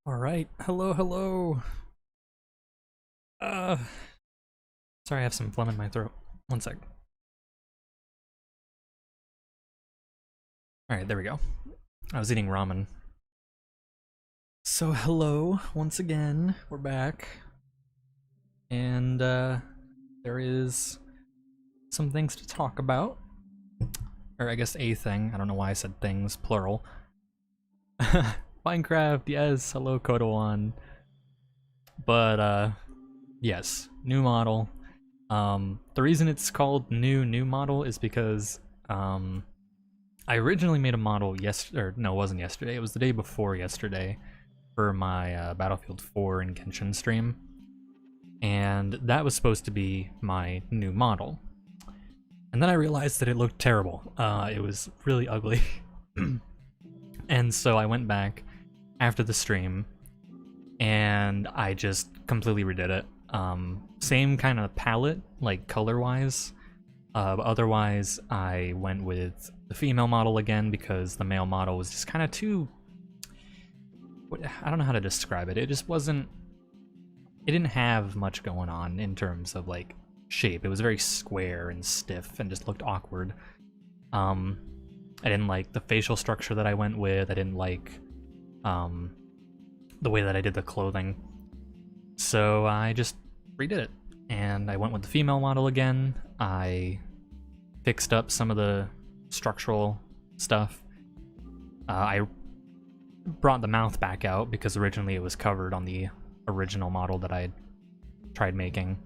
All right, hello, hello. Uh, Sorry, I have some phlegm in my throat. One sec. All right, there we go. I was eating ramen. So hello, once again, we're back. And there is some things to talk about. Or I guess a thing, I don't know why I said things, plural. Minecraft, yes, hello Kodowan. But yes, new model. The reason it's called new model is because I originally made a model yesterday, or no, it wasn't yesterday, it was the day before yesterday for my Battlefield 4 and Genshin stream. And that was supposed to be my new model. And then I realized that it looked terrible. It was really ugly. And so I went back after the stream and I just completely redid it. Same kind of palette, like color-wise. But otherwise, I went with the female model again because the male model was just kind of too... I don't know how to describe it. It just wasn't... It didn't have much going on in terms of, like, shape. It was very square and stiff and just looked awkward. I didn't like the facial structure that I went with. I didn't like the way that I did the clothing. So I just redid it. And I went with the female model again. I fixed up some of the structural stuff. I brought the mouth back out because originally it was covered on the original model that I tried making.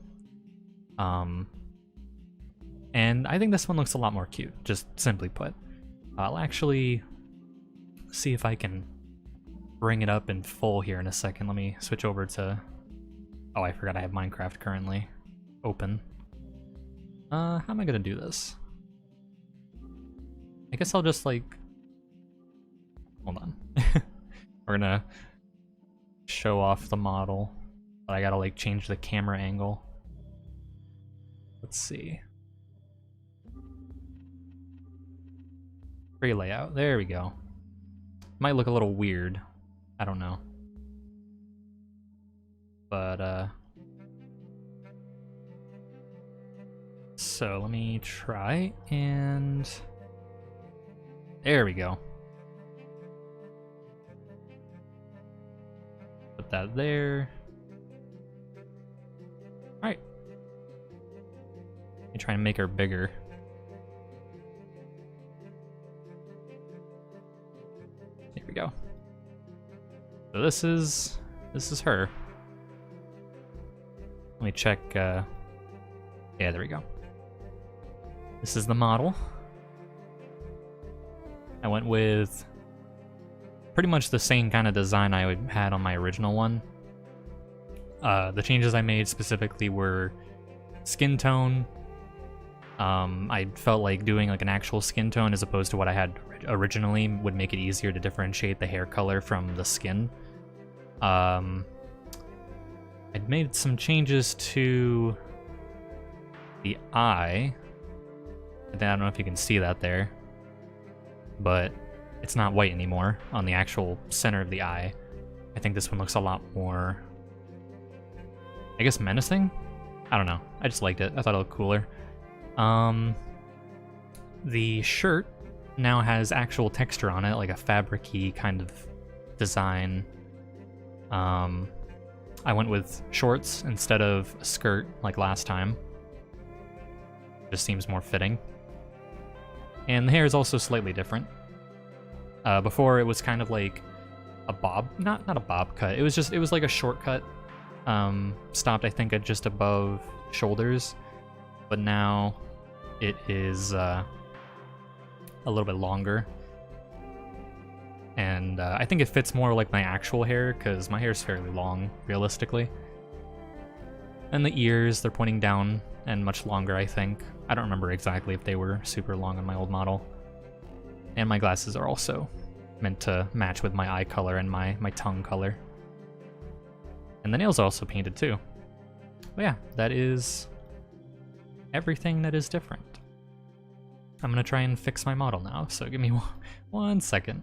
And I think this one looks a lot more cute, just simply put. I'll actually see if I can bring it up in full here in a second. Let me switch over to... Oh, I forgot I have Minecraft currently open. How am I gonna do this? I guess I'll just like... Hold on. We're gonna show off the model, but I gotta like change the camera angle. Let's see. Free layout. There we go. Might look a little weird. I don't know. But, so let me try and... There we go. Put that there. Alright. Let me try and make her bigger. There we go. So this is her. Let me check, yeah, there we go. This is the model. I went with pretty much the same kind of design I had on my original one. The changes I made specifically were skin tone. I felt like doing like an actual skin tone as opposed to what I had originally would make it easier to differentiate the hair color from the skin. I'd made some changes to the eye. I don't know if you can see that there, but it's not white anymore on the actual center of the eye. I think this one looks a lot more, I guess, menacing? I don't know. I just liked it. I thought it looked cooler. The shirt now has actual texture on it, like a fabric-y kind of design. I went with shorts instead of a skirt like last time. Just seems more fitting. And the hair is also slightly different. Before it was kind of like a bob, not a bob cut. It was like a short cut. Stopped I think at just above shoulders, but now it is a little bit longer. And I think it fits more like my actual hair, because my hair is fairly long, realistically. And the ears, they're pointing down and much longer, I think. I don't remember exactly if they were super long on my old model. And my glasses are also meant to match with my eye color and my tongue color. And the nails are also painted too. But yeah, that is everything that is different. I'm gonna try and fix my model now, so give me 1 second.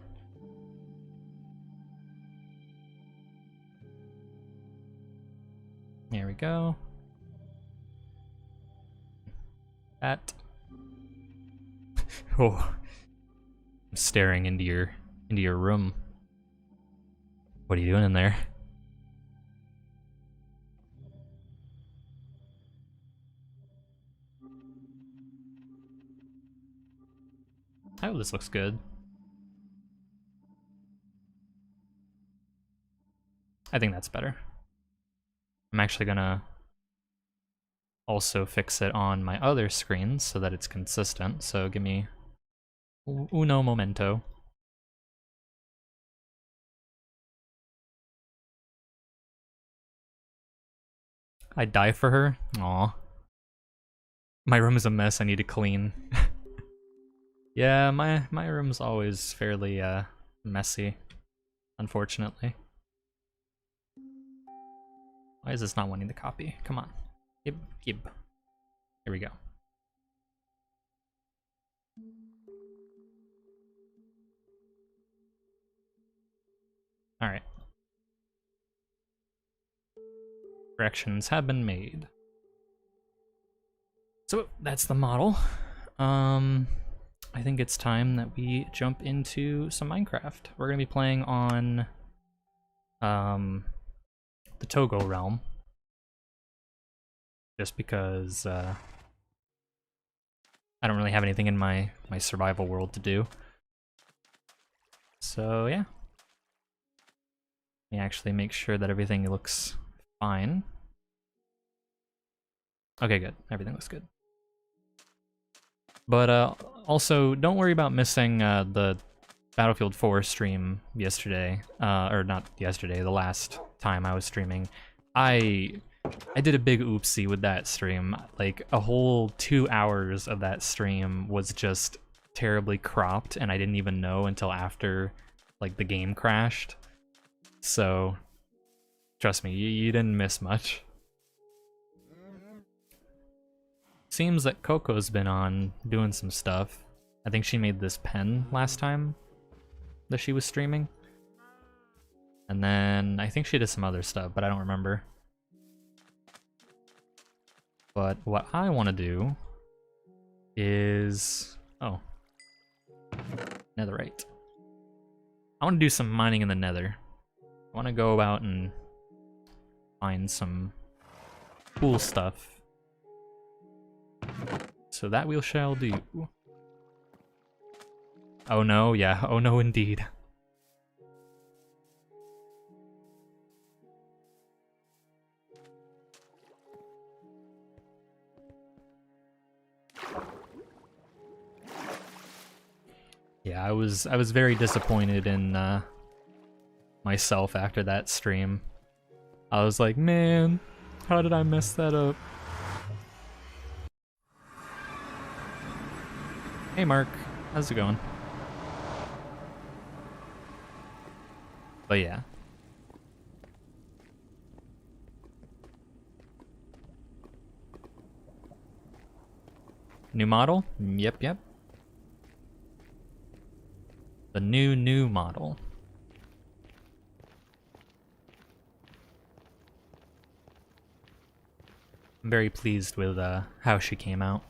There we go. That. Oh, I'm staring into your room. What are you doing in there? Oh, this looks good. I think that's better. I'm actually gonna also fix it on my other screens so that it's consistent, so give me uno momento. I'd die for her? Aw. My room is a mess, I need to clean. Yeah, my room's always fairly messy, unfortunately. Why is this not wanting to copy? Come on. Gib. Here we go. Alright. Corrections have been made. So that's the model. I think it's time that we jump into some Minecraft. We're gonna be playing on the Togo realm. Just because I don't really have anything in my survival world to do. So yeah. Let me actually make sure that everything looks fine. Okay, good. Everything looks good. But also, don't worry about missing the Battlefield 4 stream yesterday. Or not yesterday, the last time I was streaming. I did a big oopsie with that stream. Like, a whole 2 hours of that stream was just terribly cropped, and I didn't even know until after, like, the game crashed. So, trust me, you didn't miss much. Seems that Coco's been on doing some stuff. I think she made this pen last time that she was streaming. And then I think she did some other stuff, but I don't remember. But what I want to do is... oh. Netherite. I want to do some mining in the nether. I want to go out and find some cool stuff. So that we shall do. Oh no, yeah, oh no indeed. Yeah, I was very disappointed in myself after that stream. I was like, man, how did I mess that up? Hey Mark, how's it going? But yeah. New model? Yep. The new model. I'm very pleased with how she came out.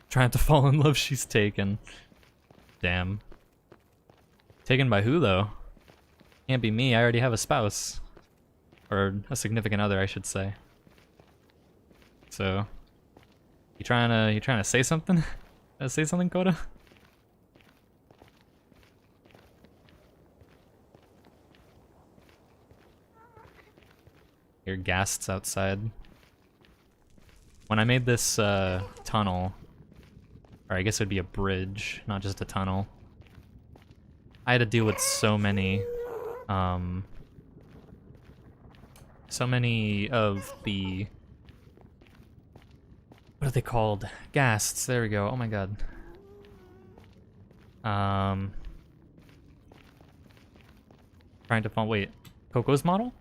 Trying to fall in love, she's taken. Damn. Taken by who, though? Can't be me, I already have a spouse. Or a significant other, I should say. So... You trying to say something? Say something, Coda? Your ghasts outside. When I made this tunnel, or I guess it would be a bridge, not just a tunnel, I had to deal with so many of the... what are they called? Ghasts, there we go, oh my god. Trying to find, wait, Coco's model?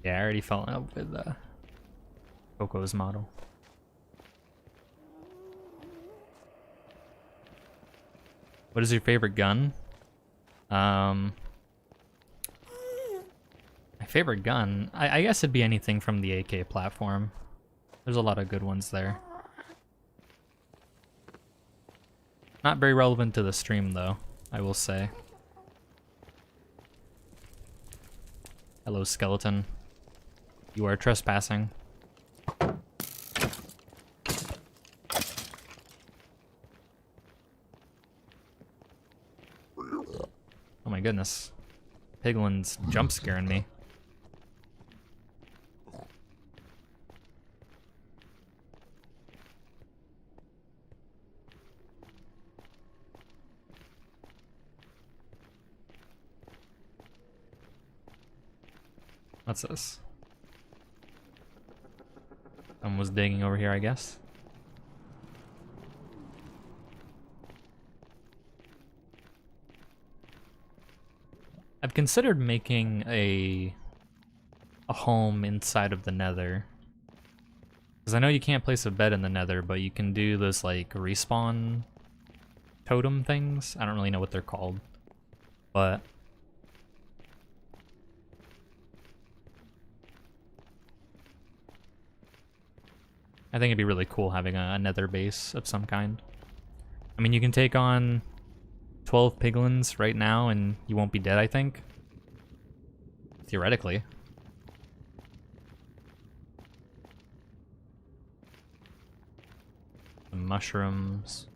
Yeah, I already fell in love with Coco's model. What is your favorite gun? My favorite gun? I guess it'd be anything from the AK platform. There's a lot of good ones there. Not very relevant to the stream, though, I will say. Hello, skeleton. You are trespassing. Oh my goodness. Piglin's jump scaring me. What's this? Someone was digging over here, I guess. I've considered making a home inside of the nether. Because I know you can't place a bed in the nether, but you can do those like respawn totem things. I don't really know what they're called. But I think it'd be really cool having a nether base of some kind. I mean, you can take on 12 piglins right now and you won't be dead, I think. Theoretically. The mushrooms.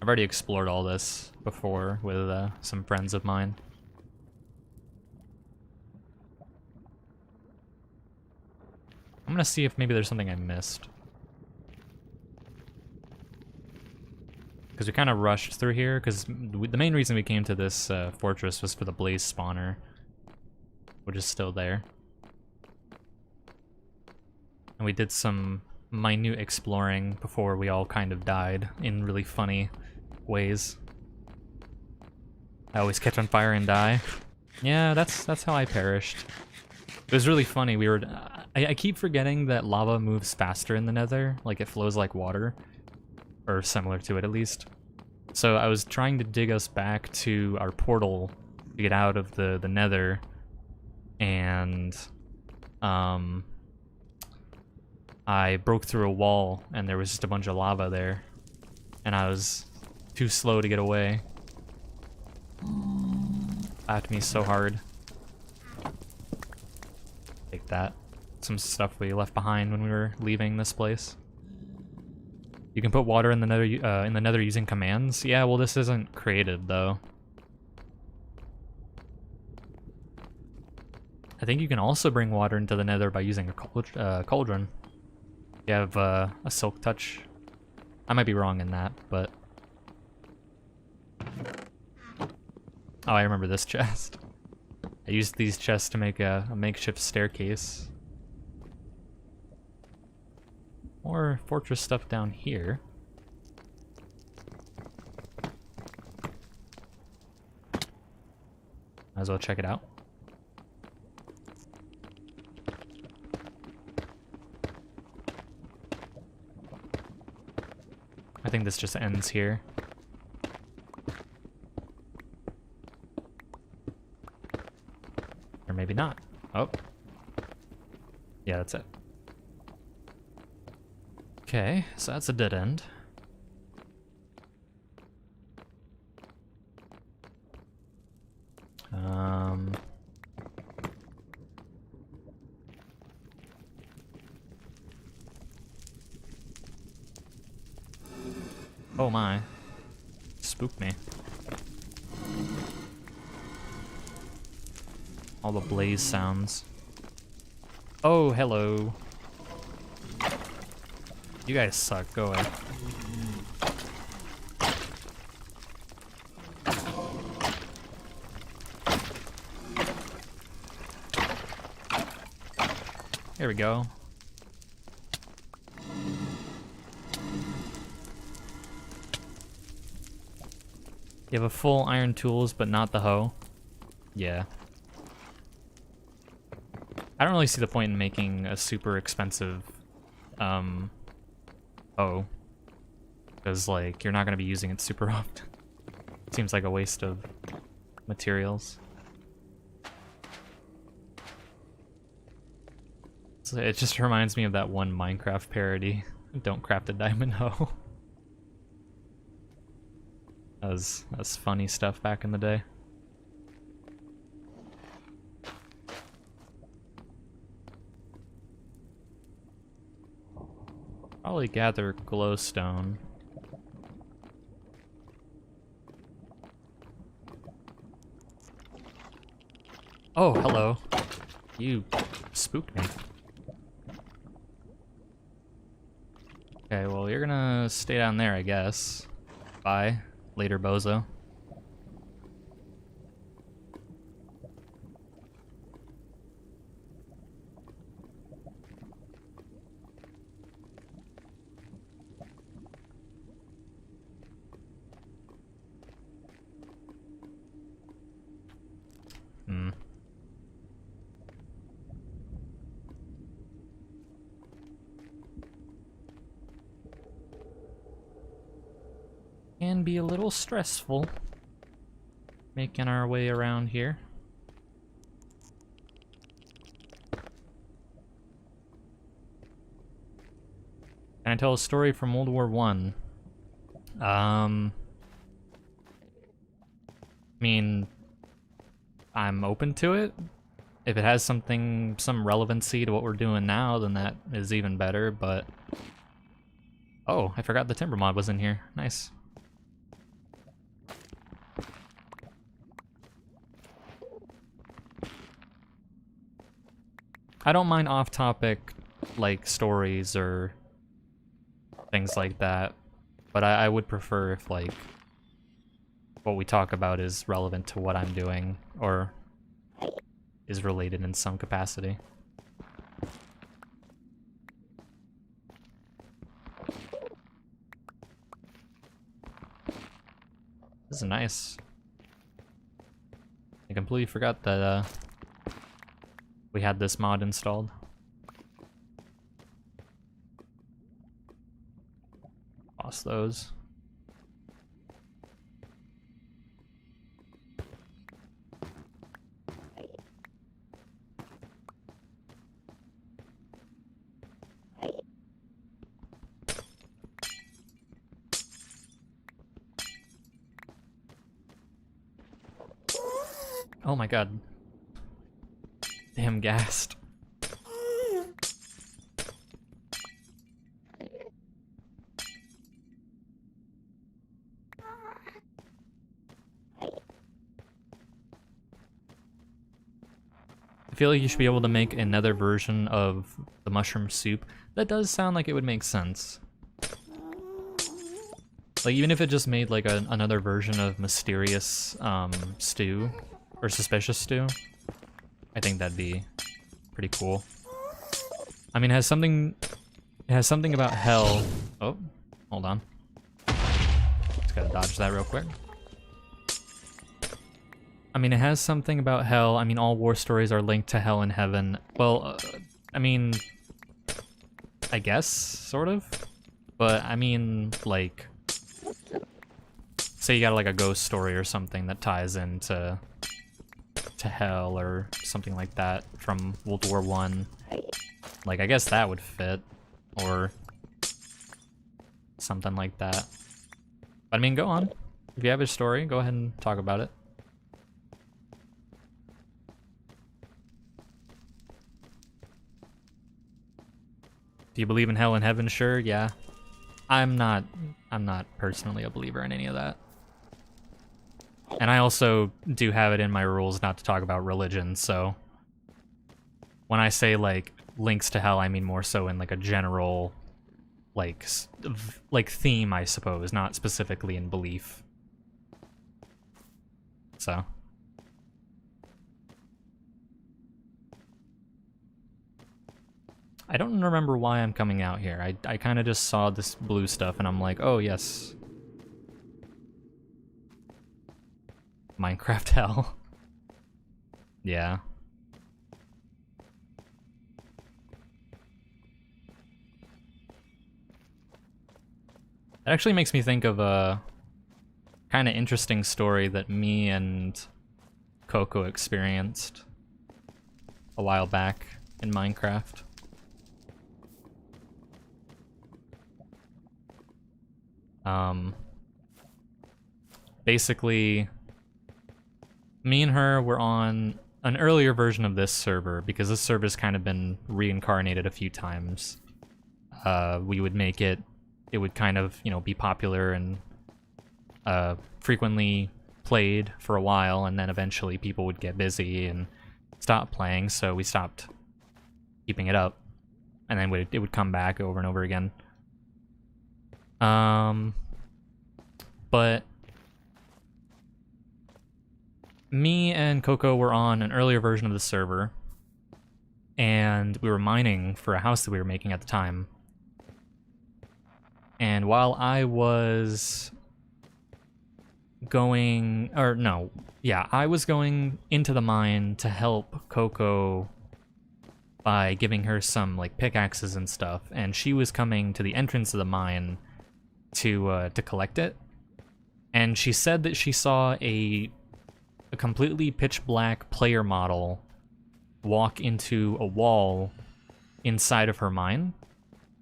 I've already explored all this before with some friends of mine. I'm gonna see if maybe there's something I missed. Because we kind of rushed through here, because the main reason we came to this fortress was for the blaze spawner, which is still there. And we did some minute exploring before we all kind of died in really funny ways. I always catch on fire and die. Yeah, that's how I perished. It was really funny. We were... I keep forgetting that lava moves faster in the nether, like it flows like water. Or similar to it, at least. So I was trying to dig us back to our portal to get out of the nether, and I broke through a wall, and there was just a bunch of lava there, and I was too slow to get away. Laughed me so hard. Take that. Some stuff we left behind when we were leaving this place. You can put water in the nether using commands. Yeah, well, this isn't created though. I think you can also bring water into the nether by using a cauldron. You have a silk touch. I might be wrong in that, but... Oh, I remember this chest. I used these chests to make a makeshift staircase. More fortress stuff down here. Might as well check it out. I think this just ends here. Or maybe not. Oh. Yeah, that's it. Okay, so that's a dead end. Oh my. Spooked me. All the blaze sounds. Oh, hello. You guys suck, go away. There we go. You have a full iron tools, but not the hoe. Yeah. I don't really see the point in making a super expensive, hoe. Because, like, you're not going to be using it super often. Seems like a waste of materials. So it just reminds me of that one Minecraft parody. Don't craft a diamond hoe. That was funny stuff back in the day. Probably gather glowstone. Oh, hello. You spooked me. Okay, well, you're gonna stay down there, I guess. Bye. Later, bozo. Can be a little stressful making our way around here. Can I tell a story from World War I? I mean, I'm open to it. If it has some relevancy to what we're doing now, then that is even better, but... Oh, I forgot the timber mod was in here. Nice. I don't mind off-topic, like, stories or things like that, but I would prefer if, like, what we talk about is relevant to what I'm doing, or is related in some capacity. This is nice. I completely forgot that we had this mod installed. Lost those. Oh my god. Damn gassed. I feel like you should be able to make another version of the mushroom soup. That does sound like it would make sense. Like, even if it just made, like, another version of mysterious, stew, or suspicious stew, I think that'd be pretty cool. I mean, it has something about hell. Oh, hold on. Just gotta dodge that real quick. I mean, it has something about hell. I mean, all war stories are linked to hell and heaven. Well, I mean, I guess, sort of. But, I mean, like, say you got, like, a ghost story or something that ties into hell or something like that from World War I. Like, I guess that would fit. Or something like that. But, I mean, go on. If you have a story, go ahead and talk about it. Do you believe in hell and heaven? Sure, yeah. I'm not personally a believer in any of that. And I also do have it in my rules not to talk about religion, so when I say, like, links to hell, I mean more so in, like, a general, like theme, I suppose, not specifically in belief. So. I don't remember why I'm coming out here. I kind of just saw this blue stuff and I'm like, oh yes. Minecraft hell. Yeah. It actually makes me think of a kind of interesting story that me and Coco experienced a while back in Minecraft. Basically, me and her were on an earlier version of this server, because this server's kind of been reincarnated a few times. We would make it would kind of, you know, be popular and frequently played for a while, and then eventually people would get busy and stop playing, so we stopped keeping it up. And then it would come back over and over again. But me and Coco were on an earlier version of the server, and we were mining for a house that we were making at the time. And while I was going, I was going into the mine to help Coco by giving her some, like, pickaxes and stuff, and she was coming to the entrance of the mine to collect it. And she said that she saw a completely pitch black player model walk into a wall inside of her mine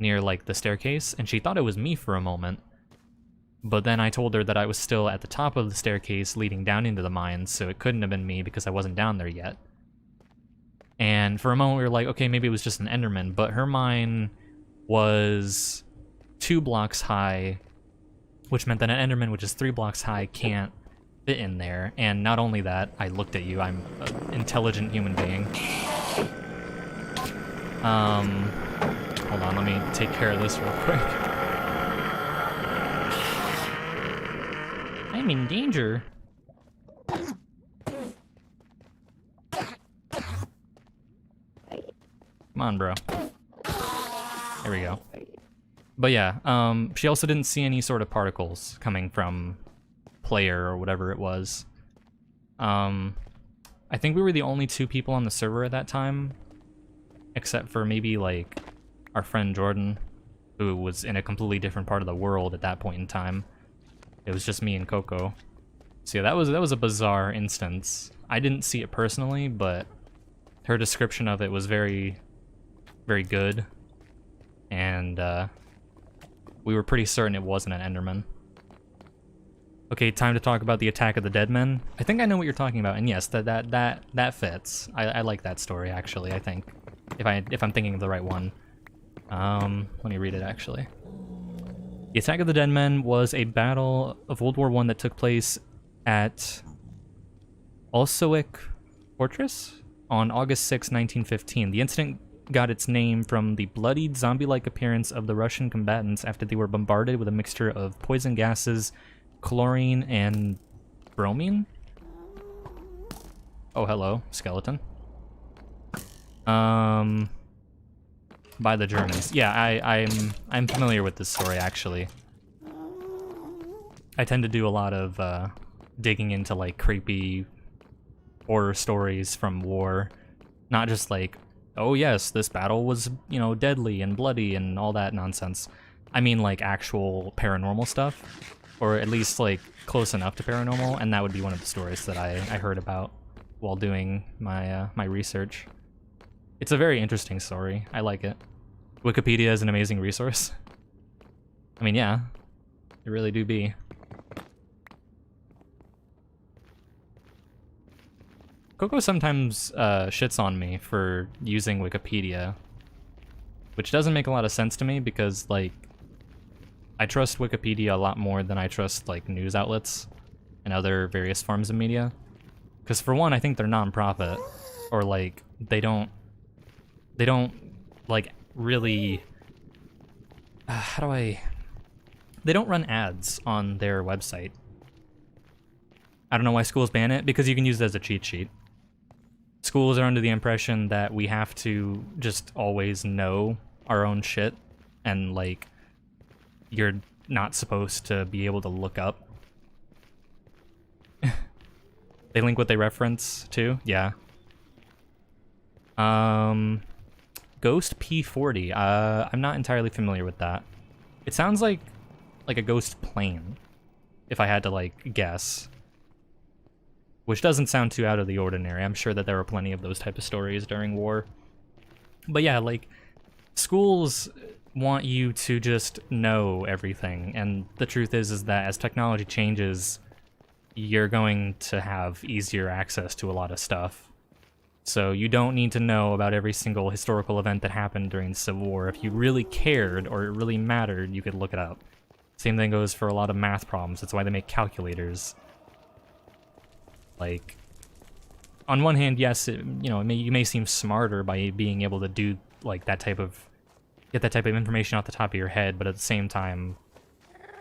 near, like, the staircase, and she thought it was me for a moment. But then I told her that I was still at the top of the staircase leading down into the mines, so it couldn't have been me because I wasn't down there yet. And for a moment we were like, okay, maybe it was just an Enderman, but her mine was 2 blocks high, which meant that an Enderman, which is 3 blocks high, can't fit in there. And not only that, I looked at you, I'm an intelligent human being. Hold on, let me take care of this real quick. I'm in danger. Come on, bro. There we go. But yeah, she also didn't see any sort of particles coming from player or whatever it was. I think we were the only 2 people on the server at that time, except for maybe like our friend Jordan, who was in a completely different part of the world at that point in time. It was just me and Coco. So yeah, that was a bizarre instance. I didn't see it personally, but her description of it was very, very good. And we were pretty certain it wasn't an Enderman. Okay, time to talk about the Attack of the Dead Men. I think I know what you're talking about, and yes, that fits. I like that story actually. I think if I'm thinking of the right one. Let me read it actually. The Attack of the Dead Men was a battle of World War I that took place at Olsowick Fortress on August 6, 1915. The incident got its name from the bloodied, zombie-like appearance of the Russian combatants after they were bombarded with a mixture of poison gases, chlorine, and bromine? Oh, hello, skeleton. By the Germans. Yeah, I'm familiar with this story, actually. I tend to do a lot of digging into, like, creepy horror stories from war. Not just like, oh yes, this battle was, you know, deadly and bloody and all that nonsense. I mean, like, actual paranormal stuff. Or at least, like, close enough to paranormal, and that would be one of the stories that I heard about while doing my, my research. It's a very interesting story. I like it. Wikipedia is an amazing resource. I mean, yeah, it really do be. Coco sometimes shits on me for using Wikipedia, which doesn't make a lot of sense to me because, like, I trust Wikipedia a lot more than I trust, like, news outlets and other various forms of media. Because for one, I think they're non-profit, or, like, they don't, like, really, they don't run ads on their website. I don't know why schools ban it, because you can use it as a cheat sheet. Schools are under the impression that we have to just always know our own shit, and, like, you're not supposed to be able to look up. They link what they reference to, yeah. Ghost P40, I'm not entirely familiar with that. It sounds like a ghost plane, if I had to, like, guess. Which doesn't sound too out of the ordinary. I'm sure that there were plenty of those type of stories during war. But yeah, like, schools want you to just know everything, and the truth is that as technology changes, you're going to have easier access to a lot of stuff. So you don't need to know about every single historical event that happened during the Civil War. If you really cared or it really mattered, you could look it up. Same thing goes for a lot of math problems. That's why they make calculators. Like, on one hand, yes, you know, you may seem smarter by being able to do, like, that type of, get that type of information off the top of your head, but at the same time,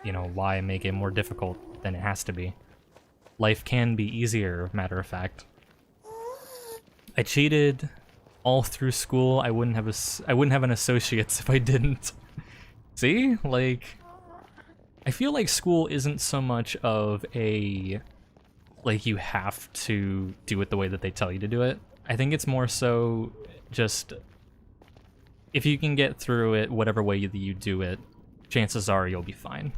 you know, why make it more difficult than it has to be? Life can be easier, matter of fact. I cheated all through school. I wouldn't have an associate's if I didn't. See? Like, I feel like school isn't so much of a, like, you have to do it the way that they tell you to do it. I think it's more so just, if you can get through it whatever way you do it, chances are you'll be fine.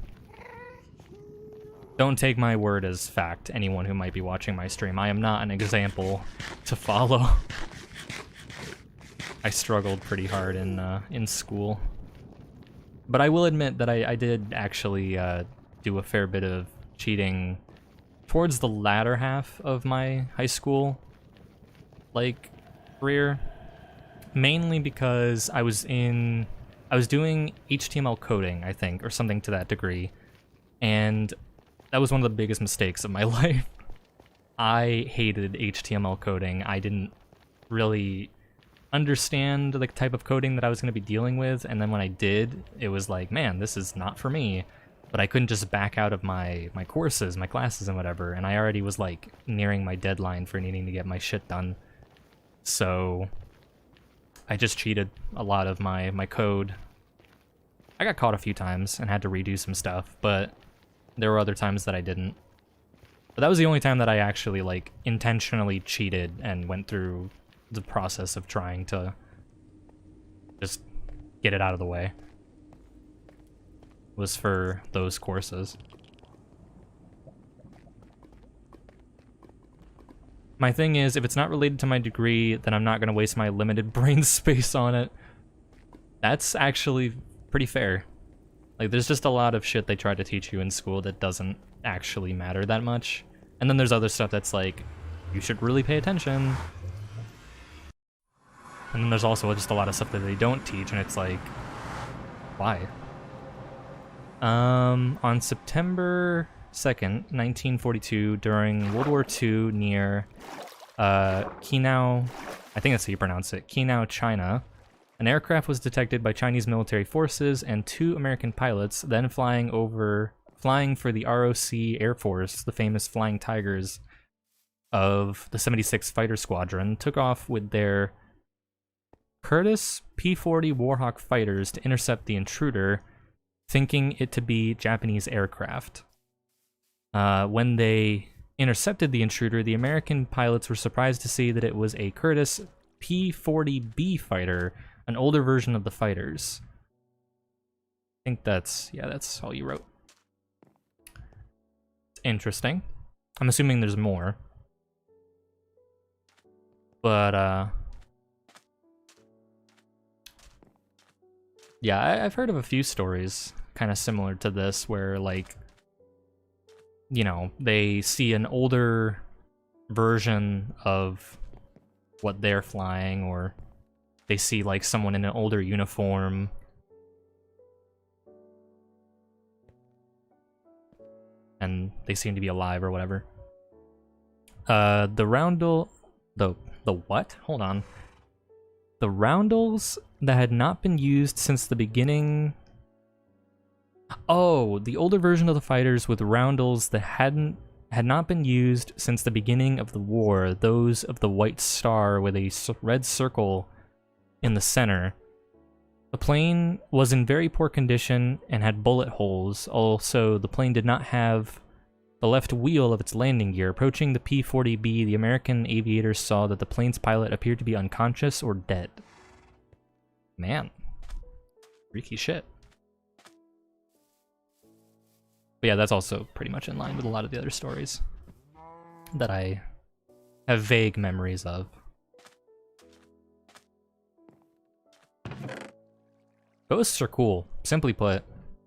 Don't take my word as fact, anyone who might be watching my stream. I am not an example to follow. I struggled pretty hard in school. But I will admit that I did actually do a fair bit of cheating towards the latter half of my high school, like, career. Mainly because I was doing HTML coding, I think, or something to that degree. And that was one of the biggest mistakes of my life. I hated HTML coding. I didn't really understand the type of coding that I was going to be dealing with, and then when I did, it was like, man, this is not for me. But I couldn't just back out of my courses, my classes and whatever, and I already was like nearing my deadline for needing to get my shit done. So I just cheated a lot of my code. I got caught a few times and had to redo some stuff, but there were other times that I didn't. But that was the only time that I actually like intentionally cheated and went through the process of trying to just get it out of the way. Was for those courses. My thing is, if it's not related to my degree, then I'm not going to waste my limited brain space on it. That's actually pretty fair. Like, there's just a lot of shit they try to teach you in school that doesn't actually matter that much. And then there's other stuff that's like, you should really pay attention. And then there's also just a lot of stuff that they don't teach, and it's like, why? On September 2nd, 1942, during World War II near Kinao, I think that's how you pronounce it, Kinao, China, an aircraft was detected by Chinese military forces and 2 American pilots, then flying for the ROC Air Force, the famous Flying Tigers of the 76th Fighter Squadron, took off with their Curtiss P-40 Warhawk fighters to intercept the intruder, thinking it to be Japanese aircraft. When they intercepted the intruder, the American pilots were surprised to see that it was a Curtiss P-40B fighter, an older version of the fighters. I think that's all you wrote. It's interesting. I'm assuming there's more. But, yeah, I've heard of a few stories kind of similar to this where, like, you know, they see an older version of what they're flying, or they see, like, someone in an older uniform. And they seem to be alive or whatever. The roundel... The what? Hold on. The roundels that had not been used since the beginning... Oh, the older version of the fighters with roundels that had not been used since the beginning of the war, those of the White Star with a red circle in the center. The plane was in very poor condition and had bullet holes. Also, the plane did not have the left wheel of its landing gear. Approaching the P-40B, the American aviators saw that the plane's pilot appeared to be unconscious or dead. Man. Freaky shit. But yeah, that's also pretty much in line with a lot of the other stories that I have vague memories of. Ghosts are cool. Simply put,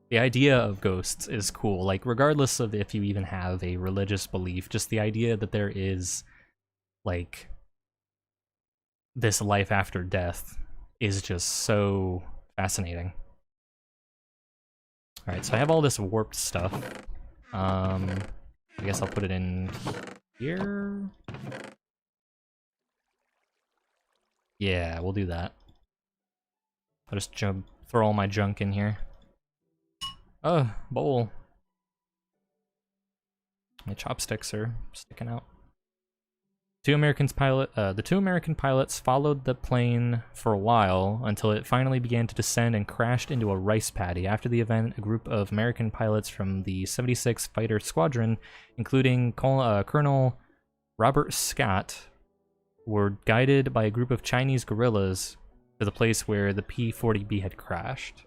the idea of ghosts is cool. Like, regardless of if you even have a religious belief, just the idea that there is, like, this life after death is just so fascinating. Alright, so I have all this warped stuff. I guess I'll put it in here. Yeah, we'll do that. I'll just throw all my junk in here. Oh, bowl. My chopsticks are sticking out. The 2 American pilots followed the plane for a while until it finally began to descend and crashed into a rice paddy. After the event, a group of American pilots from the 76th Fighter Squadron, including Colonel Robert Scott, were guided by a group of Chinese guerrillas to the place where the P-40B had crashed.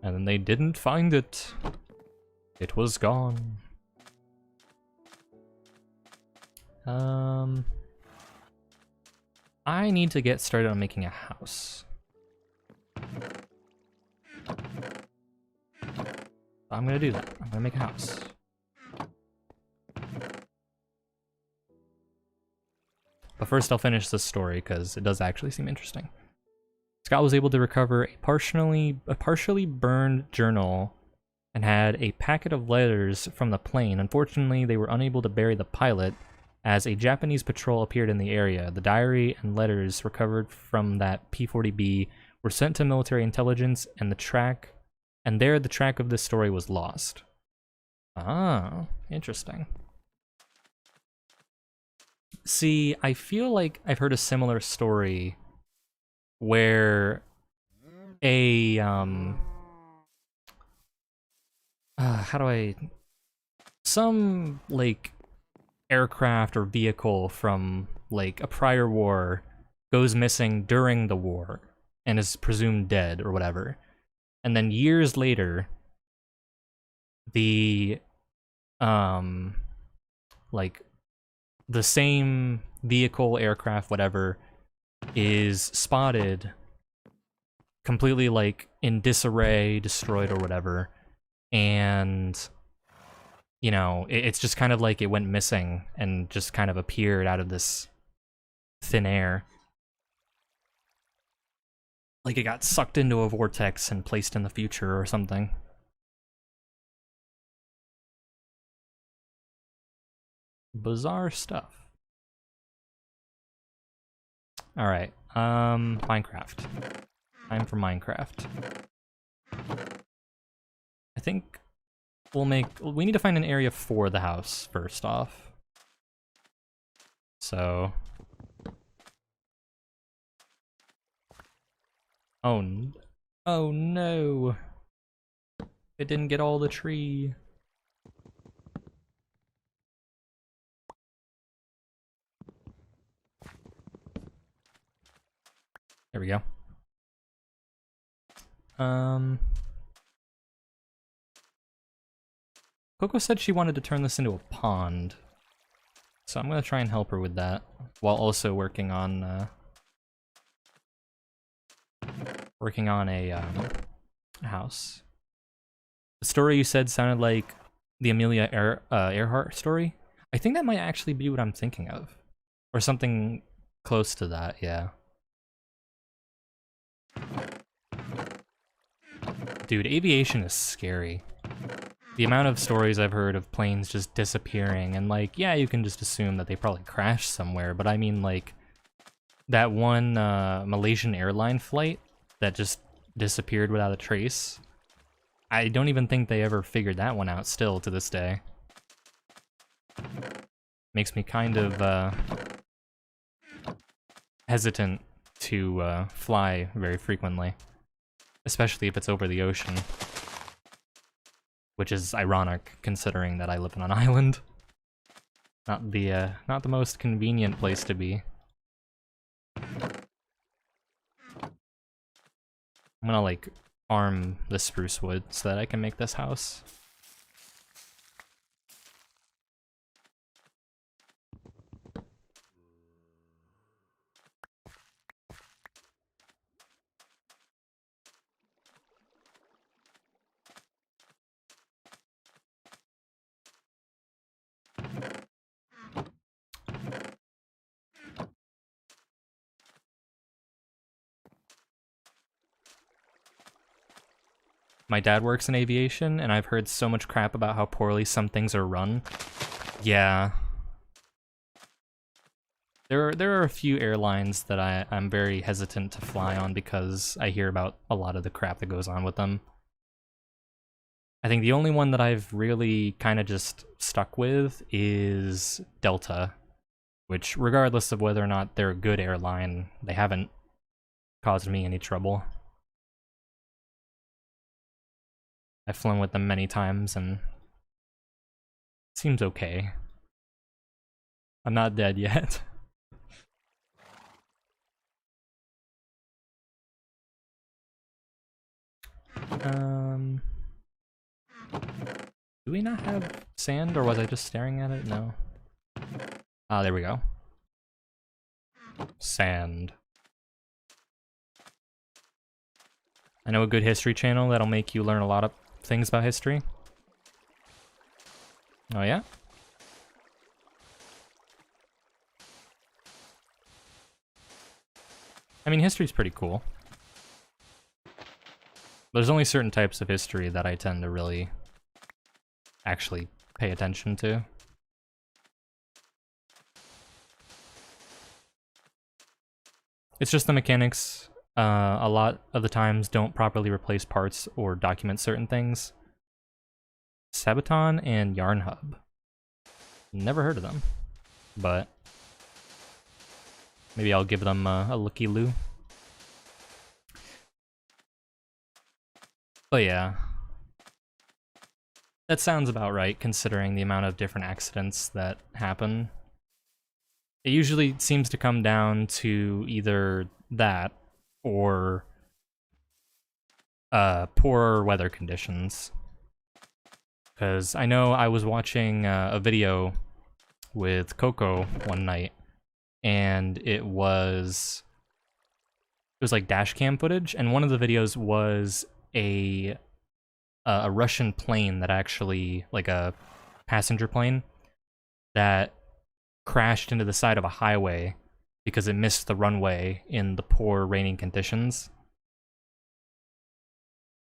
And then they didn't find it. It was gone. I need to get started on making a house. I'm gonna do that. I'm gonna make a house. But first I'll finish this story, because it does actually seem interesting. Scott was able to recover a partially burned journal and had a packet of letters from the plane. Unfortunately, they were unable to bury the pilot, as a Japanese patrol appeared in the area. The diary and letters recovered from that P-40B were sent to military intelligence, and the track of this story was lost. Ah, interesting. See, I feel like I've heard a similar story where a some like aircraft or vehicle from like a prior war goes missing during the war and is presumed dead or whatever. And then years later, the like the same vehicle, aircraft, whatever, is spotted completely like in disarray, destroyed or whatever, and you know, it's just kind of like it went missing and just kind of appeared out of this thin air. Like it got sucked into a vortex and placed in the future or something. Bizarre stuff. Alright, Minecraft. Time for Minecraft. I think we need to find an area for the house first off. So... Oh no! It didn't get all the tree. There we go. Coco said she wanted to turn this into a pond, so I'm gonna try and help her with that, while also working on a house. The story you said sounded like the Amelia Earhart story. I think that might actually be what I'm thinking of, or something close to that. Yeah. Dude, aviation is scary. The amount of stories I've heard of planes just disappearing, and like, yeah, you can just assume that they probably crashed somewhere, but I mean like, that one Malaysian airline flight that just disappeared without a trace. I don't even think they ever figured that one out still to this day. Makes me kind of hesitant to fly very frequently. Especially if it's over the ocean. Which is ironic, considering that I live on an island. Not the most convenient place to be. I'm gonna, like, farm the spruce wood so that I can make this house. My dad works in aviation, and I've heard so much crap about how poorly some things are run. Yeah. There are a few airlines that I'm very hesitant to fly on because I hear about a lot of the crap that goes on with them. I think the only one that I've really kind of just stuck with is Delta, which regardless of whether or not they're a good airline, they haven't caused me any trouble. I've flown with them many times, and it seems okay. I'm not dead yet. Do we not have sand, or was I just staring at it? No. Ah, there we go. Sand. I know a good history channel that'll make you learn a lot of things about history. Oh yeah? I mean, history's pretty cool. There's only certain types of history that I tend to really actually pay attention to. It's just the mechanics, a lot of the times don't properly replace parts or document certain things. Sabaton and Yarn Hub. Never heard of them, but maybe I'll give them a looky-loo. But yeah, that sounds about right considering the amount of different accidents that happen. It usually seems to come down to either that or poor weather conditions. Because I know I was watching a video with Coco one night, and it was like dash cam footage, and one of the videos was a Russian plane that actually, like a passenger plane, that crashed into the side of a highway because it missed the runway in the poor raining conditions.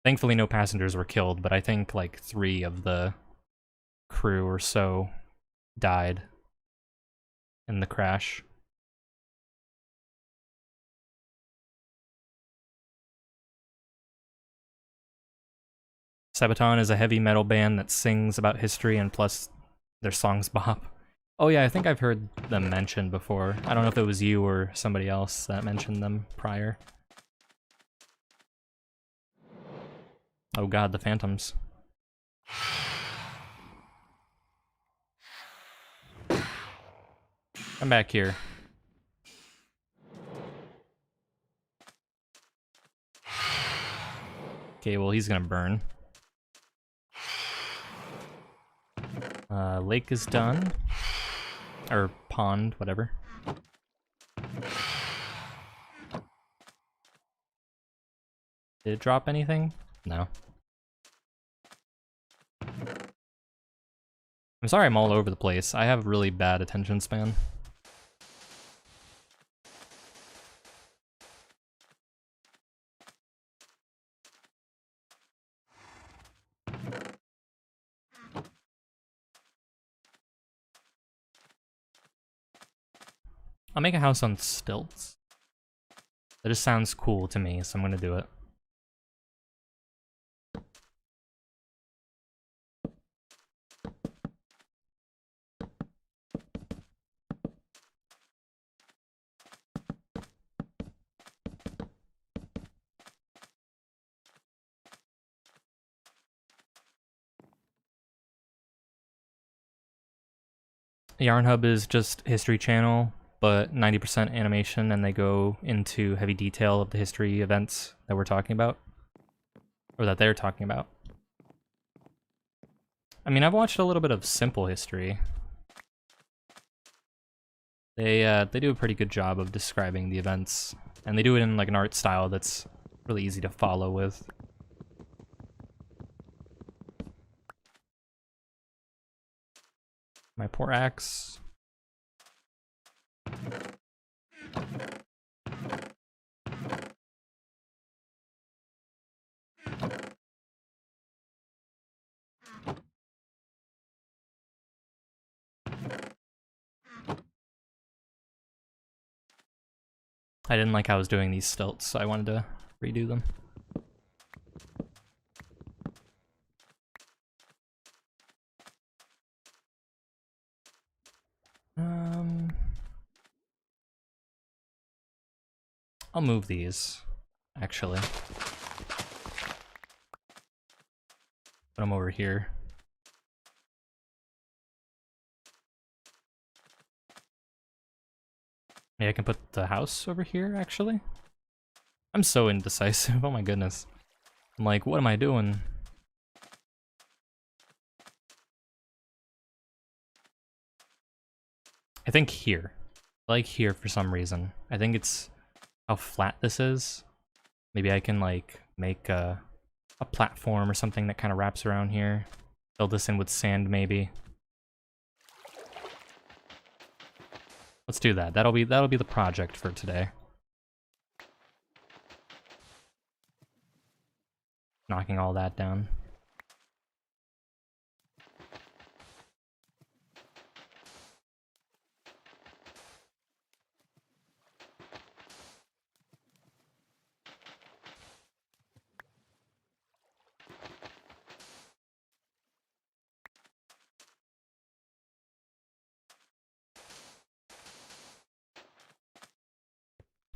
Thankfully no passengers were killed, but I think like 3 of the crew or so died in the crash. Sabaton is a heavy metal band that sings about history and plus their songs bop. Oh yeah, I think I've heard them mentioned before. I don't know if it was you or somebody else that mentioned them prior. Oh god, the phantoms. Come back here. Okay, well he's gonna burn. Lake is done. Or pond, whatever. Did it drop anything? No. I'm sorry I'm all over the place. I have really bad attention span. I'll make a house on stilts. That just sounds cool to me, so I'm gonna do it. Yarn Hub is just History Channel, but 90% animation, and they go into heavy detail of the history events that we're talking about. Or that they're talking about. I mean, I've watched a little bit of Simple History. They do a pretty good job of describing the events, and they do it in like an art style that's really easy to follow with. My poor axe. I didn't like how I was doing these stilts, so I wanted to redo them. I'll move these, actually. Put them over here. Maybe I can put the house over here, actually? I'm so indecisive, oh my goodness. I'm like, what am I doing? I think here. I like here for some reason. I think it's how flat this is. Maybe I can like make a platform or something that kind of wraps around here. Fill this in with sand maybe. Let's do that. That'll be the project for today. Knocking all that down.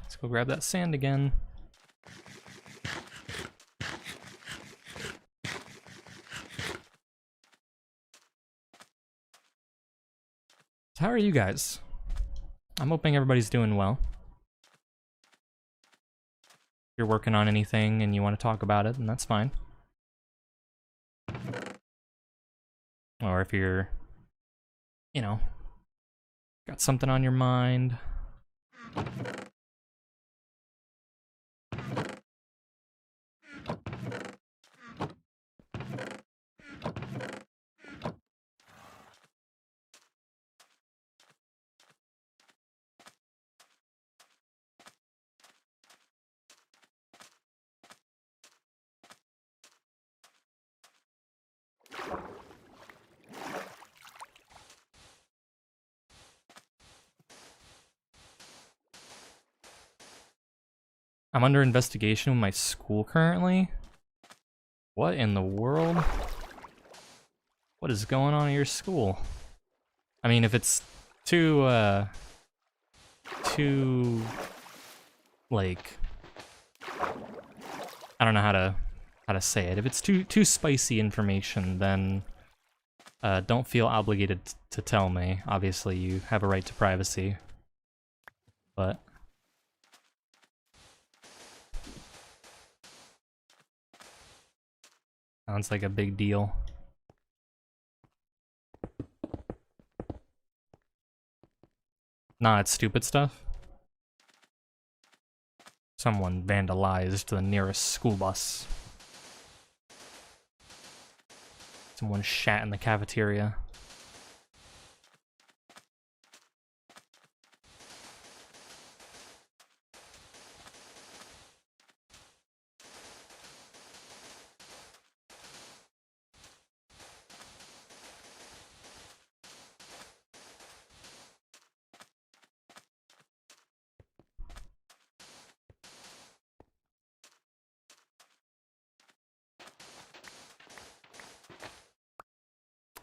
Let's go grab that sand again. How are you guys? I'm hoping everybody's doing well. If you're working on anything and you want to talk about it, then that's fine. Or if you're, you know, got something on your mind. I'm under investigation with my school currently. What in the world? What is going on at your school? I mean, if it's too, like, I don't know how to say it. If it's too spicy information, then don't feel obligated to tell me. Obviously, you have a right to privacy. But sounds like a big deal. Nah, it's stupid stuff. Someone vandalized the nearest school bus. Someone shat in the cafeteria.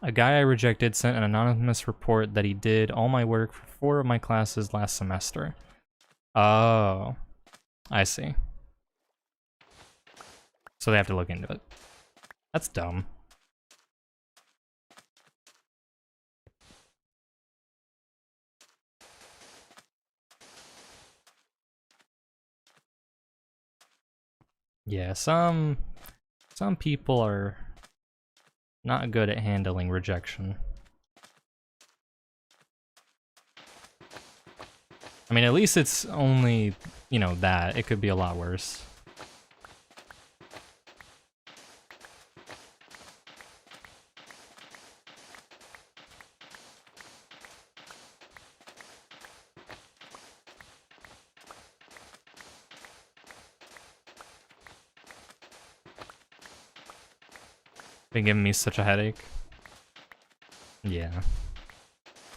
A guy I rejected sent an anonymous report that he did all my work for 4 of my classes last semester. Oh, I see. So they have to look into it. That's dumb. Yeah, some people are not good at handling rejection. I mean, at least it's only, you know, that. It could be a lot worse. Been giving me such a headache. Yeah.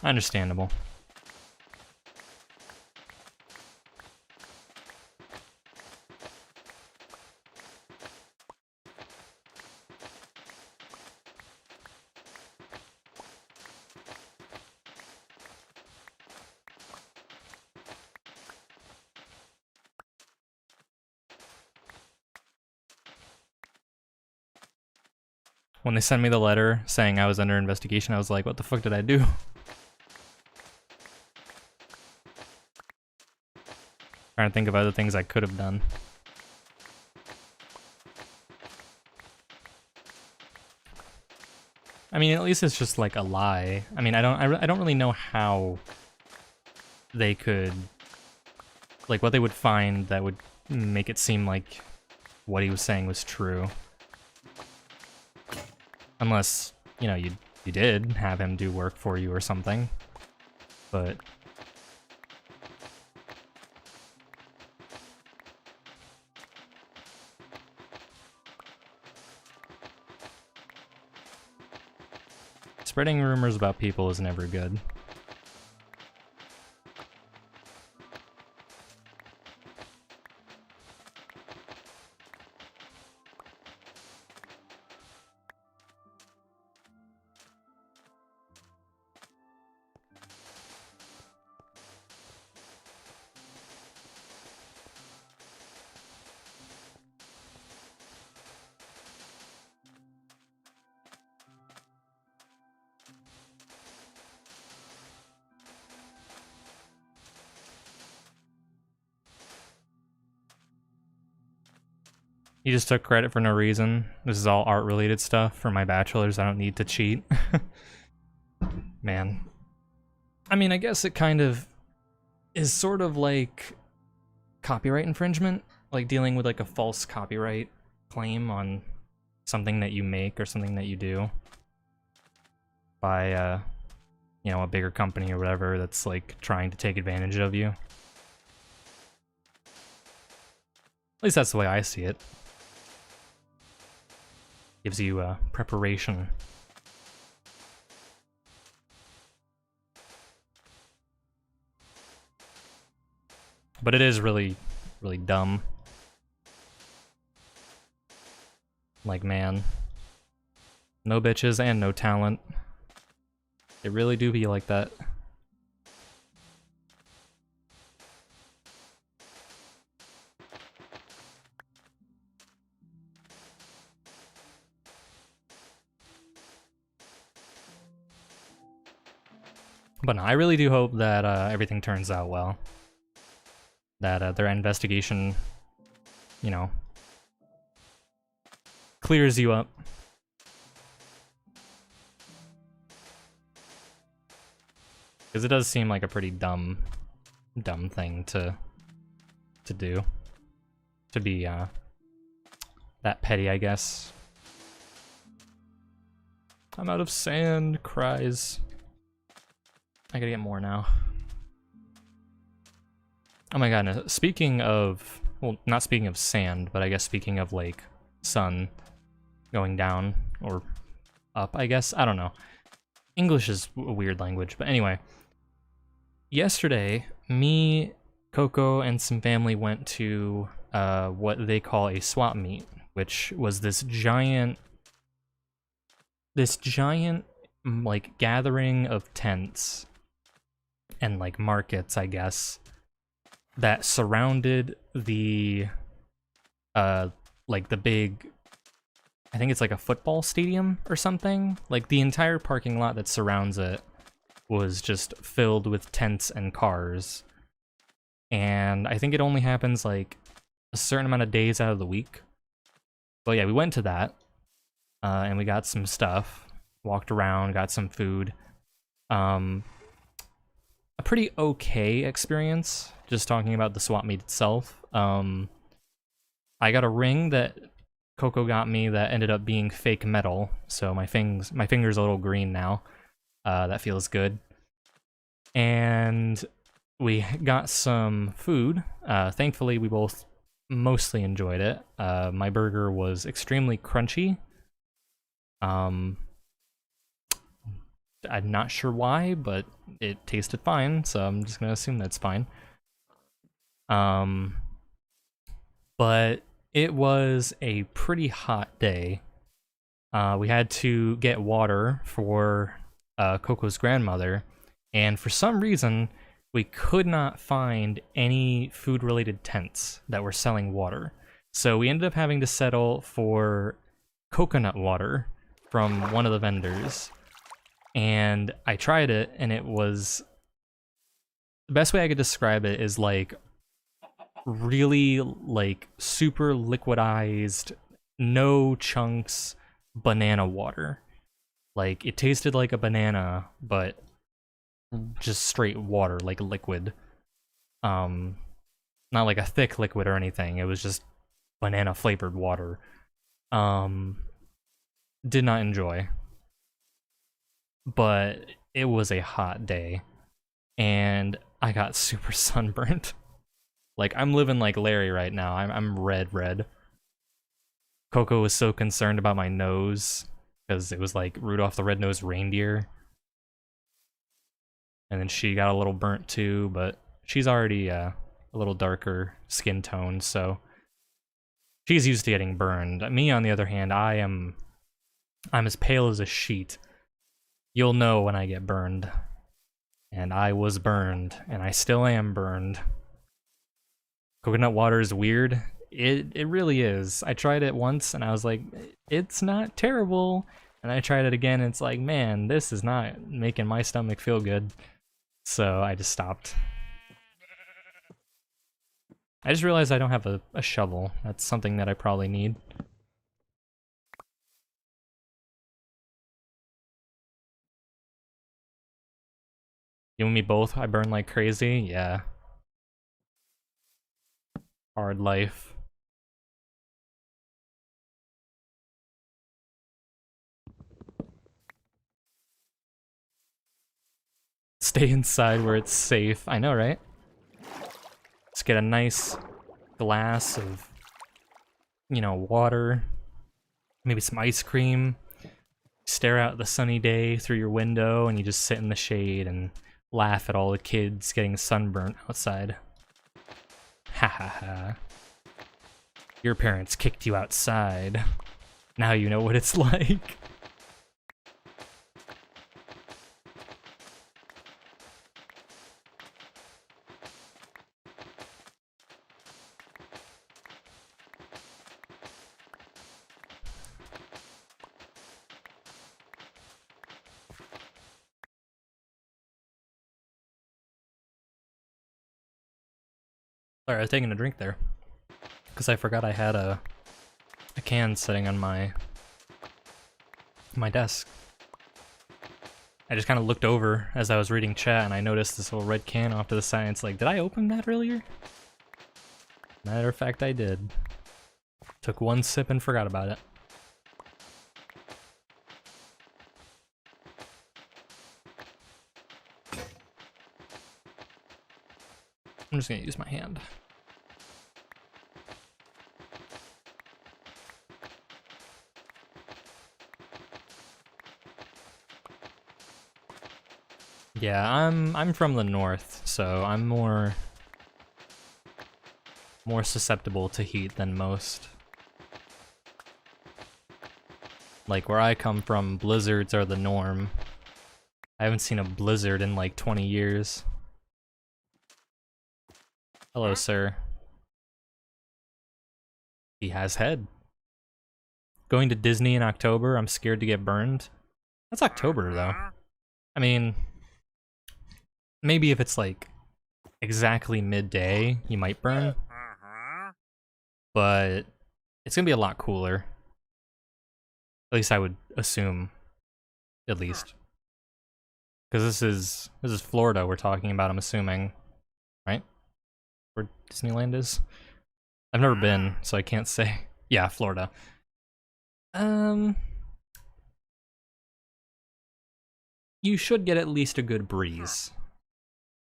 Understandable. When they sent me the letter saying I was under investigation, I was like, what the fuck did I do? Trying to think of other things I could have done. I mean, at least it's just like a lie. I mean, I don't really know how they could, like, what they would find that would make it seem like what he was saying was true. Unless, you know, you did have him do work for you or something. But Spreading rumors about people is never good. You just took credit for no reason. This is all art-related stuff for my bachelor's. I don't need to cheat. Man. I mean, I guess it kind of is sort of like copyright infringement. Like dealing with like a false copyright claim on something that you make or something that you do by, you know, a bigger company or whatever that's like trying to take advantage of you. At least that's the way I see it. Gives you preparation. But it is really, really dumb. Like, man. No bitches and no talent. It really do be like that. But no, I really do hope that everything turns out well. That their investigation, you know, clears you up. Because it does seem like a pretty dumb thing to do. To be that petty, I guess. I'm out of sand, cries. I gotta get more now. Oh my god, no, speaking of, well, not speaking of sand, but I guess speaking of, like, sun going down, or up, I guess? I don't know. English is a weird language, but anyway. Yesterday, me, Coco, and some family went to what they call a swap meet, which was this giant, like, gathering of tents and like markets, I guess, that surrounded the like the big, I think it's like a football stadium or something. Like the entire parking lot that surrounds it was just filled with tents and cars. And I think it only happens like a certain amount of days out of the week. But yeah, we went to that and we got some stuff, walked around, got some food. A pretty okay experience, just talking about the swap meet itself. I got a ring that Coco got me that ended up being fake metal, so my finger's a little green now. That feels good. And we got some food. Thankfully, we both mostly enjoyed it. My burger was extremely crunchy. I'm not sure why, but it tasted fine, so I'm just gonna assume that's fine. But it was a pretty hot day. We had to get water for Coco's grandmother, and for some reason, we could not find any food-related tents that were selling water. So we ended up having to settle for coconut water from one of the vendors. And I tried it, and it was... The best way I could describe it is like really like super liquidized, no chunks banana water. Like it tasted like a banana, but just straight water, like liquid. Not like a thick liquid or anything. It was just banana flavored water. Did not enjoy. But it was a hot day, and I got super sunburnt. Like, I'm living like Larry right now. I'm red. Coco was so concerned about my nose. because it was like Rudolph the Red-Nosed Reindeer. And then she got a little burnt too, but she's already a little darker skin tone, so she's used to getting burned. Me, on the other hand, I'm as pale as a sheet. You'll know when I get burned. And I was burned, and I still am burned. Coconut water is weird. It really is. I tried it once, and I was like, it's not terrible. And I tried it again, and it's like, man, this is not making my stomach feel good. So I just stopped. I just realized I don't have a shovel. That's something that I probably need. You and me both, I burn like crazy? Yeah. Hard life. Stay inside where it's safe. I know, right? Let's get a nice glass of, you know, water. Maybe some ice cream. Stare out the sunny day through your window and you just sit in the shade and laugh at all the kids getting sunburnt outside. Ha ha ha. Your parents kicked you outside. Now you know what it's like. Sorry, I was taking a drink there. Because I forgot I had a can sitting on my desk. I just kind of looked over as I was reading chat and I noticed this little red can off to the side. It's like, did I open that earlier? Matter of fact, I did. Took one sip and forgot about it. I'm just gonna use my hand. Yeah, I'm from the north, so I'm more susceptible to heat than most. Like where I come from, blizzards are the norm. I haven't seen a blizzard in like 20 years. Hello, sir. He has head. Going to Disney in October, I'm scared to get burned. That's October, though. I mean, maybe if it's like exactly midday, you might burn. But it's gonna be a lot cooler. At least I would assume. At least. Because this is Florida we're talking about, I'm assuming. Right? Where Disneyland is? I've never been, so I can't say. Yeah, Florida. You should get at least a good breeze.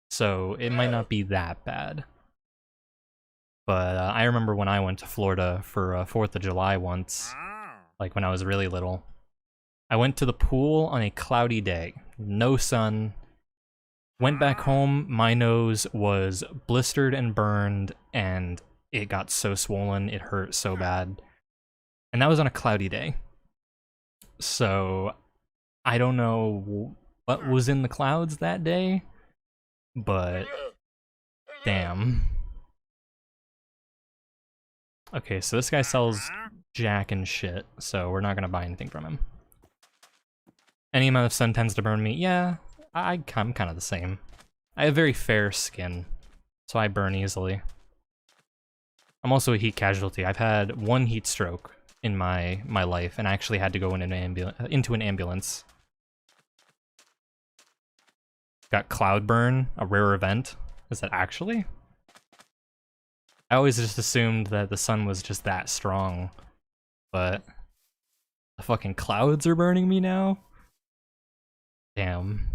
So it might not be that bad. But I remember when I went to Florida for 4th of July once, like when I was really little. I went to the pool on a cloudy day, no sun. Went back home, my nose was blistered and burned, and it got so swollen, it hurt so bad. And that was on a cloudy day. So, I don't know what was in the clouds that day, but damn. Okay, so this guy sells jack and shit, so we're not gonna buy anything from him. Any amount of sun tends to burn me. Yeah, I'm kind of the same. I have very fair skin, so I burn easily. I'm also a heat casualty. I've had one heat stroke in my life, and I actually had to go into an ambulance. Got cloud burn, a rare event. Is that actually? I always just assumed that the sun was just that strong, but the fucking clouds are burning me now? Damn.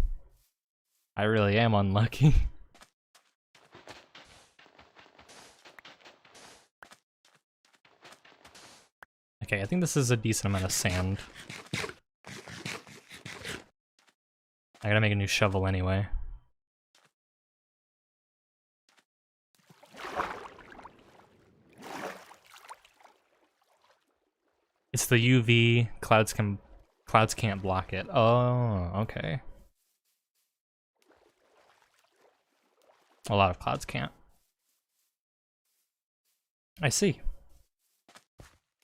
I really am unlucky. Okay, I think this is a decent amount of sand. I gotta make a new shovel anyway. It's the UV, clouds can't block it. Oh, okay. A lot of clouds can't. I see.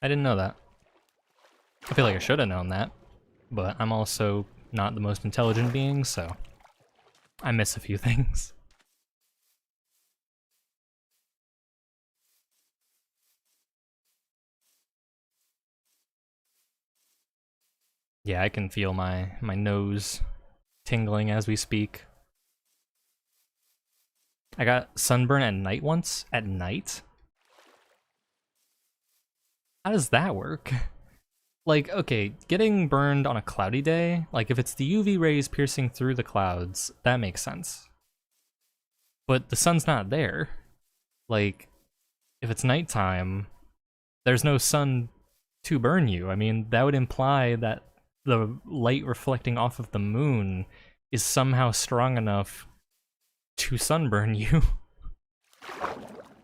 I didn't know that. I feel like I should have known that, but I'm also not the most intelligent being, so I miss a few things. Yeah, I can feel my nose tingling as we speak. I got sunburn at night once. At night? How does that work? Like, okay, getting burned on a cloudy day, like if it's the UV rays piercing through the clouds, that makes sense. But the sun's not there. Like, if it's nighttime, there's no sun to burn you. I mean, that would imply that the light reflecting off of the moon is somehow strong enough to sunburn you.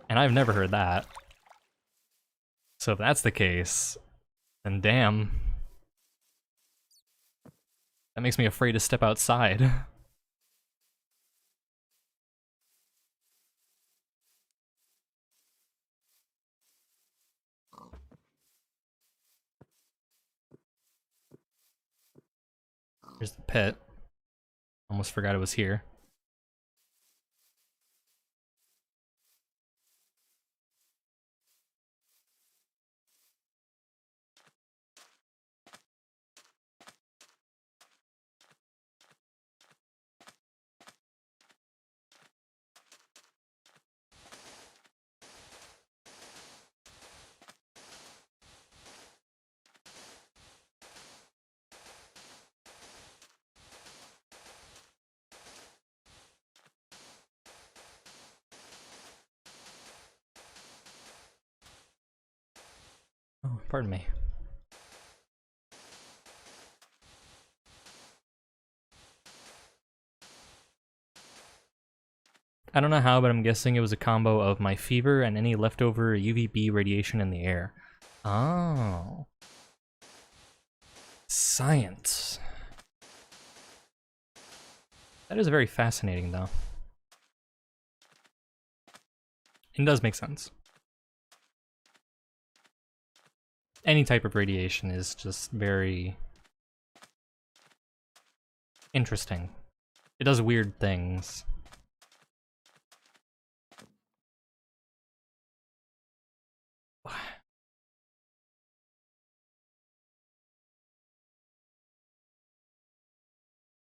And I've never heard that. So if that's the case, then damn. That makes me afraid to step outside. Here's the pit. Almost forgot it was here. Oh, pardon me. I don't know how, but I'm guessing it was a combo of my fever and any leftover UVB radiation in the air. Oh. Science. That is very fascinating, though. It does make sense. Any type of radiation is just very interesting. It does weird things.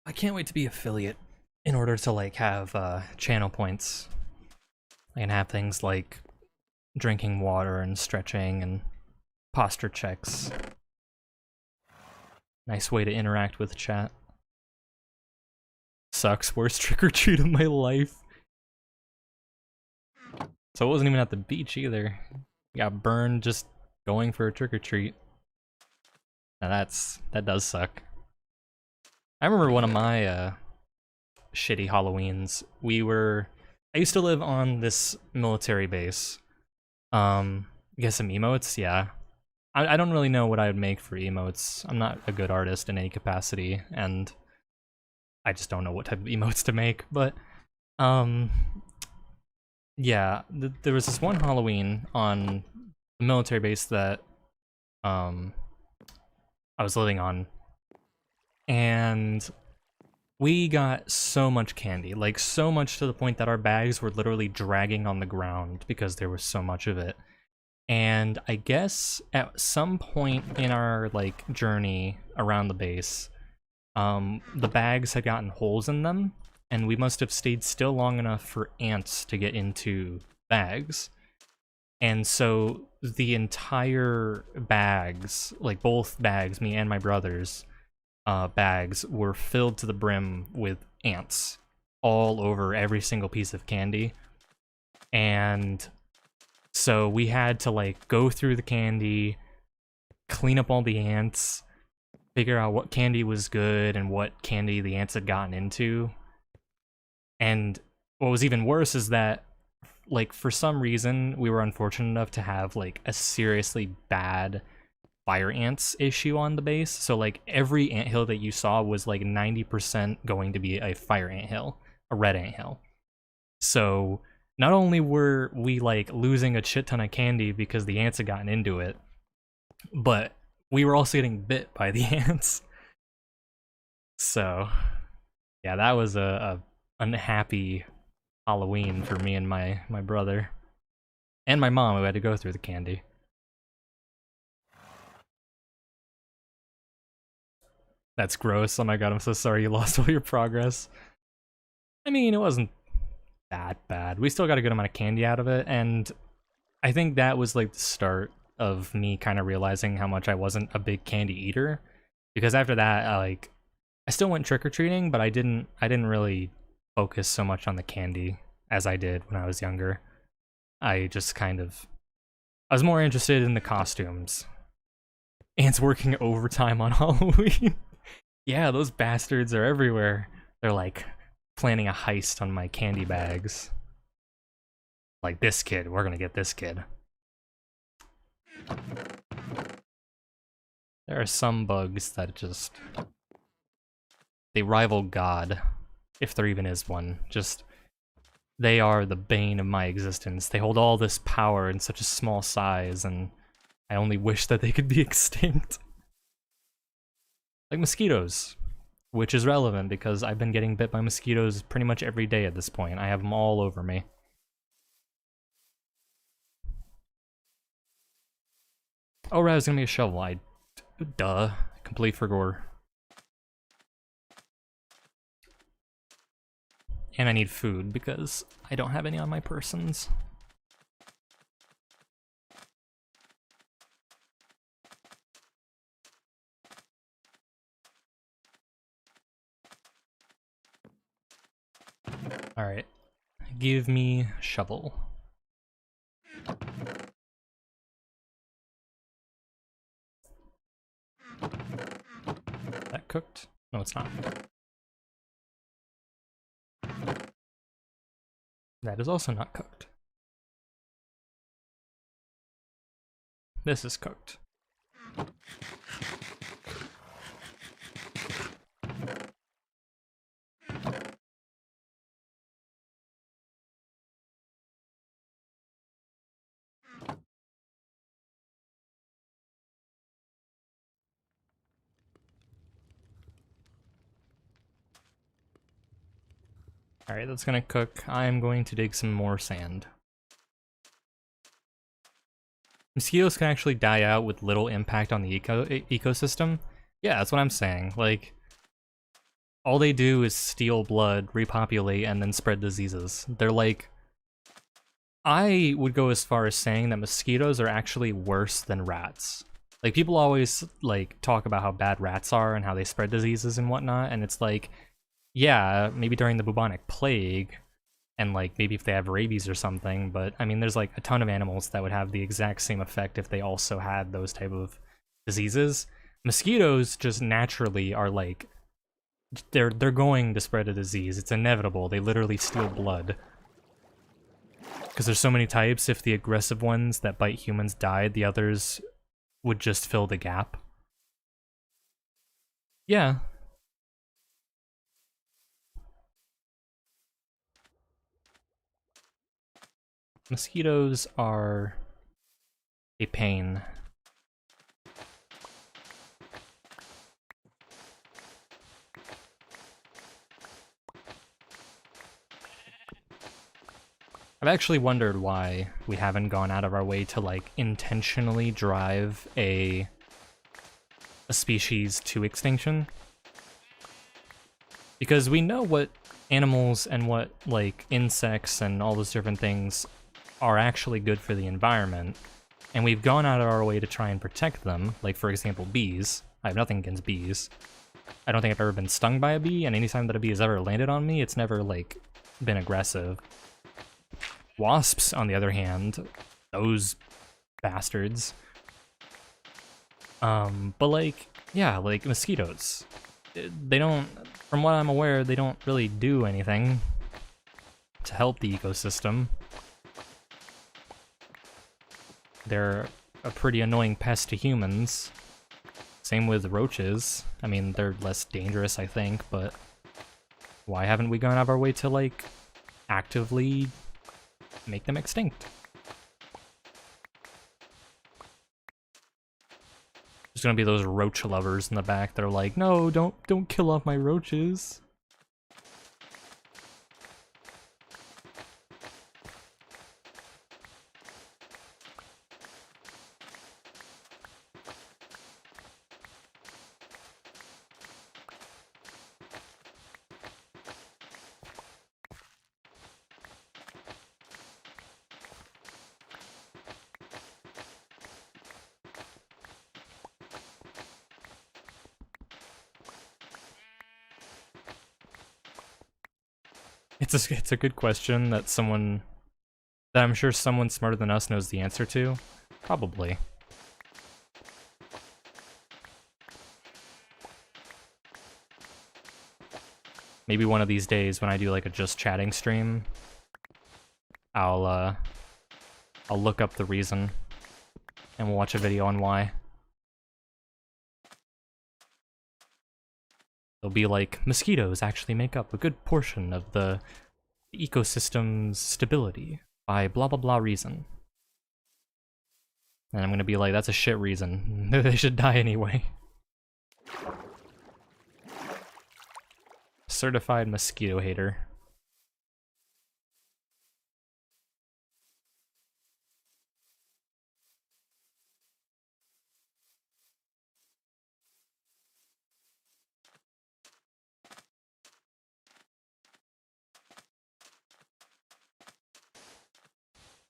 I can't wait to be affiliate in order to like have channel points. I can have things like drinking water and stretching and posture checks. Nice way to interact with chat. Sucks, worst trick-or-treat of my life. So it wasn't even at the beach either. Got burned just going for a trick-or-treat. Now that does suck. I remember one of my shitty Halloweens. I used to live on this military base. Get some emotes, yeah. I don't really know what I would make for emotes. I'm not a good artist in any capacity, and I just don't know what type of emotes to make, but yeah, there was this one Halloween on the military base that I was living on, and we got so much candy, like so much to the point that our bags were literally dragging on the ground because there was so much of it. And I guess at some point in our like journey around the base, the bags had gotten holes in them, and we must have stayed still long enough for ants to get into bags. And so the entire bags, like both bags, me and my brother's bags, were filled to the brim with ants all over every single piece of candy. And so we had to like go through the candy, clean up all the ants, figure out what candy was good and what candy the ants had gotten into. And what was even worse is that, like, for some reason, we were unfortunate enough to have, like, a seriously bad fire ants issue on the base. So, like, every anthill that you saw was, like, 90% going to be a fire anthill, a red anthill. So, not only were we, like, losing a shit ton of candy because the ants had gotten into it, but we were also getting bit by the ants. So, yeah, that was a unhappy Halloween for me and my brother. And my mom, who had to go through the candy. That's gross. Oh my god, I'm so sorry you lost all your progress. I mean, it wasn't that bad. We still got a good amount of candy out of it, and I think that was like the start of me kind of realizing how much I wasn't a big candy eater. Because after that, I still went trick-or-treating, but I didn't really focus so much on the candy as I did when I was younger. I was more interested in the costumes. Ants working overtime on Halloween. Yeah, those bastards are everywhere. They're like planning a heist on my candy bags. Like, this kid, we're gonna get this kid. There are some bugs that just... they rival God, if there even is one. Just, they are the bane of my existence. They hold all this power in such a small size, and I only wish that they could be extinct. Like mosquitoes, which is relevant because I've been getting bit by mosquitoes pretty much every day at this point. I have them all over me. Oh right, it was gonna be a shovel. Duh, complete forgot. And I need food because I don't have any on my persons. Alright, give me shovel. That cooked? No, it's not. That is also not cooked. This is cooked. Alright, that's gonna cook. I'm going to dig some more sand. Mosquitoes can actually die out with little impact on the ecosystem. Yeah, that's what I'm saying. Like, all they do is steal blood, repopulate, and then spread diseases. They're like... I would go as far as saying that mosquitoes are actually worse than rats. Like, people always, like, talk about how bad rats are and how they spread diseases and whatnot, and it's like... yeah, maybe during the bubonic plague, and like maybe if they have rabies or something, but I mean there's like a ton of animals that would have the exact same effect if they also had those type of diseases. Mosquitoes just naturally are like, they're going to spread a disease. It's inevitable. They literally steal blood. Because there's so many types, if the aggressive ones that bite humans died, the others would just fill the gap. Yeah. Mosquitoes are a pain. I've actually wondered why we haven't gone out of our way to like intentionally drive a species to extinction. Because we know what animals and what like insects and all those different things are actually good for the environment, and we've gone out of our way to try and protect them, like for example bees. I have nothing against bees. I don't think I've ever been stung by a bee, and anytime that a bee has ever landed on me, it's never like been aggressive. Wasps, on the other hand, those bastards. But like, Yeah, like mosquitoes. They don't, from what I'm aware, they don't really do anything to help the ecosystem. They're a pretty annoying pest to humans. Same with roaches. I mean, they're less dangerous, I think, but why haven't we gone out of our way to, like, actively make them extinct? There's gonna be those roach lovers in the back that are like, no, don't kill off my roaches. It's a good question that I'm sure someone smarter than us knows the answer to. Probably. Maybe one of these days when I do like a just chatting stream, I'll look up the reason and we'll watch a video on why. They'll be like, mosquitoes actually make up a good portion of the ecosystem's stability by blah blah blah reason. And I'm gonna be like, that's a shit reason. They should die anyway. Certified mosquito hater.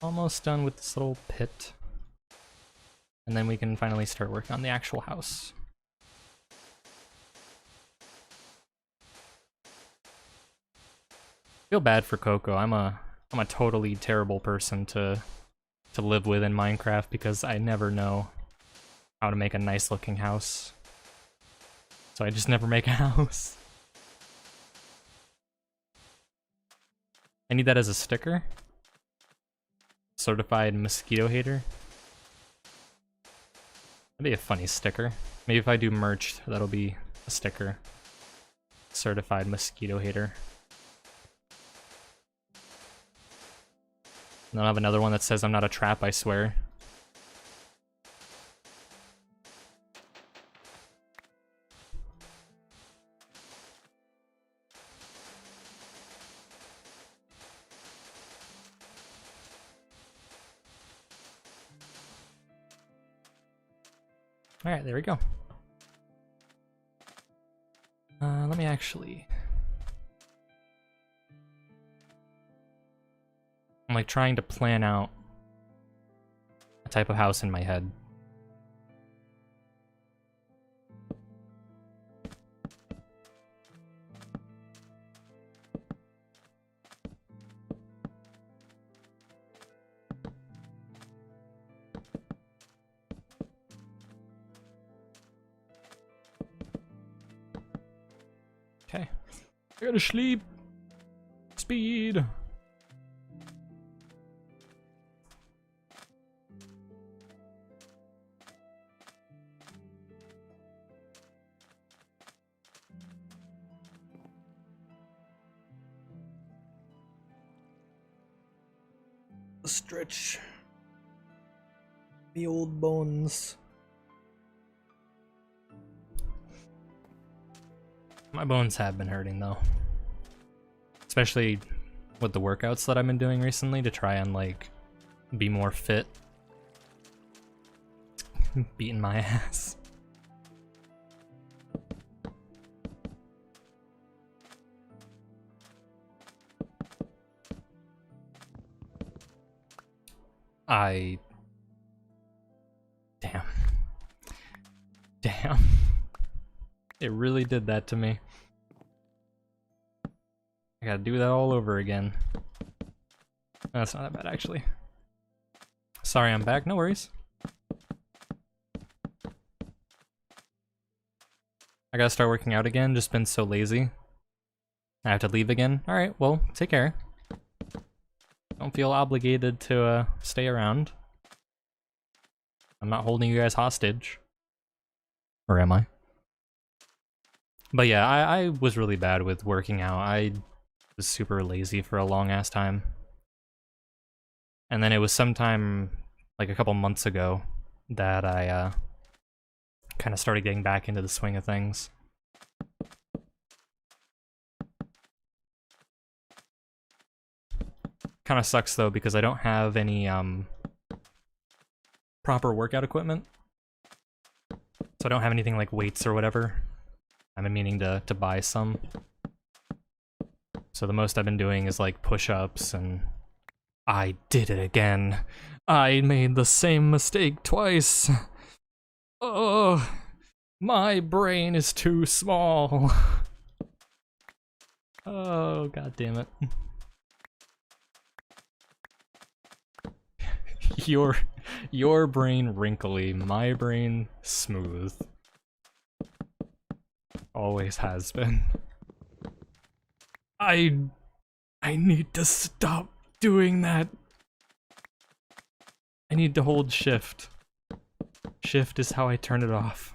Almost done with this little pit. And then we can finally start working on the actual house. I feel bad for Coco. I'm a totally terrible person to live with in Minecraft because I never know how to make a nice looking house. So I just never make a house. I need that as a sticker. Certified mosquito hater. That'd be a funny sticker. Maybe if I do merch, that'll be a sticker. Certified mosquito hater. And I'll have another one that says I'm not a trap, I swear. Alright, there we go. Let me actually... I'm like trying to plan out a type of house in my head. Okay. I gotta sleep. Speed. Stretch the old bones. My bones have been hurting though. Especially with the workouts that I've been doing recently to try and like be more fit. Beating my ass. Damn. Damn. It really did that to me. I gotta do that all over again. That's not that bad, actually. Sorry I'm back, no worries. I gotta start working out again, just been so lazy. I have to leave again. Alright, well, take care. Don't feel obligated to stay around. I'm not holding you guys hostage. Or am I? But yeah, I was really bad with working out. I was super lazy for a long ass time. And then it was sometime, like a couple months ago, that I kind of started getting back into the swing of things. Kind of sucks though, because I don't have any proper workout equipment. So I don't have anything like weights or whatever. I've been meaning to buy some. So the most I've been doing is like push-ups, and I did it again. I made the same mistake twice. Oh, my brain is too small. Oh, god damn it. Your brain wrinkly, my brain smooth. Always has been. I need to stop doing that. I need to hold shift. Shift is how I turn it off.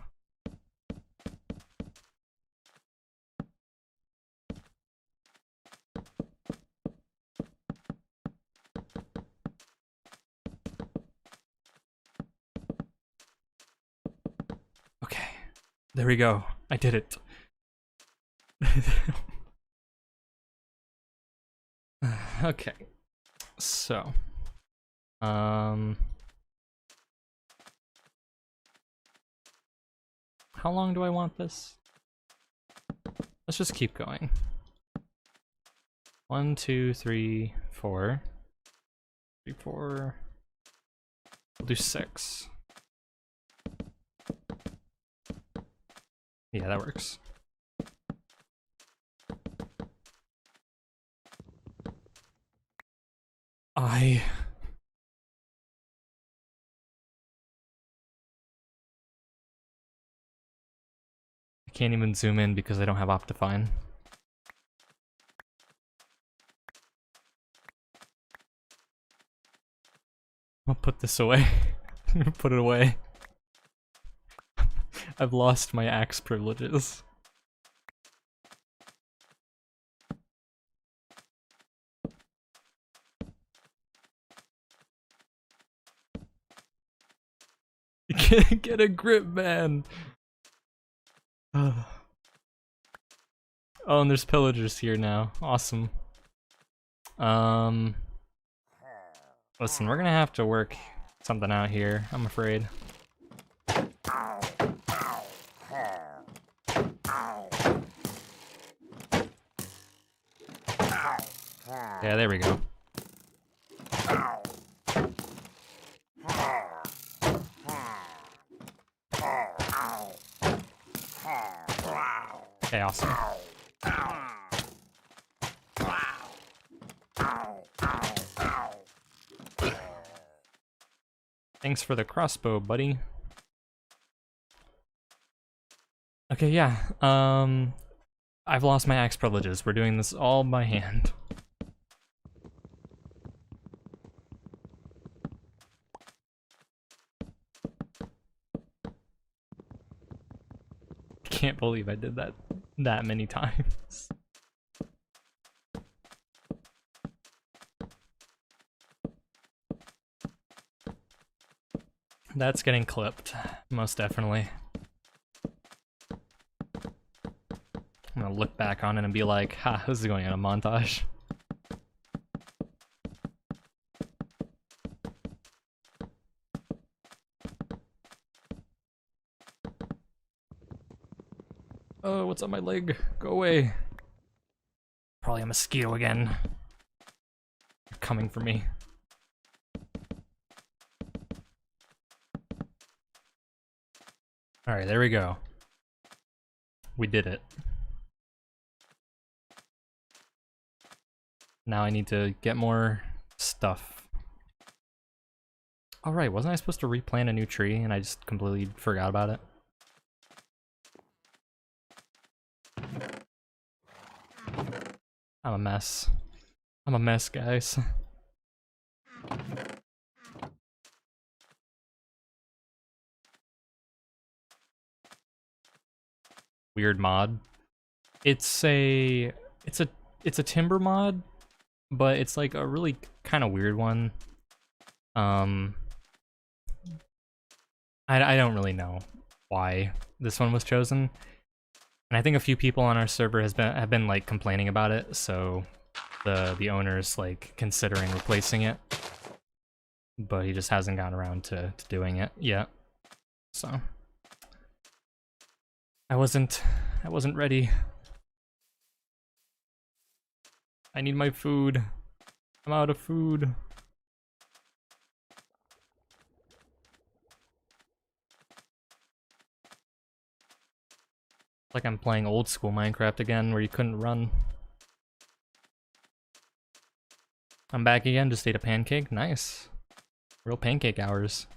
Okay, there we go. I did it. Okay, so, how long do I want this? Let's just keep going. 1, 2, 3, 4. 3, 4. We'll do 6. Yeah, that works. I can't even zoom in because I don't have Optifine. I'll put this away. Put it away. I've lost my axe privileges. Get a grip, man. Oh, and there's pillagers here now. Awesome. Listen, we're gonna have to work something out here, I'm afraid. Yeah, there we go. Okay, awesome. Thanks for the crossbow, buddy. Okay, yeah. I've lost my axe privileges. We're doing this all by hand. Can't believe I did that many times. That's getting clipped, most definitely. I'm gonna look back on it and be like, ha, this is going in a montage. Oh, what's on my leg? Go away. Probably a mosquito again. They're coming for me. Alright, there we go. We did it. Now I need to get more stuff. Alright, wasn't I supposed to replant a new tree and I just completely forgot about it? I'm a mess. I'm a mess, guys. Weird mod. It's a timber mod, but it's like a really kind of weird one. I don't really know why this one was chosen, and I think a few people on our server have been like complaining about it, so the owner's like considering replacing it, but he just hasn't gotten around to doing it yet. So I wasn't ready. I need my food. I'm out of food. Like I'm playing old school Minecraft again where you couldn't run. I'm back again, just ate a pancake. Nice. Real pancake hours.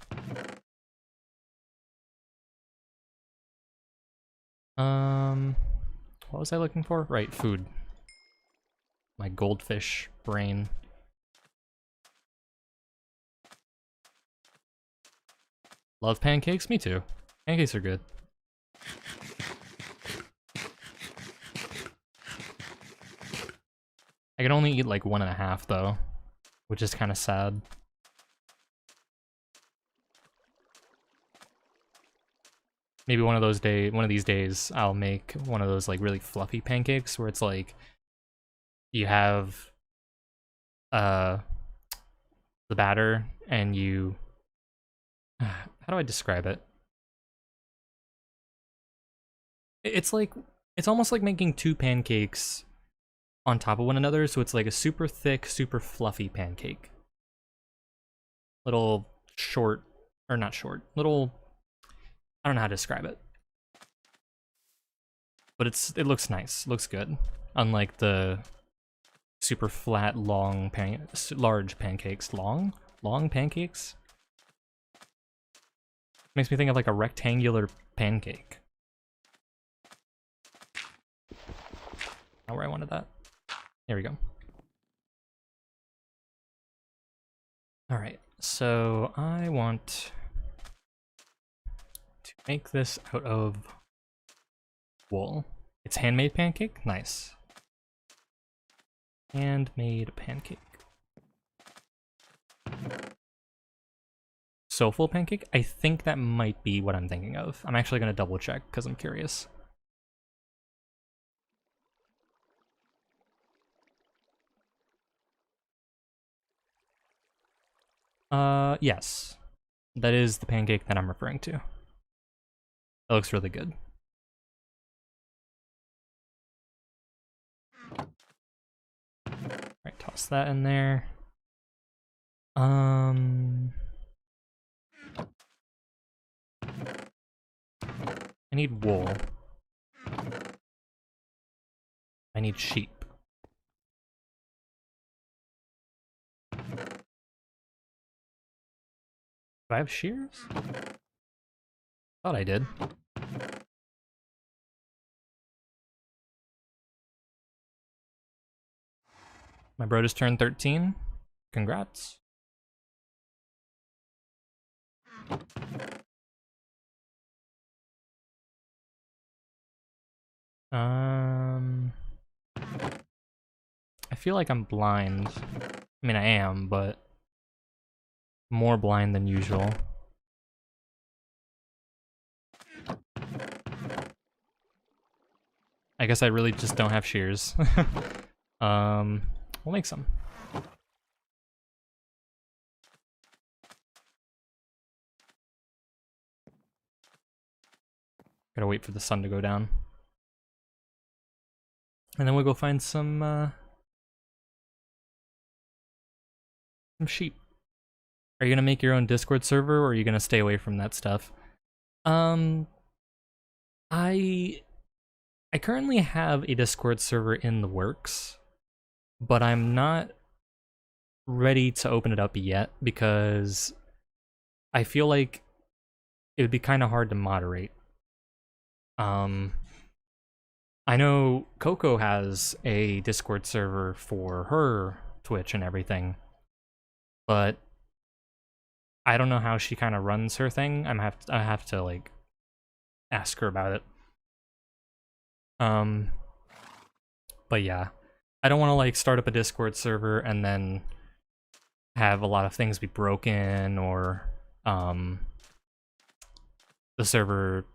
What was I looking for? Right, food. My goldfish brain. Love pancakes? Me too. Pancakes are good. I can only eat like 1.5 though, which is kind of sad. Maybe one of these days, I'll make one of those like really fluffy pancakes where it's like you have the batter and you how do I describe it? It's almost like making 2 pancakes on top of one another, so it's like a super thick, super fluffy pancake. Little short, or not short, little, I don't know how to describe it. But it looks nice, looks good. Unlike the super flat, large pancakes. Long pancakes? Makes me think of like a rectangular pancake. Not where I wanted that. There we go. Alright, so I want to make this out of wool. It's handmade pancake? Nice. Handmade pancake. Soulful pancake? I think that might be what I'm thinking of. I'm actually gonna double check because I'm curious. Yes. That is the pancake that I'm referring to. That looks really good. Alright, toss that in there. I need wool. I need sheep. Do I have shears? Thought I did. My bro just turned 13. Congrats. I feel like I'm blind. I mean, I am, but more blind than usual. I guess I really just don't have shears. We'll make some. Gotta wait for the sun to go down. And then we'll go find some sheep. Are you gonna make your own Discord server, or are you gonna stay away from that stuff? I currently have a Discord server in the works, but I'm not ready to open it up yet because I feel like it would be kind of hard to moderate. I know Coco has a Discord server for her Twitch and everything, but I don't know how she kind of runs her thing. I have to like ask her about it. But yeah, I don't want to like start up a Discord server and then have a lot of things be broken, or the server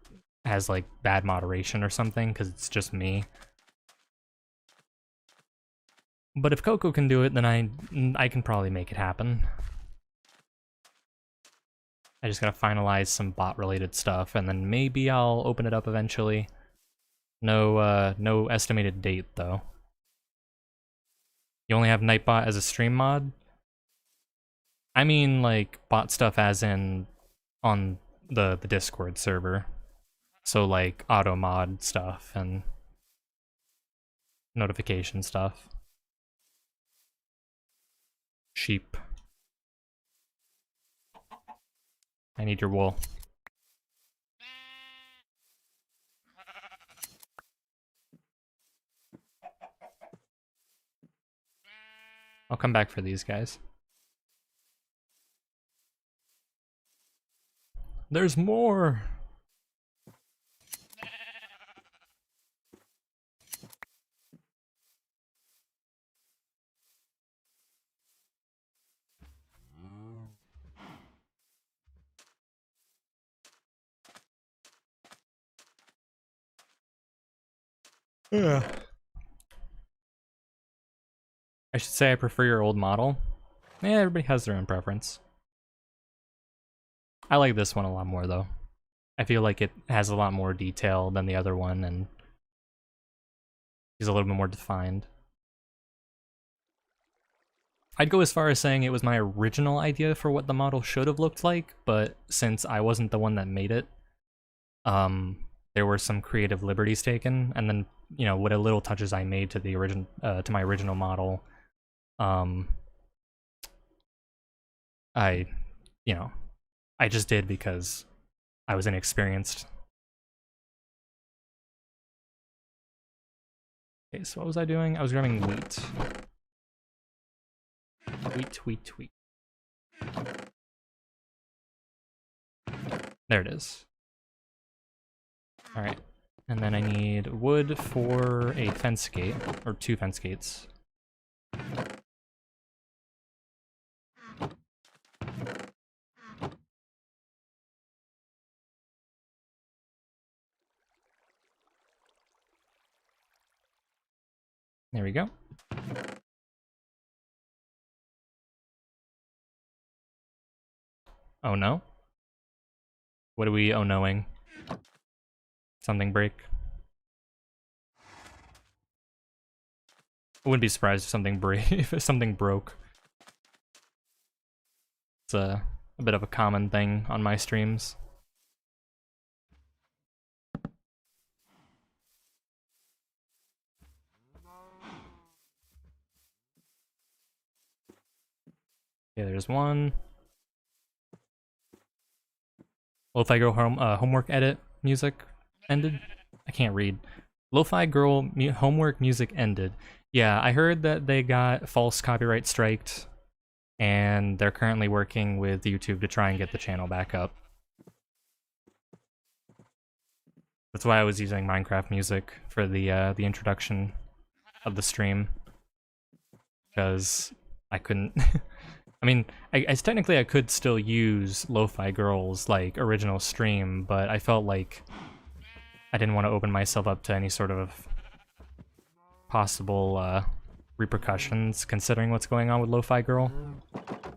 has like bad moderation or something because it's just me. But if Coco can do it, then I can probably make it happen. I just gotta finalize some bot-related stuff, and then maybe I'll open it up eventually. No estimated date though. You only have Nightbot as a stream mod? I mean like bot stuff as in on the Discord server. So like auto mod stuff and notification stuff. Sheep. I need your wool. I'll come back for these guys. There's more! Yeah. I should say I prefer your old model. Yeah, everybody has their own preference. I like this one a lot more though. I feel like it has a lot more detail than the other one, and is a little bit more defined. I'd go as far as saying it was my original idea for what the model should have looked like, but since I wasn't the one that made it, there were some creative liberties taken, and then, you know, what a little touches I made to the to my original model, I just did because I was inexperienced. Okay, so what was I doing? I was grabbing wheat. Wheat. There it is. Alright. And then I need wood for a fence gate, or 2 fence gates. There we go. Oh no? What are we oh knowing? Something break? I wouldn't be surprised if something if something broke. It's a bit of a common thing on my streams. Okay, there's one. Lo-Fi Girl homework edit music ended? I can't read. Lo-Fi Girl homework music ended. Yeah, I heard that they got false copyright striked, and they're currently working with YouTube to try and get the channel back up. That's why I was using Minecraft music for the introduction of the stream, because I couldn't. I mean, I technically I could still use Lo-Fi Girl's like original stream, but I felt like I didn't want to open myself up to any sort of possible repercussions considering what's going on with Lo-Fi Girl.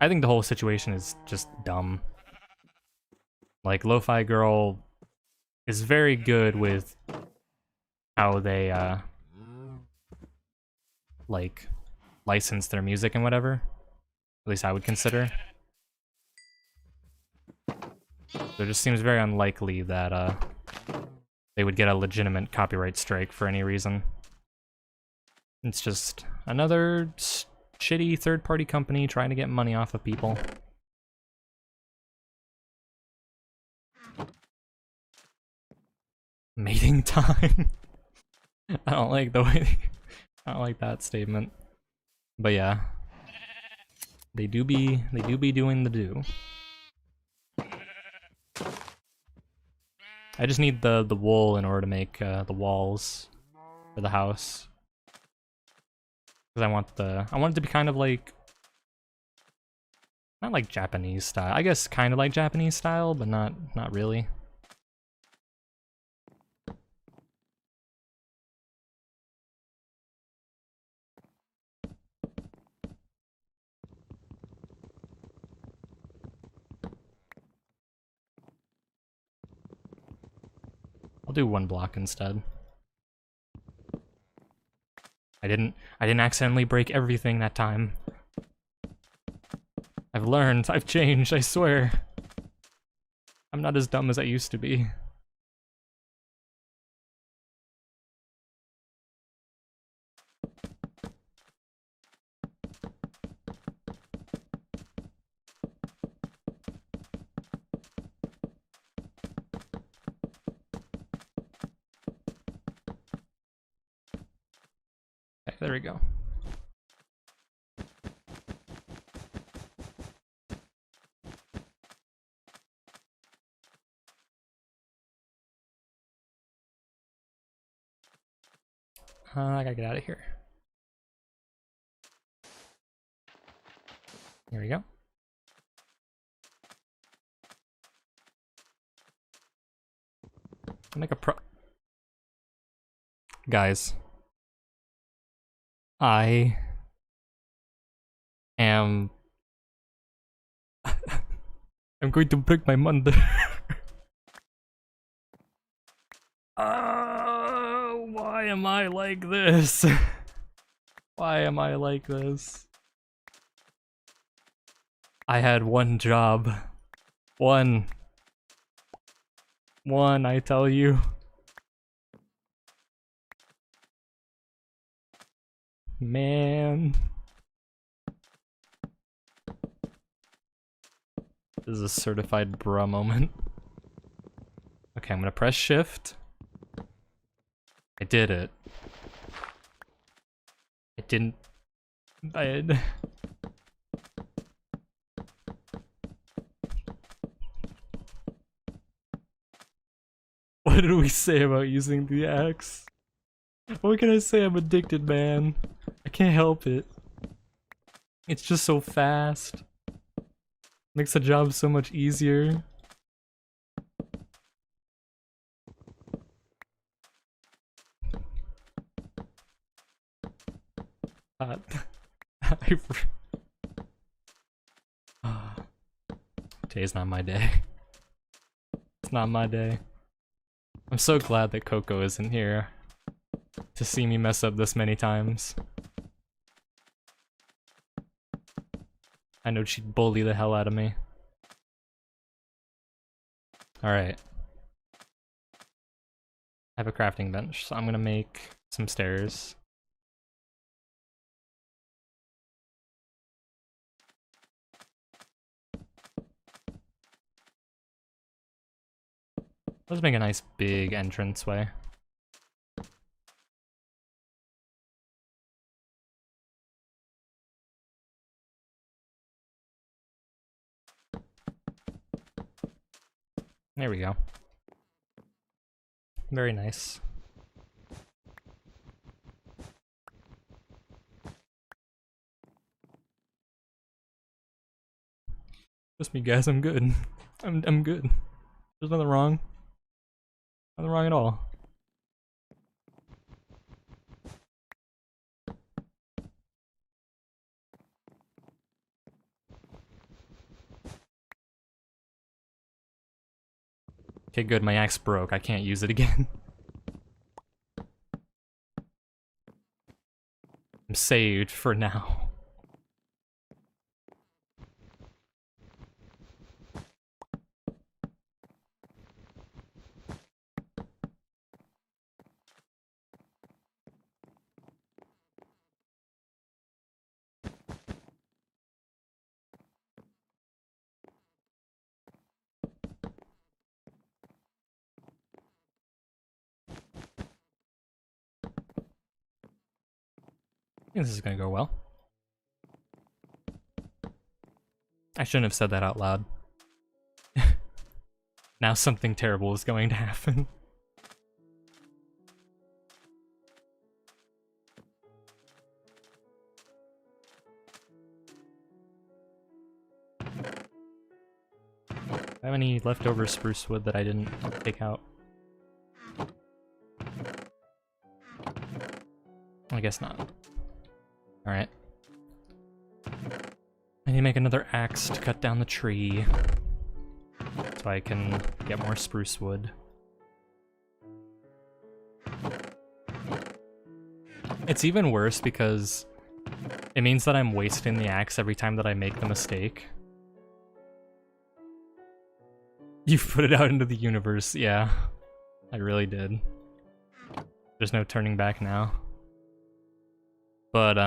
I think the whole situation is just dumb. Like, Lo-Fi Girl is very good with how they like license their music and whatever. At least I would consider. So it just seems very unlikely that they would get a legitimate copyright strike for any reason. It's just another shitty third-party company trying to get money off of people. Mating time. I don't like the way I don't like that statement. But yeah. They do be doing the do. I just need the wool in order to make the walls for the house. Cuz I want it to be kind of like not like Japanese style. I guess kind of like Japanese style, but not really. I'll do one block instead. I didn't accidentally break everything that time. I've learned, I've changed, I swear. I'm not as dumb as I used to be. Okay, there we go. I gotta get out of here. Here we go. I'll make a Guys. I am... I'm going to break my mother. Why am I like this? Why am I like this? I had one job. One, I tell you. Man. This is a certified bruh moment. Okay, I'm gonna press shift. I did it. I didn't... What did we say about using the axe? What can I say? I'm addicted, man. I can't help it. It's just so fast. Makes the job so much easier. Today's not my day. It's not my day. I'm so glad that Coco isn't here to see me mess up this many times. I know she'd bully the hell out of me. Alright. I have a crafting bench, so I'm gonna make some stairs. Let's make a nice big entranceway. There we go. Very nice. Trust me, guys, I'm good. I'm good. There's nothing wrong. Nothing wrong at all. Okay, good, my axe broke. I can't use it again. I'm saved for now. this is gonna go well. I shouldn't have said that out loud. Now something terrible is going to happen. I have any leftover spruce wood that I didn't take out? I guess not. Alright. I need to make another axe to cut down the tree so I can get more spruce wood. It's even worse because it means that I'm wasting the axe every time that I make the mistake. You put it out into the universe, yeah. I really did. There's no turning back now. But,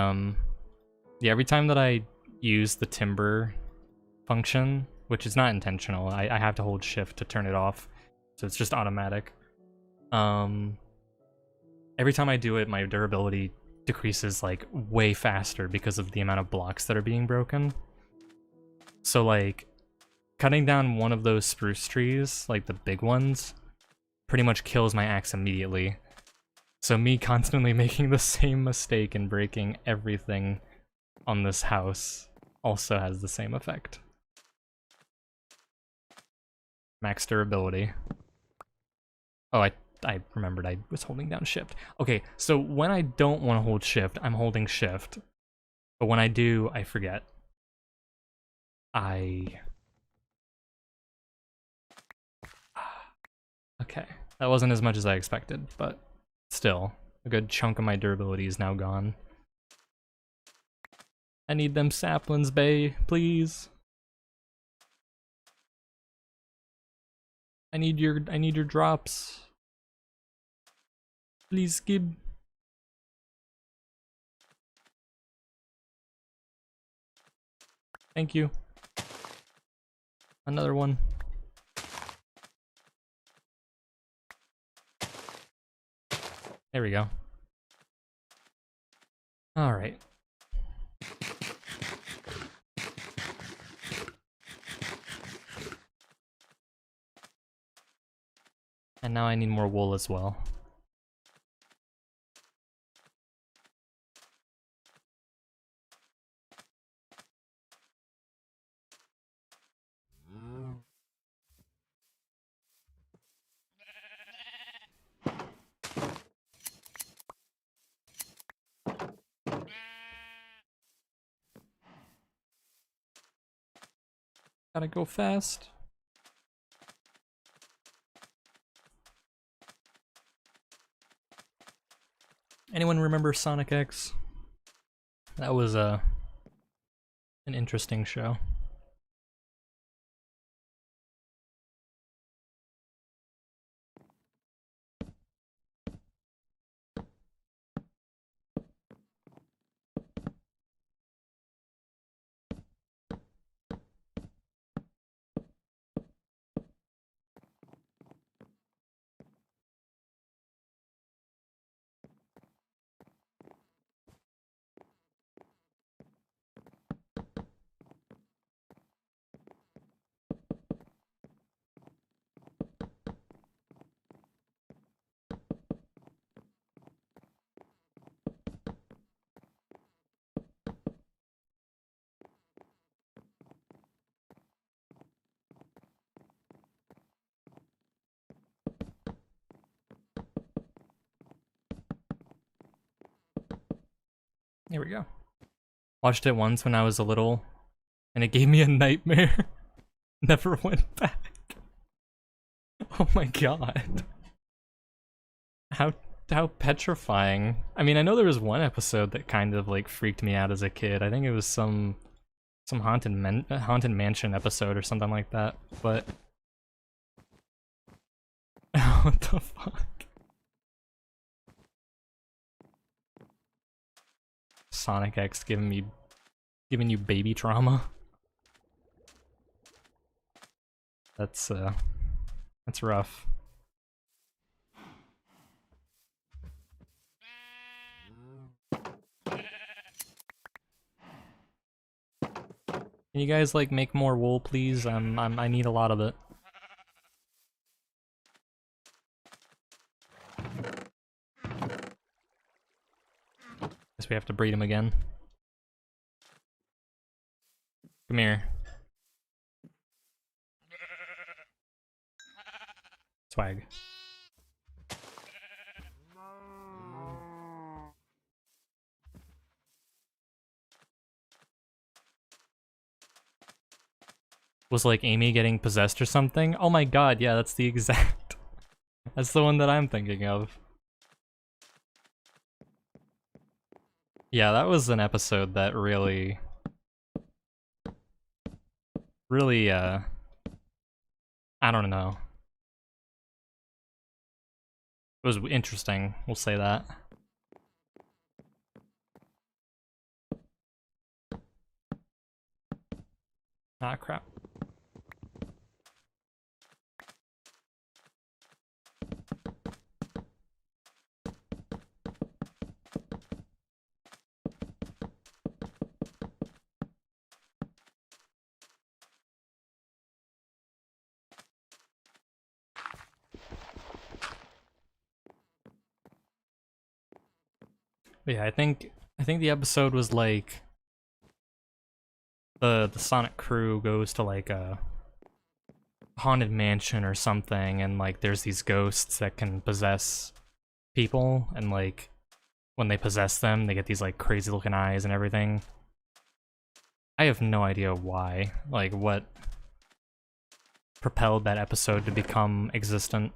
yeah, every time that I use the timber function, which is not intentional, I have to hold shift to turn it off, so it's just automatic. Every time I do it, my durability decreases, like, way faster because of the amount of blocks that are being broken. So, like, cutting down one of those spruce trees, like the big ones, pretty much kills my axe immediately. So me constantly making the same mistake and breaking everything on this house also has the same effect. Max durability. Oh, I remembered I was holding down shift. Okay, so when I don't want to hold shift, I'm holding shift. But when I do, I forget. Okay, that wasn't as much as I expected, but still, a good chunk of my durability is now gone. I need them saplings, bae, please. I need your drops. Please, Gib. Thank you. Another one. There we go. All right. And now I need more wool as well. Gotta go fast. Anyone remember Sonic X? That was an interesting show. Here we go. Watched it once when I was a little, and it gave me a nightmare. Never went back. Oh my god. How petrifying. I mean, I know there was one episode that kind of like freaked me out as a kid. I think it was some haunted mansion episode or something like that, but what the fuck? Sonic X giving you baby trauma. That's rough. Can you guys like make more wool, please? I need a lot of it. Guess we have to breed him again. Come here. Swag. Was like Amy getting possessed or something? Oh my god, yeah, that's the exact... That's the one that I'm thinking of. Yeah, that was an episode that really... Really, I don't know. It was interesting, we'll say that. Ah, crap. But yeah, I think the episode was like the Sonic crew goes to like a haunted mansion or something, and like there's these ghosts that can possess people, and like when they possess them, they get these like crazy looking eyes and everything. I have no idea why, like what propelled that episode to become existent.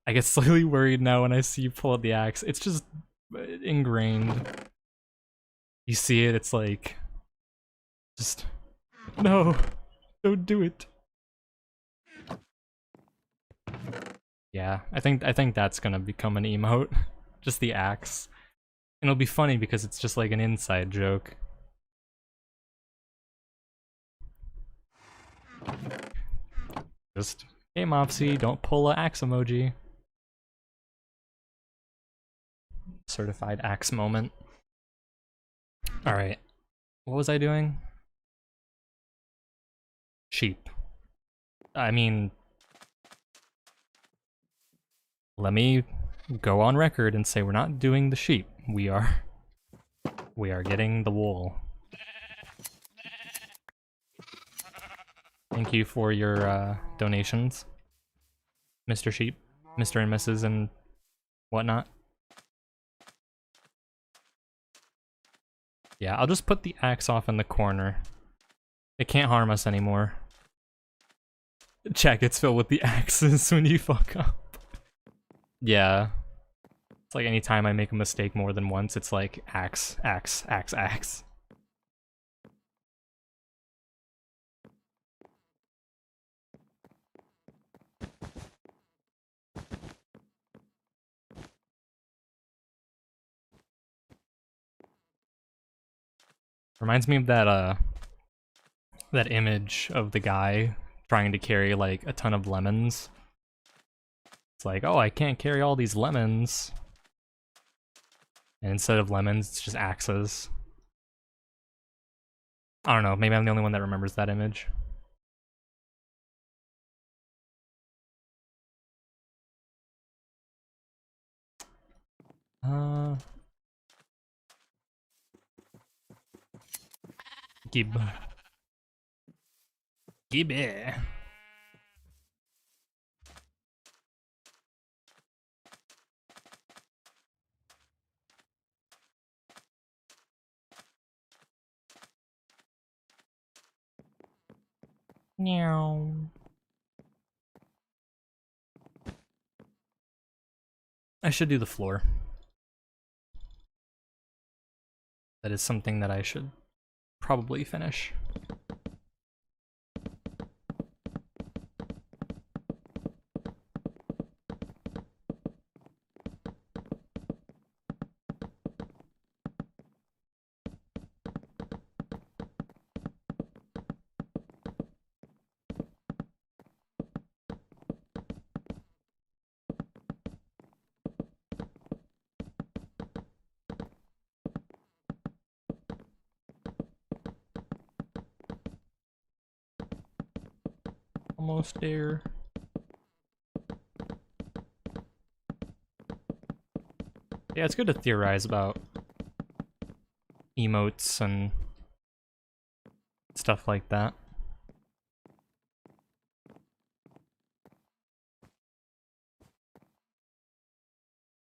I get slightly worried now when I see you pull out the axe. It's just ingrained. You see it, it's like, just, no, don't do it. Yeah, I think that's gonna become an emote. Just the axe. And it'll be funny because it's just like an inside joke. Just, hey Mopsy, don't pull a axe emoji. Certified axe moment. Alright. What was I doing? Sheep. I mean, let me go on record and say we're not doing the sheep. We are getting the wool. Thank you for your donations, Mr. Sheep, Mr. and Mrs. and whatnot. Yeah, I'll just put the axe off in the corner. It can't harm us anymore. Chat gets filled with the axes when you fuck up. Yeah. It's like anytime I make a mistake more than once, it's like axe, axe, axe, axe. Reminds me of that image of the guy trying to carry like a ton of lemons. It's like, oh, I can't carry all these lemons. And instead of lemons, it's just axes. I don't know, maybe I'm the only one that remembers that image. Gib. Gibby. Meow. I should do the floor. That is something that I should probably finish. Almost there. Yeah, it's good to theorize about emotes and stuff like that.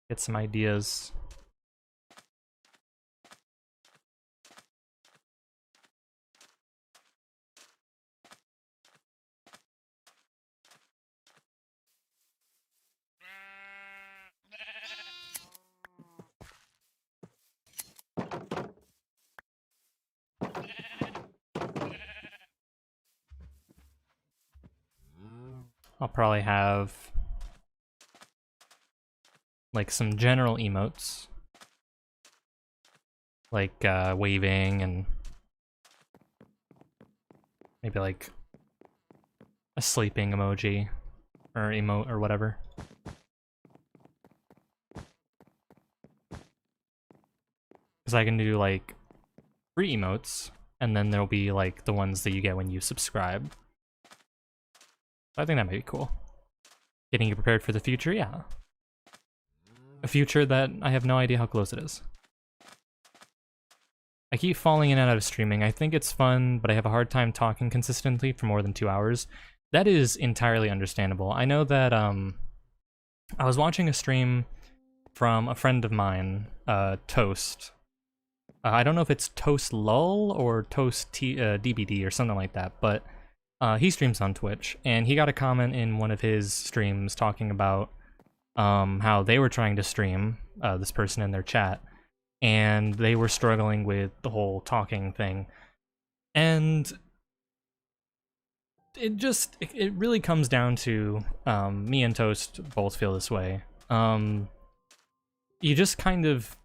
Get some ideas. I'll probably have like some general emotes, like waving and maybe like a sleeping emoji or emote or whatever. Because I can do like free emotes, and then there'll be like the ones that you get when you subscribe. I think that might be cool. Getting you prepared for the future, yeah. A future that I have no idea how close it is. I keep falling in and out of streaming. I think it's fun, but I have a hard time talking consistently for more than 2 hours. That is entirely understandable. I know that I was watching a stream from a friend of mine, Toast. I don't know if it's Toast Lull or Toast DBD or something like that, but he streams on Twitch, and he got a comment in one of his streams talking about how they were trying to stream, this person in their chat, and they were struggling with the whole talking thing. And it really comes down to, me and Toast both feel this way. You just kind of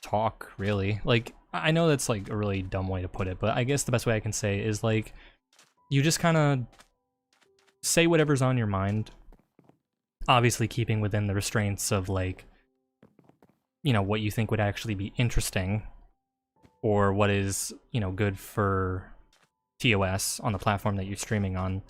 talk, really. Like, I know that's like a really dumb way to put it, but I guess the best way I can say is like, you just kind of say whatever's on your mind, obviously keeping within the restraints of like, you know, what you think would actually be interesting, or what is, you know, good for TOS on the platform that you're streaming on.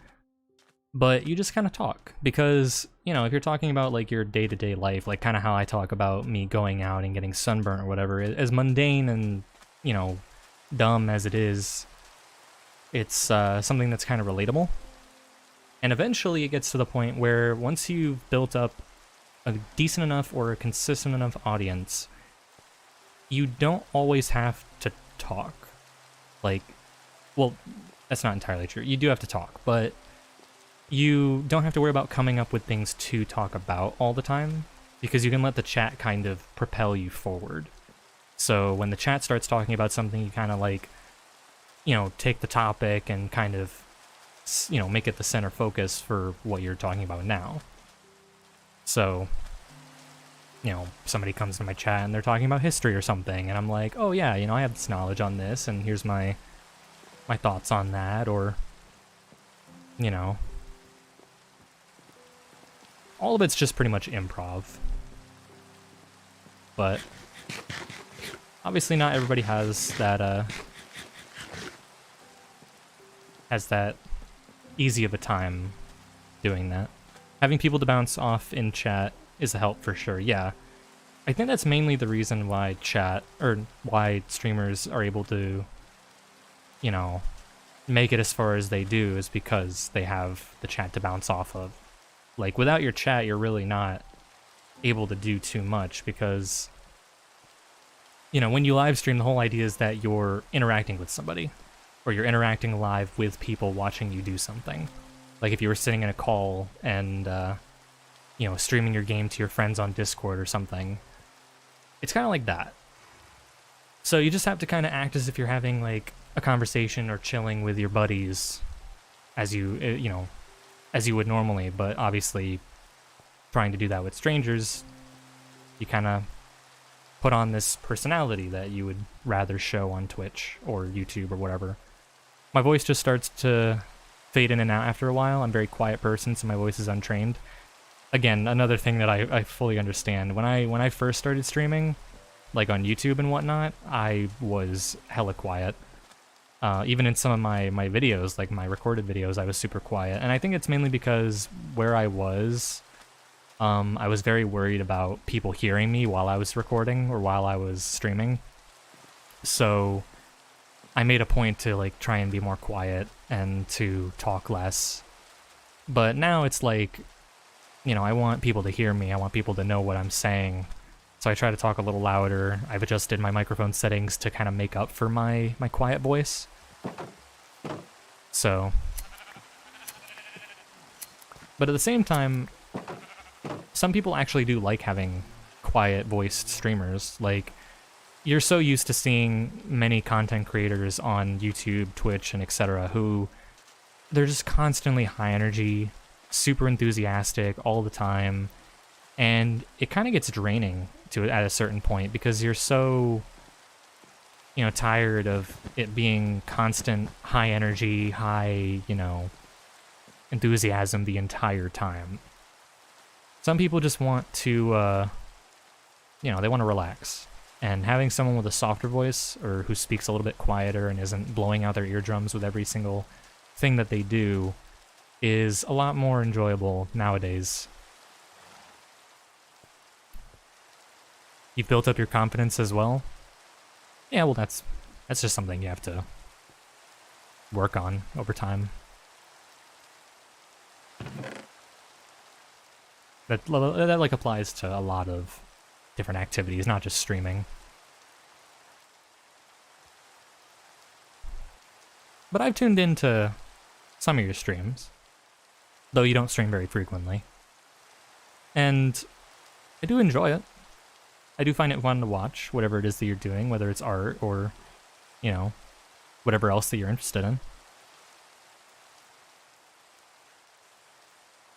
But you just kind of talk, because, you know, if you're talking about like your day-to-day life, like kind of how I talk about me going out and getting sunburnt or whatever, as mundane and, you know, dumb as it is, it's something that's kind of relatable. And eventually it gets to the point where once you've built up a decent enough or a consistent enough audience, you don't always have to talk. Like, well, that's not entirely true. You do have to talk, but you don't have to worry about coming up with things to talk about all the time, because you can let the chat kind of propel you forward. So when the chat starts talking about something, you kind of like, you know, take the topic and kind of, you know, make it the center focus for what you're talking about now. So, you know, somebody comes to my chat and they're talking about history or something, and I'm like, oh yeah, you know, I have this knowledge on this, and here's my thoughts on that, or, you know, all of it's just pretty much improv. But obviously not everybody has that easy of a time doing that. Having people to bounce off in chat is a help for sure, yeah. I think that's mainly the reason why why streamers are able to, you know, make it as far as they do, is because they have the chat to bounce off of. Like, without your chat, you're really not able to do too much, because, you know, when you live stream, the whole idea is that you're interacting with somebody, or you're interacting live with people watching you do something. Like if you were sitting in a call and, you know, streaming your game to your friends on Discord or something. It's kind of like that. So you just have to kind of act as if you're having like a conversation or chilling with your buddies as you, you know, as you would normally, but obviously trying to do that with strangers, you kind of put on this personality that you would rather show on Twitch or YouTube or whatever. My voice just starts to fade in and out after a while. I'm a very quiet person, so my voice is untrained. Again, another thing that I fully understand. When I first started streaming, like on YouTube and whatnot, I was hella quiet. Even in some of my videos, like my recorded videos, I was super quiet. And I think it's mainly because where I was very worried about people hearing me while I was recording or while I was streaming. So I made a point to like try and be more quiet and to talk less. But now it's like, you know, I want people to hear me. I want people to know what I'm saying. So I try to talk a little louder. I've adjusted my microphone settings to kind of make up for my quiet voice. So, but at the same time, some people actually do like having quiet voiced streamers. Like, you're so used to seeing many content creators on YouTube, Twitch, and etc. who they're just constantly high energy, super enthusiastic all the time, and it kind of gets draining to at a certain point because you're so, you know, tired of it being constant high energy, high, you know, enthusiasm the entire time. Some people just want to, you know, they want to relax. And having someone with a softer voice, or who speaks a little bit quieter and isn't blowing out their eardrums with every single thing that they do, is a lot more enjoyable nowadays. You've built up your confidence as well? Yeah, well that's just something you have to work on over time. That like applies to a lot of different activities, not just streaming. But I've tuned into some of your streams, though you don't stream very frequently. And I do enjoy it. I do find it fun to watch, whatever it is that you're doing, whether it's art or, you know, whatever else that you're interested in.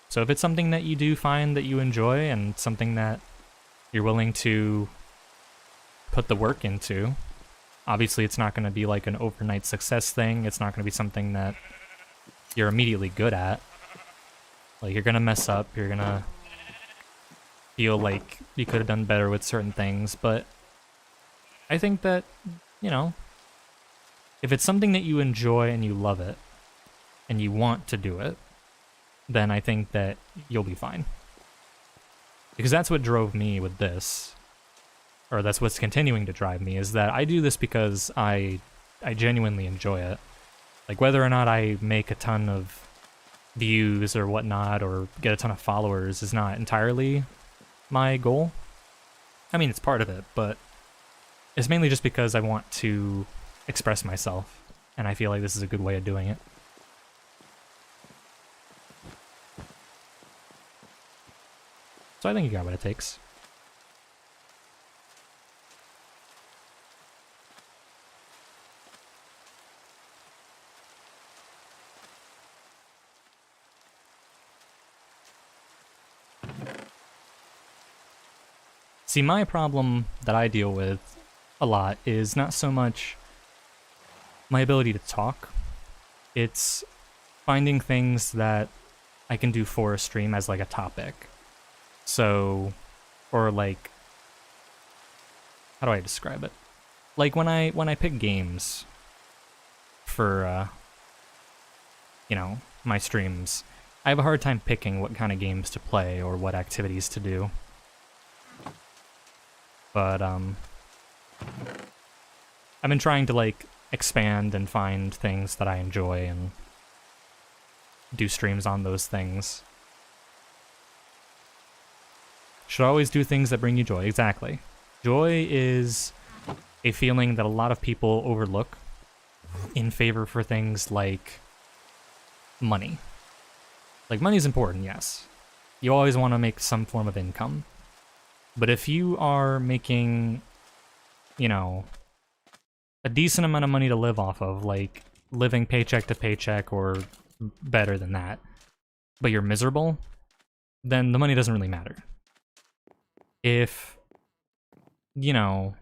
So if it's something that you do find that you enjoy and something that you're willing to put the work into, obviously it's not going to be like an overnight success thing. It's not going to be something that you're immediately good at. Like, you're going to mess up, you're going to feel like you could have done better with certain things, but I think that, you know, if it's something that you enjoy and you love it, and you want to do it, then I think that you'll be fine. Because that's what drove me with this, or that's what's continuing to drive me, is that I do this because I genuinely enjoy it. Like, whether or not I make a ton of views or whatnot, or get a ton of followers, is not entirely my goal. I mean, it's part of it, but it's mainly just because I want to express myself, and I feel like this is a good way of doing it. So I think you got what it takes. See, my problem that I deal with a lot is not so much my ability to talk, it's finding things that I can do for a stream as like a topic. So, or like, how do I describe it? Like when I pick games for, you know, my streams, I have a hard time picking what kind of games to play or what activities to do. But, I've been trying to, like, expand and find things that I enjoy and do streams on those things. Should always do things that bring you joy. Exactly. Joy is a feeling that a lot of people overlook in favor for things like money. Like, money is important, yes. You always want to make some form of income. But if you are making, you know, a decent amount of money to live off of, like living paycheck to paycheck or better than that, but you're miserable, then the money doesn't really matter. If, you know,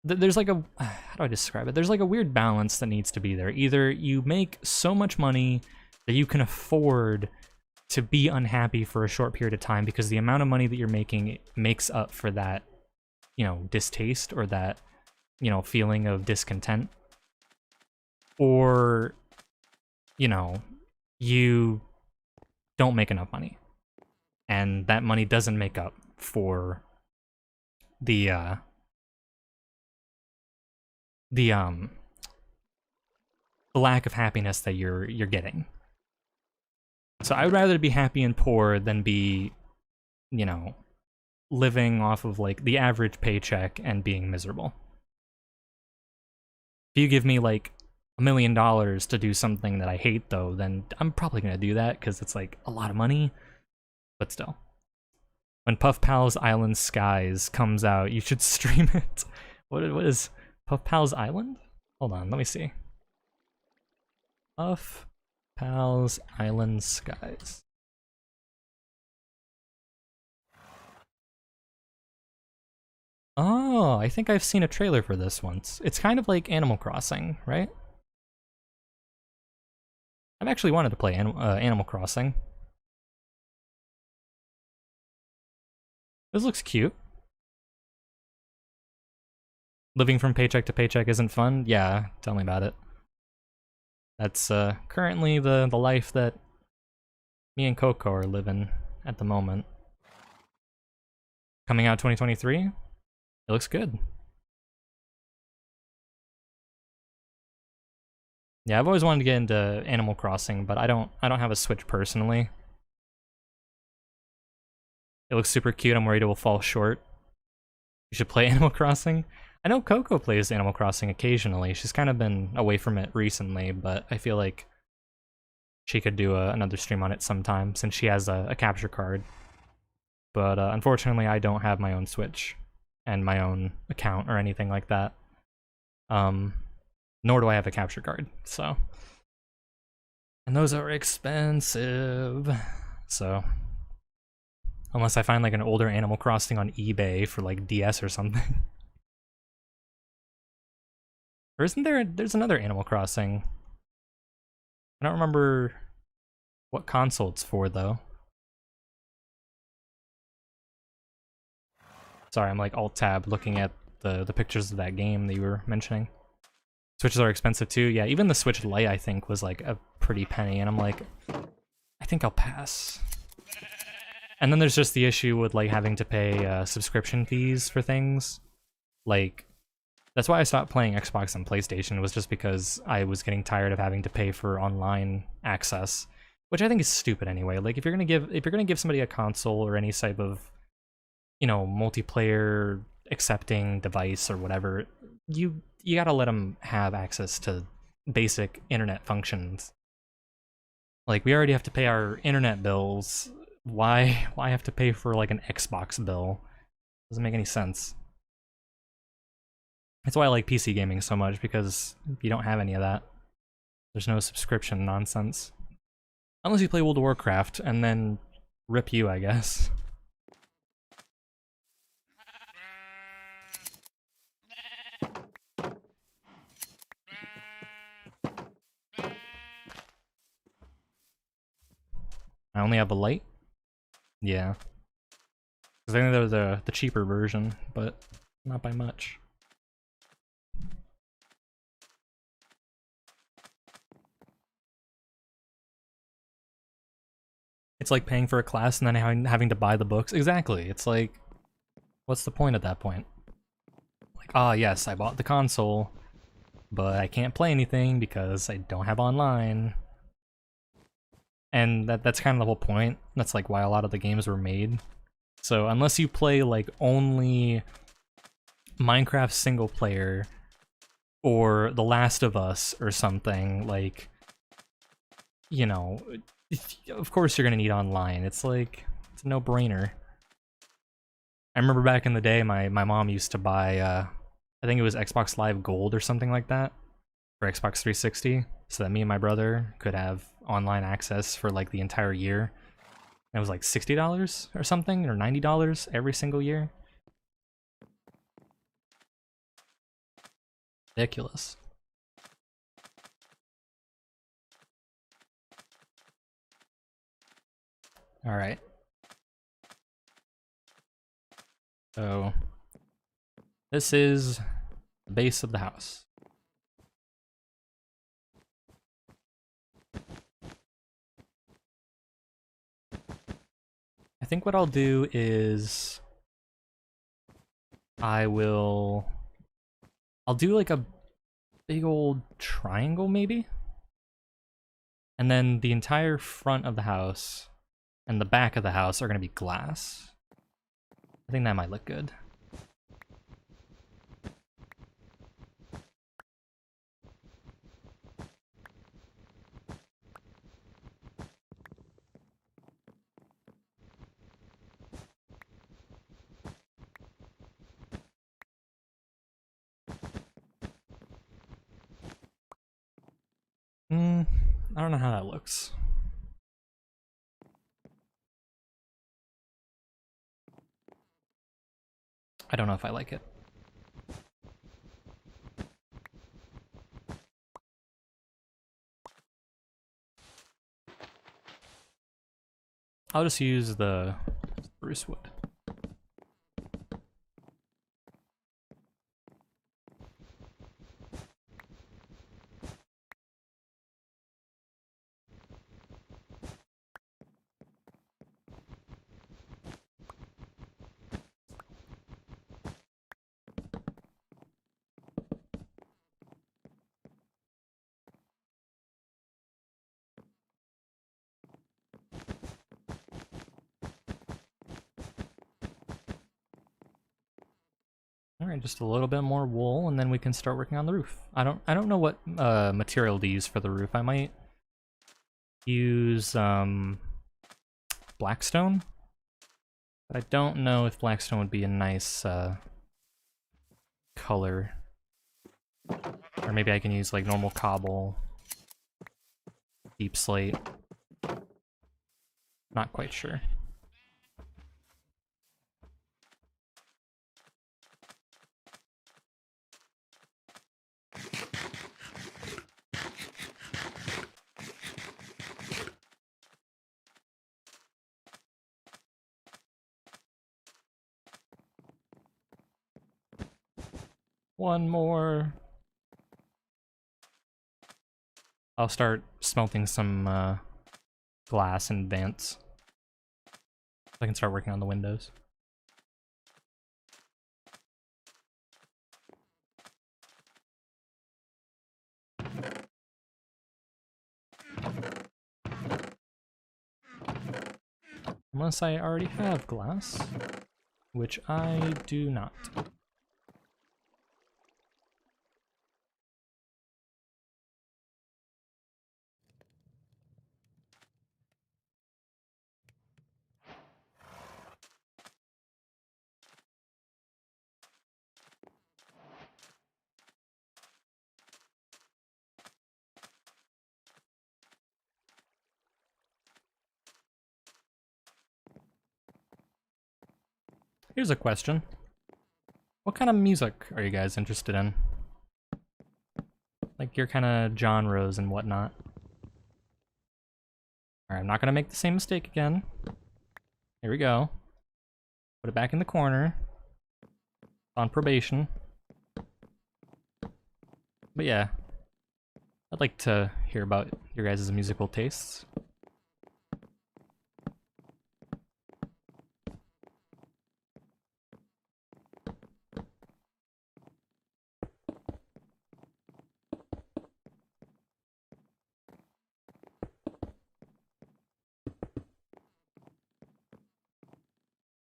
there's like a, how do I describe it? There's like a weird balance that needs to be there. Either you make so much money that you can afford to be unhappy for a short period of time because the amount of money that you're making makes up for that, you know, distaste or that, you know, feeling of discontent. or, you know, you don't make enough money, and that money doesn't make up for the the um the lack of happiness that you're getting. So I would rather be happy and poor than be, you know, living off of like the average paycheck and being miserable. If you give me like $1 million to do something that I hate though, then I'm probably gonna do that because it's like a lot of money, but still. When Puff Pal's Island Skies comes out, you should stream it. What is Puff Pal's Island? Hold on, let me see. Puff Pal's Island Skies. Oh, I think I've seen a trailer for this once. It's kind of like Animal Crossing, right? I've actually wanted to play Animal Crossing. This looks cute. Living from paycheck to paycheck isn't fun? Yeah, tell me about it. That's currently the life that me and Coco are living at the moment. Coming out 2023? It looks good. Yeah, I've always wanted to get into Animal Crossing, but I don't have a Switch personally. It looks super cute. I'm worried it will fall short. You should play Animal Crossing. I know Coco plays Animal Crossing occasionally. She's kind of been away from it recently, but I feel like she could do another stream on it sometime since she has a capture card. But unfortunately, I don't have my own Switch and my own account or anything like that. Nor do I have a capture card, so. And those are expensive. So, unless I find like an older Animal Crossing on eBay for like DS or something. Or isn't there's another Animal Crossing. I don't remember what console it's for though. Sorry, I'm like alt-tab looking at the pictures of that game that you were mentioning. Switches are expensive too. Yeah, even the Switch Lite I think was like a pretty penny, and I'm like, I think I'll pass. And then there's just the issue with like having to pay subscription fees for things. Like, that's why I stopped playing Xbox and PlayStation, was just because I was getting tired of having to pay for online access, which I think is stupid anyway. Like, if you're gonna give somebody a console or any type of, you know, multiplayer accepting device or whatever, you gotta let them have access to basic internet functions. Like, we already have to pay our internet bills. Why have to pay for like an Xbox bill? Doesn't make any sense. That's why I like PC gaming so much, because you don't have any of that. There's no subscription nonsense. Unless you play World of Warcraft, and then rip you, I guess. I only have a light? Yeah. Because I think they're the cheaper version, but not by much. It's like paying for a class and then having to buy the books. Exactly. It's like, what's the point at that point? Like, ah, yes, I bought the console, but I can't play anything because I don't have online. And that's kind of the whole point. That's like why a lot of the games were made. So unless you play like only Minecraft single player or The Last of Us or something, like, you know, of course you're gonna need online. It's like, it's a no-brainer. I remember back in the day, my mom used to buy, I think it was Xbox Live Gold or something like that, for Xbox 360, so that me and my brother could have online access for like the entire year. And it was like $60 or something, or $90 every single year. Ridiculous. Alright. So, this is the base of the house. think what I'll do is I'll do like a big old triangle maybe? And then the entire front of the house and the back of the house are gonna be glass. I think that might look good. I don't know how that looks. I don't know if I like it. I'll just use the spruce wood. Alright, just a little bit more wool, and then we can start working on the roof. I don't know what material to use for the roof. I might use blackstone, but I don't know if blackstone would be a nice color. Or maybe I can use like normal cobble, deep slate. Not quite sure. One more. I'll start smelting some glass in advance. I can start working on the windows. Unless I already have glass, which I do not. Here's a question. What kind of music are you guys interested in? Like your kind of genres and whatnot. Alright, I'm not gonna make the same mistake again. Here we go. Put it back in the corner. On probation. But yeah. I'd like to hear about your guys' musical tastes.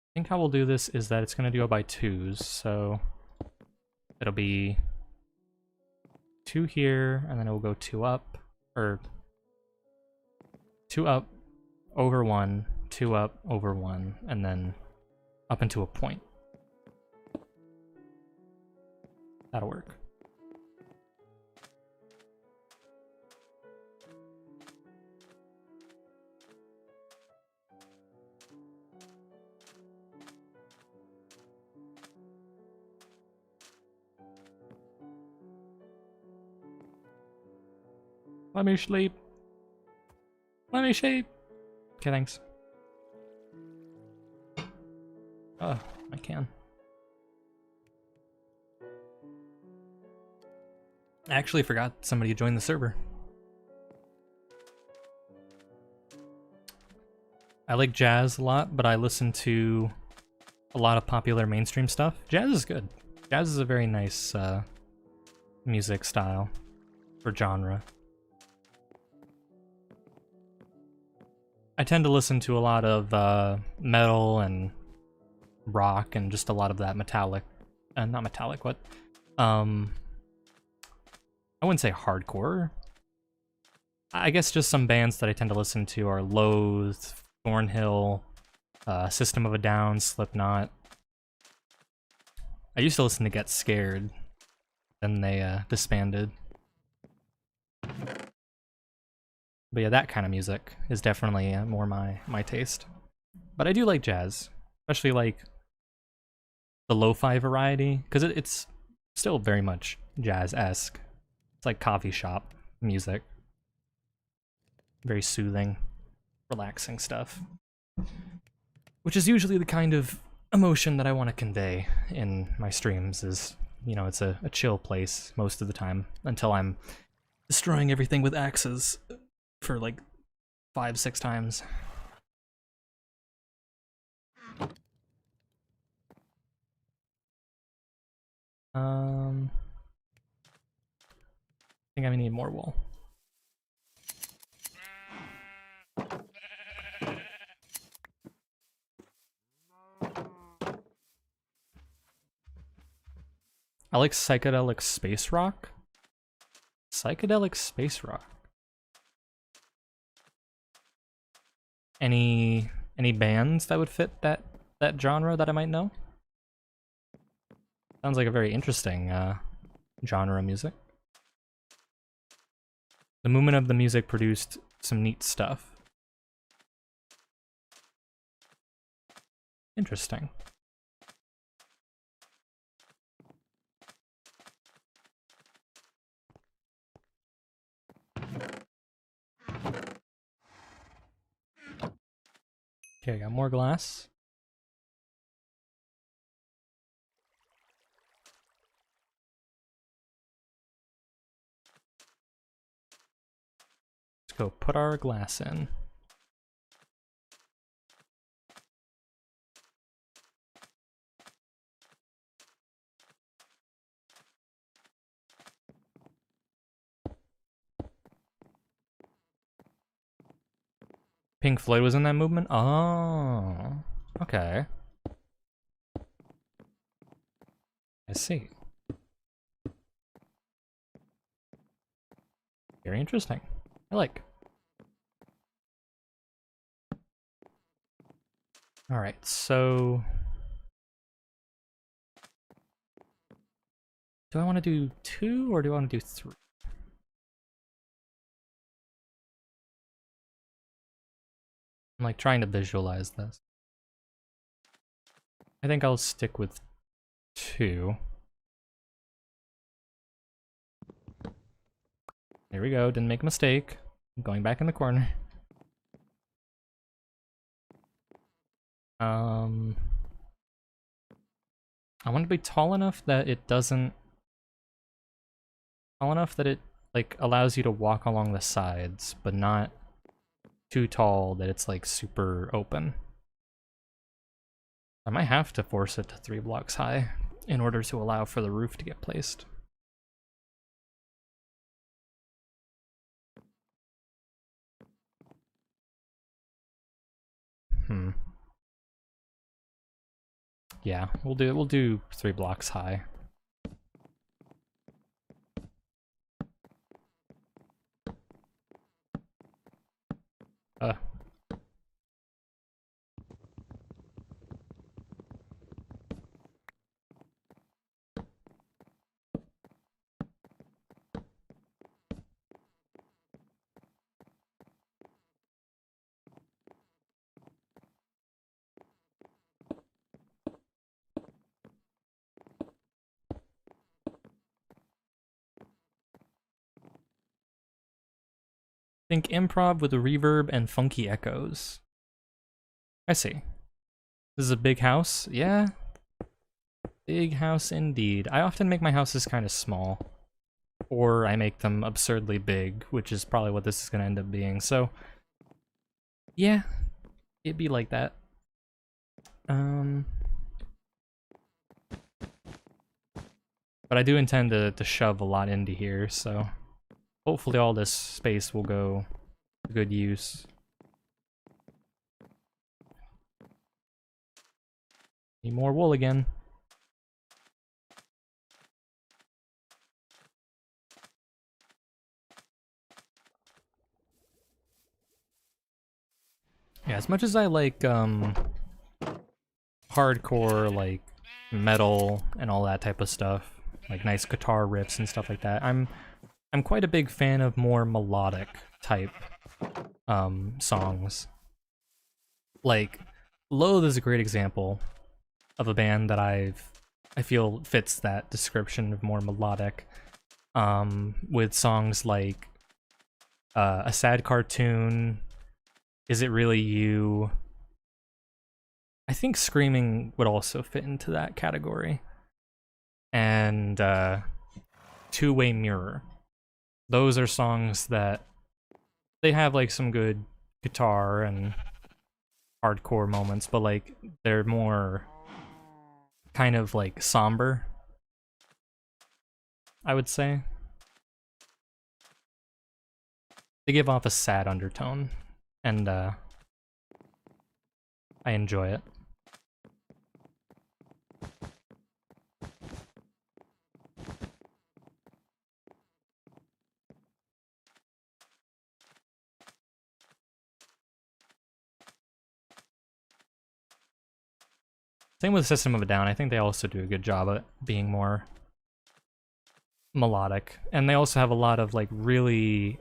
I think how we'll do this is that it's going to go by twos, so it'll be 2 here, and then it will go 2 up, or 2 up over 1, 2 up over 1, and then up into a point. That'll work. Let me sleep. Let me sleep. Okay, thanks. Oh, I can. I actually forgot somebody joined the server. I like jazz a lot, but I listen to a lot of popular mainstream stuff. Jazz is good. Jazz is a very nice music style or genre. I tend to listen to a lot of metal and rock and just a lot of that metallic, not metallic, what? I wouldn't say hardcore. I guess just some bands that I tend to listen to are Loathe, Thornhill, System of a Down, Slipknot. I used to listen to Get Scared, then they disbanded. But yeah, that kind of music is definitely more my taste. But I do like jazz, especially like the lo-fi variety, because it's still very much jazz-esque. It's like coffee shop music. Very soothing, relaxing stuff. Which is usually the kind of emotion that I want to convey in my streams is, you know, it's a chill place most of the time, until I'm destroying everything with axes for like 5-6 times. I think I need more wool. I like psychedelic space rock. Psychedelic space rock. Any bands that would fit that genre that I might know? Sounds like a very interesting genre of music. The movement of the music produced some neat stuff. Interesting. Okay, I got more glass. Let's go put our glass in. Pink Floyd was in that movement? Oh, okay. I see. Very interesting. I like. Alright, so... do I want to do 2 or do I want to do 3? I'm like trying to visualize this. I think I'll stick with 2. There we go, didn't make a mistake. I'm going back in the corner. I want to be tall enough that it doesn't... tall enough that it, like, allows you to walk along the sides, but not too tall that it's, like, super open. I might have to force it to 3 blocks high in order to allow for the roof to get placed. Yeah, we'll do 3 blocks high. Think improv with a reverb and funky echoes. I see. This is a big house? Yeah. Big house indeed. I often make my houses kind of small. Or I make them absurdly big, which is probably what this is going to end up being. So, yeah. It'd be like that. But I do intend to shove a lot into here, so hopefully all this space will go to good use. Need more wool again. Yeah, as much as I like hardcore like metal and all that type of stuff, like nice guitar riffs and stuff like that, I'm quite a big fan of more melodic type songs. Like Loathe is a great example of a band that I feel fits that description of more melodic, with songs like A Sad Cartoon, Is It Really You? I think Screaming would also fit into that category. And Two-Way Mirror. Those are songs that they have like some good guitar and hardcore moments, but like they're more kind of like somber, I would say. They give off a sad undertone, and I enjoy it. Same with System of a Down. I think they also do a good job at being more melodic, and they also have a lot of like really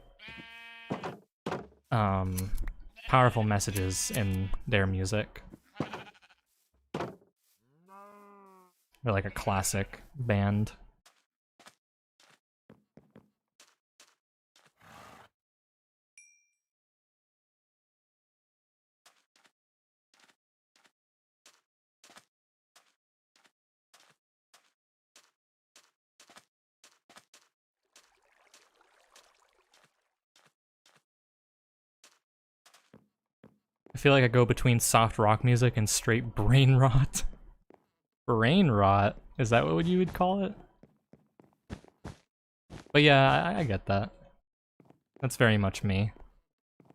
powerful messages in their music. They're like a classic band. I feel like I go between soft rock music and straight brain rot. Brain rot? Is that what you would call it? But yeah, I get that. That's very much me.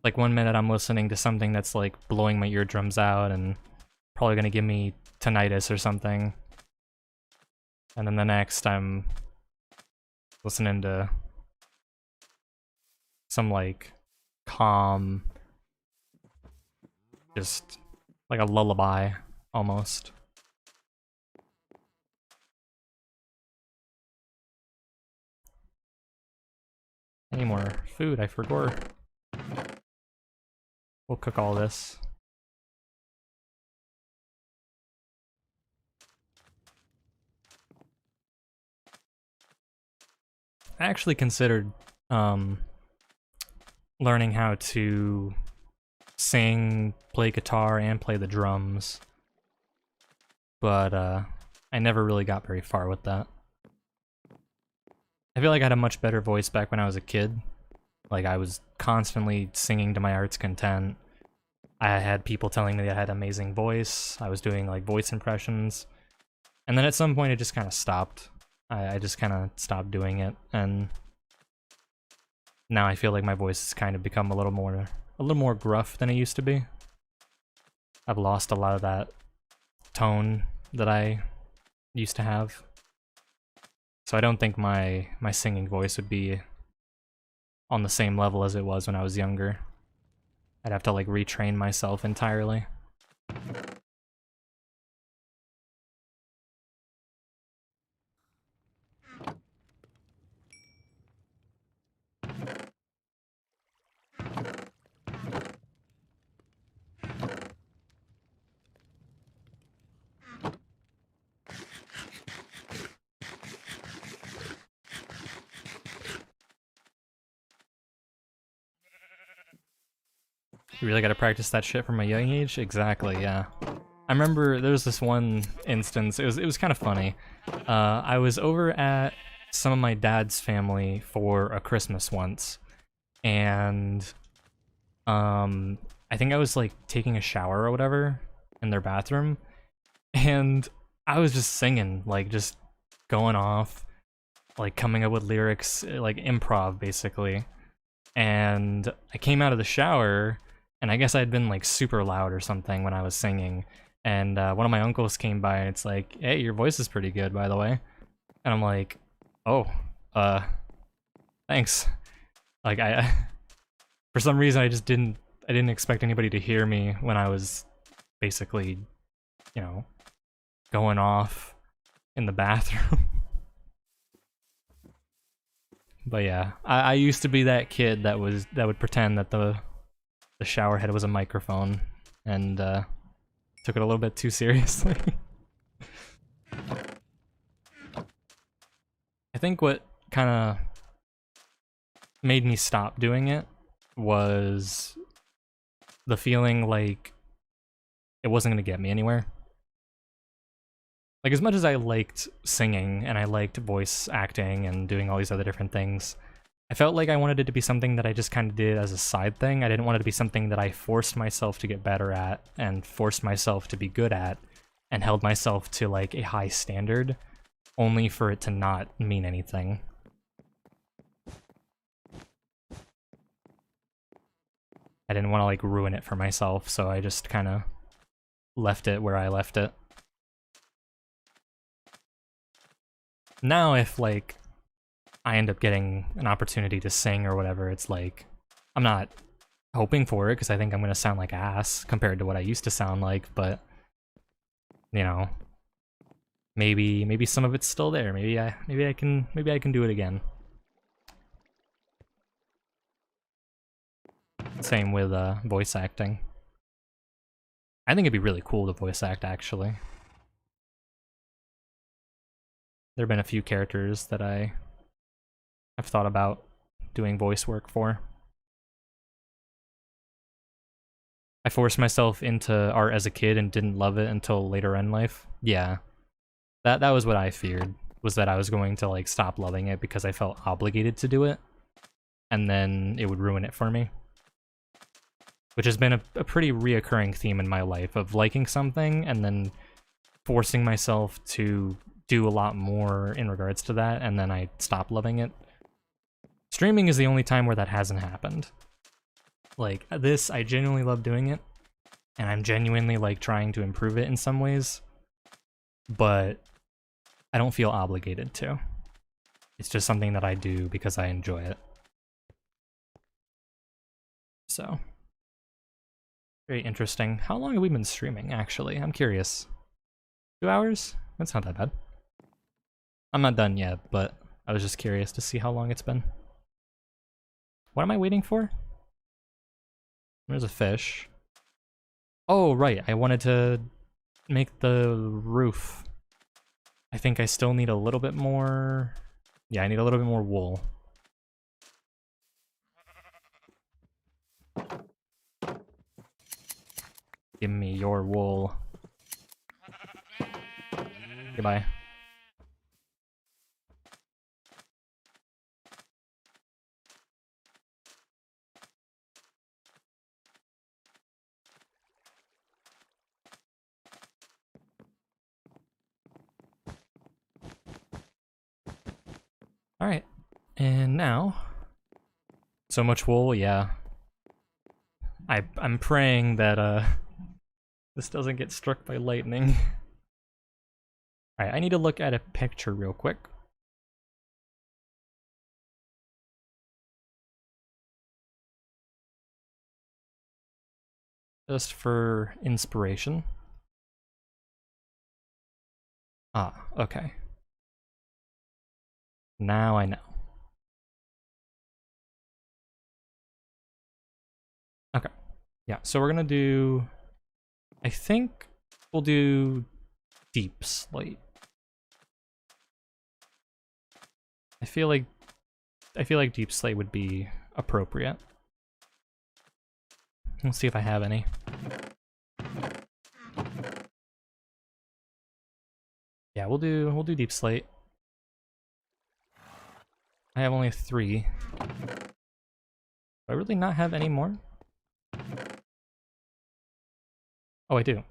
Like one minute I'm listening to something that's like blowing my eardrums out and probably gonna give me tinnitus or something. And then the next I'm listening to some like calm, just like a lullaby almost. Any more food? I forgot. We'll cook all this. I actually considered learning how to sing, play guitar, and play the drums, but I never really got very far with that. I feel like I had a much better voice back when I was a kid. Like, I was constantly singing to my heart's content. I had people telling me that I had an amazing voice. I was doing, like, voice impressions. And then at some point it just kind of stopped. I just kind of stopped doing it, and now I feel like my voice has kind of become a little more gruff than it used to be. I've lost a lot of that tone that I used to have. So I don't think my singing voice would be on the same level as it was when I was younger. I'd have to like retrain myself entirely. You really gotta practice that shit from a young age? Exactly, yeah. I remember there was this one instance, it was kind of funny. I was over at some of my dad's family for a Christmas once, and I think I was like taking a shower or whatever in their bathroom, and I was just singing, like just going off, like coming up with lyrics, like improv basically. And I came out of the shower, and I guess I'd been like super loud or something when I was singing. And one of my uncles came by, and it's like, "Hey, your voice is pretty good, by the way." And I'm like, "Oh, uh, thanks." Like for some reason, I didn't expect anybody to hear me when I was basically, you know, going off in the bathroom. But yeah, I used to be that kid that would pretend that the shower head was a microphone, and took it a little bit too seriously. I think what kind of made me stop doing it was the feeling like it wasn't going to get me anywhere. Like, as much as I liked singing and I liked voice acting and doing all these other different things, I felt like I wanted it to be something that I just kind of did as a side thing. I didn't want it to be something that I forced myself to get better at and forced myself to be good at and held myself to like a high standard only for it to not mean anything. I didn't want to like ruin it for myself, so I just kind of left it where I left it. Now if like I end up getting an opportunity to sing or whatever, it's like I'm not hoping for it because I think I'm gonna sound like ass compared to what I used to sound like, but you know, maybe some of it's still there. Maybe I can do it again. Same with voice acting. I think it'd be really cool to voice act, actually. There have been a few characters that I've thought about doing voice work for. I forced myself into art as a kid and didn't love it until later in life. Yeah. That was what I feared, was that I was going to like stop loving it because I felt obligated to do it, and then it would ruin it for me. Which has been a pretty reoccurring theme in my life, of liking something and then forcing myself to do a lot more in regards to that, and then I stop loving it. Streaming is the only time where that hasn't happened. Like, this, I genuinely love doing it, and I'm genuinely, like, trying to improve it in some ways, but I don't feel obligated to. It's just something that I do because I enjoy it. So, very interesting. How long have we been streaming, actually? I'm curious. 2 hours? That's not that bad. I'm not done yet, but I was just curious to see how long it's been. What am I waiting for? There's a fish. Oh, right, I wanted to make the roof. I think I still need a little bit more... Yeah, I need a little bit more wool. Give me your wool. Goodbye. Alright, and now... So much wool, yeah. I'm praying that, this doesn't get struck by lightning. Alright, I need to look at a picture real quick. Just for inspiration. Ah, okay. Now I know. Okay. Yeah, so we're gonna do... I think we'll do deep slate. I feel like deep slate would be appropriate. Let's see if I have any. Yeah, we'll do deep slate. I have only 3. Do I really not have any more? Oh, I do.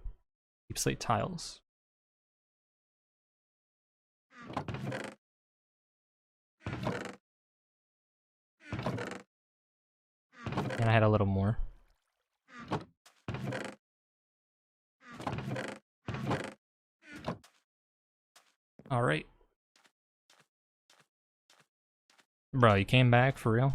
Deep slate tiles. And I had a little more. Alright. Bro, you came back for real?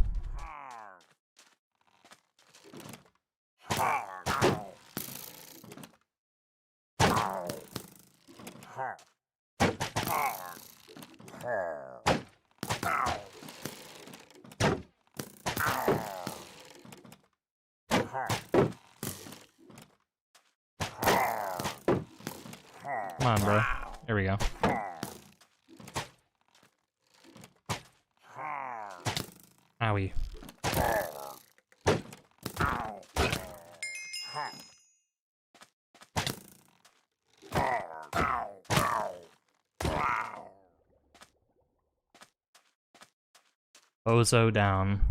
Come on, bro. There we go. Owie. Bozo down.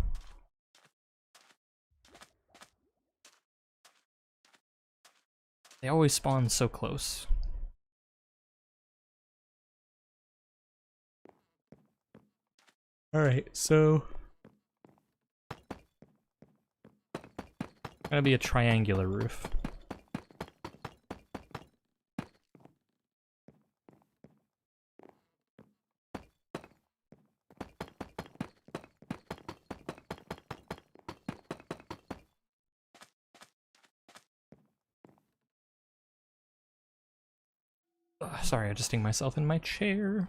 They always spawn so close. Alright, so... Gonna be a triangular roof. Ugh, sorry, adjusting myself in my chair.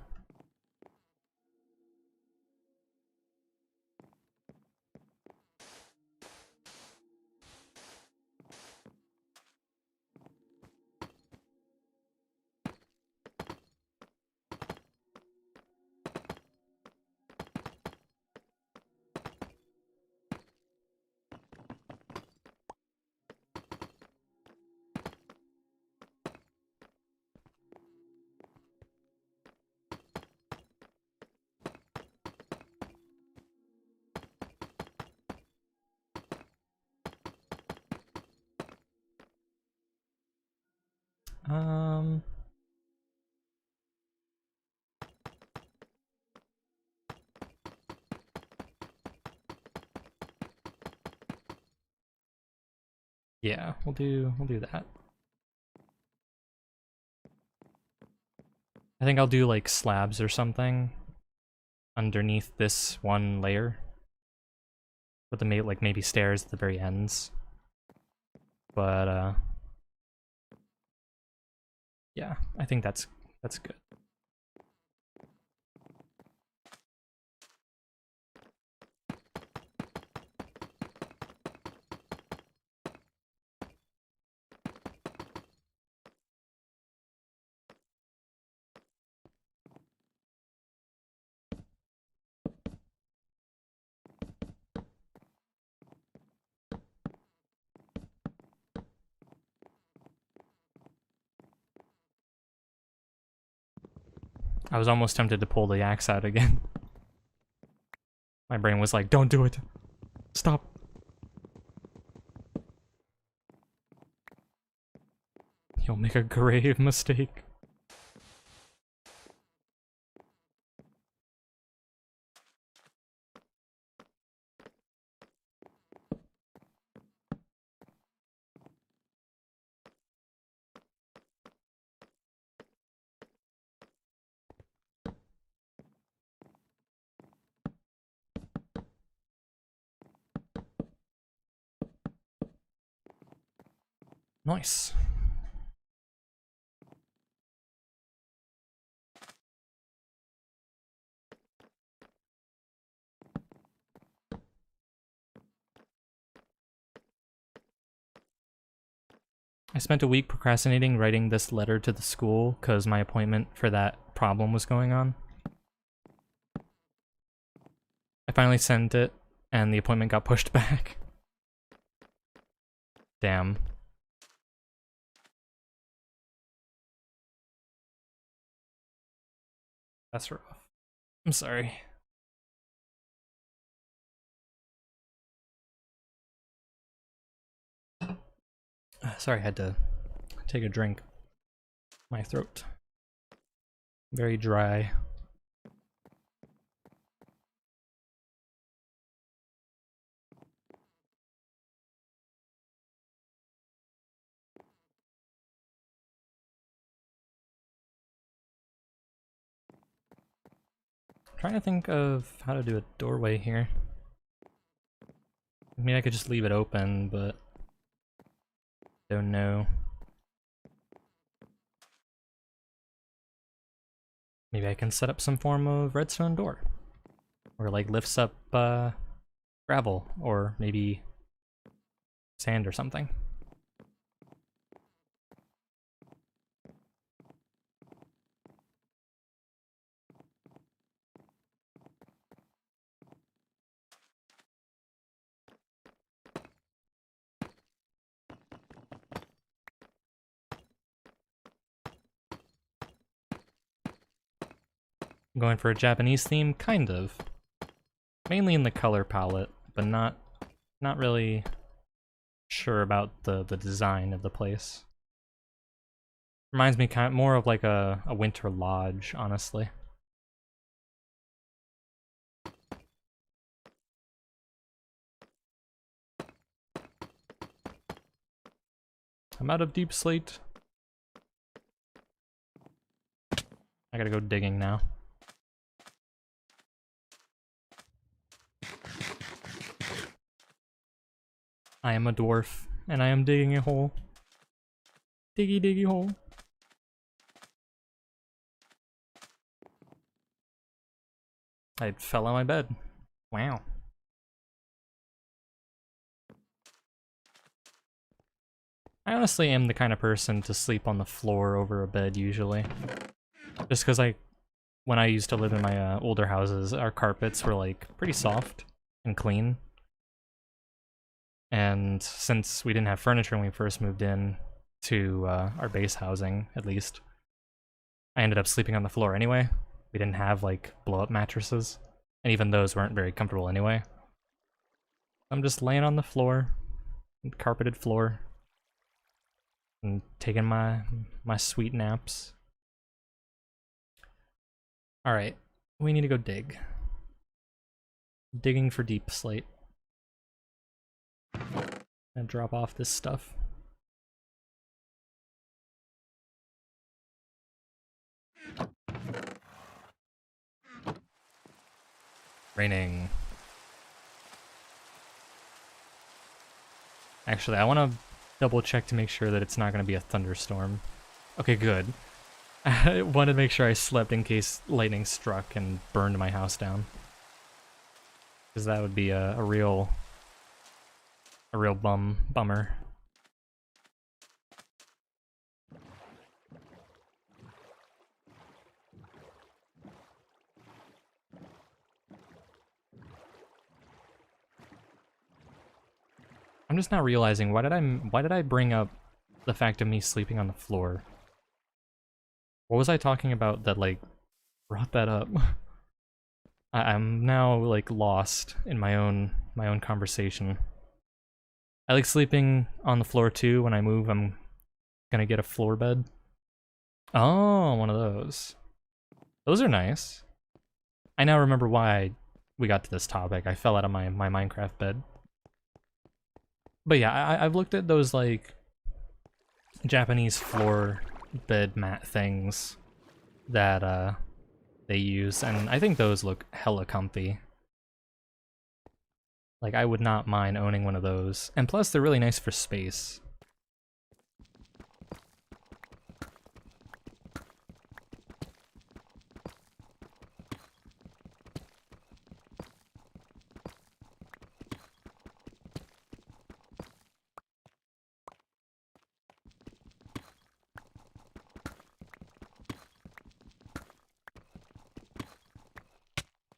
Yeah, we'll do that. I think I'll do like slabs or something underneath this one layer. With the like maybe stairs at the very ends. But yeah, I think that's good. I was almost tempted to pull the axe out again. My brain was like, don't do it. Stop. You'll make a grave mistake. Nice. I spent a week procrastinating writing this letter to the school because my appointment for that problem was going on. I finally sent it, and the appointment got pushed back. Damn. That's rough. I'm sorry. Sorry, I had to take a drink. My throat. Very dry. Trying to think of how to do a doorway here. I mean, I could just leave it open, but don't know. Maybe I can set up some form of redstone door. Or like lifts up gravel, or maybe sand or something. I'm going for a Japanese theme, kind of. Mainly in the color palette, but not really sure about the design of the place. Reminds me kind of more of like a winter lodge, honestly. I'm out of deep slate. I gotta go digging now. I am a dwarf, and I am digging a hole. Diggy diggy hole. I fell on my bed. Wow. I honestly am the kind of person to sleep on the floor over a bed usually. Just because when I used to live in my older houses, our carpets were like pretty soft and clean. And since we didn't have furniture when we first moved in to our base housing, at least, I ended up sleeping on the floor anyway. We didn't have like blow-up mattresses, and even those weren't very comfortable anyway. I'm just laying on the floor, carpeted floor, and taking my sweet naps. Alright, we need to go dig. Digging for deep slate. And drop off this stuff. Raining. Actually, I want to double check to make sure that it's not going to be a thunderstorm. Okay, good. I wanted to make sure I slept in case lightning struck and burned my house down. Because that would be a real bummer. I'm just not realizing why did I bring up the fact of me sleeping on the floor? What was I talking about that like brought that up? I'm now like lost in my own conversation. I like sleeping on the floor too. When I move, I'm gonna get a floor bed. Oh, one of those. Those are nice. I now remember why we got to this topic. I fell out of my Minecraft bed. But yeah, I've looked at those like Japanese floor bed mat things that they use, and I think those look hella comfy. Like, I would not mind owning one of those. And plus, they're really nice for space.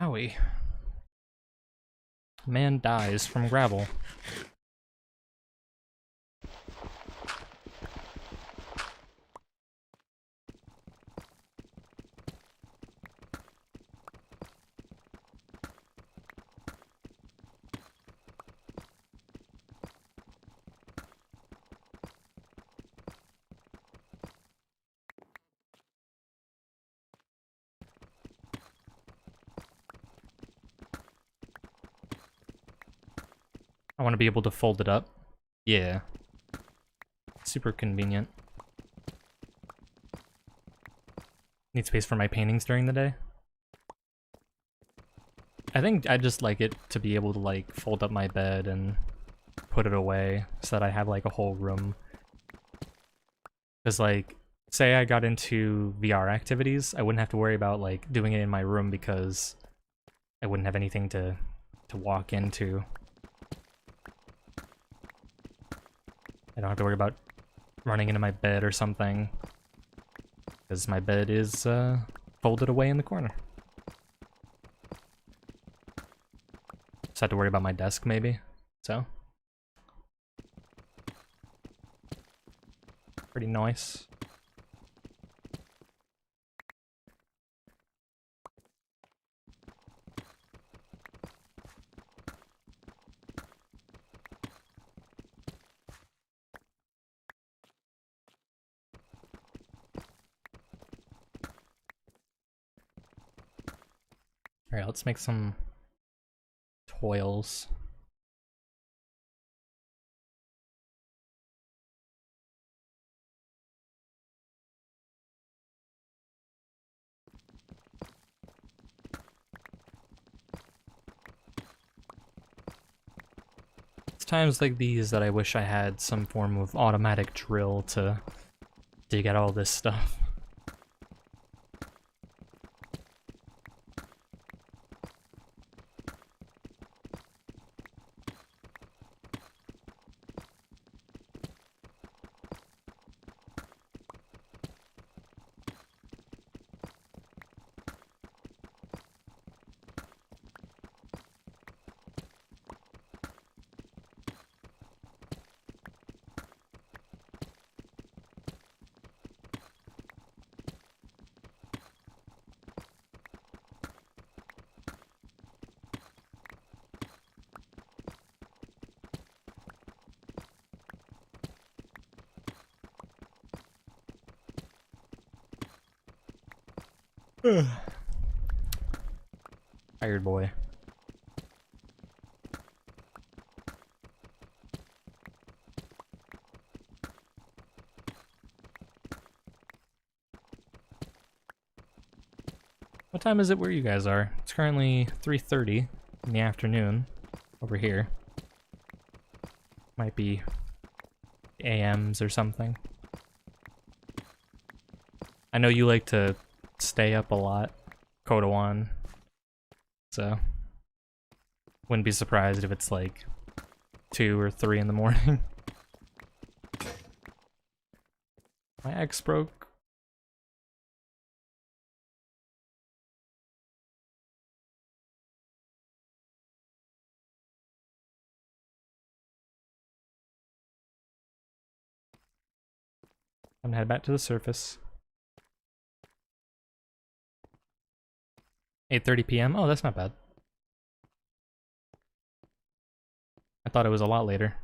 Owie. Man dies from gravel. I want to be able to fold it up. Yeah. Super convenient. Need space for my paintings during the day. I think I just like it to be able to like fold up my bed and put it away so that I have like a whole room. Because like, say I got into VR activities, I wouldn't have to worry about like doing it in my room because I wouldn't have anything to walk into. I don't have to worry about running into my bed or something because my bed is folded away in the corner. Just have to worry about my desk maybe, so. Pretty nice. Alright, let's make some toils. It's times like these that I wish I had some form of automatic drill to dig at all this stuff. Tired boy. What time is it where you guys are? It's currently 3:30 in the afternoon over here. Might be AMs or something. I know you like to stay up a lot, Kodawan, so wouldn't be surprised if it's like 2 or 3 in the morning. My X broke. I'm gonna head back to the surface. 8:30 p.m. Oh, that's not bad. I thought it was a lot later.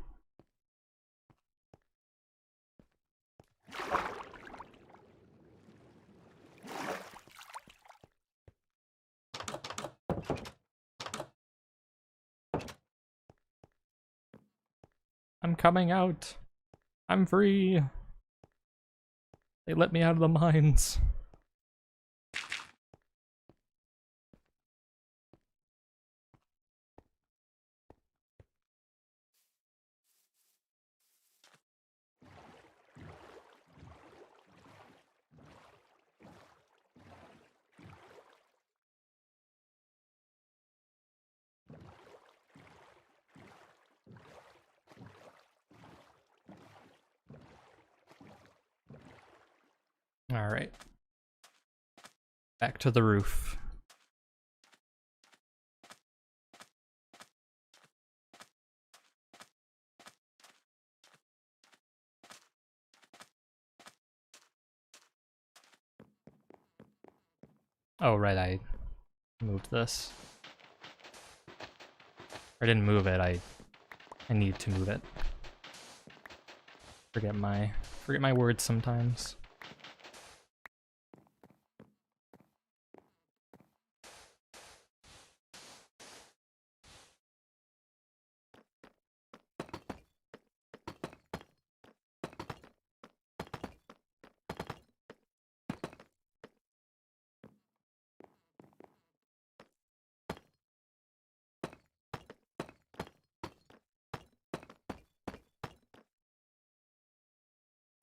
I'm coming out. I'm free. They let me out of the mines. Alright. Back to the roof. Oh, right, I moved this. I didn't move it, I need to move it. Forget my words sometimes.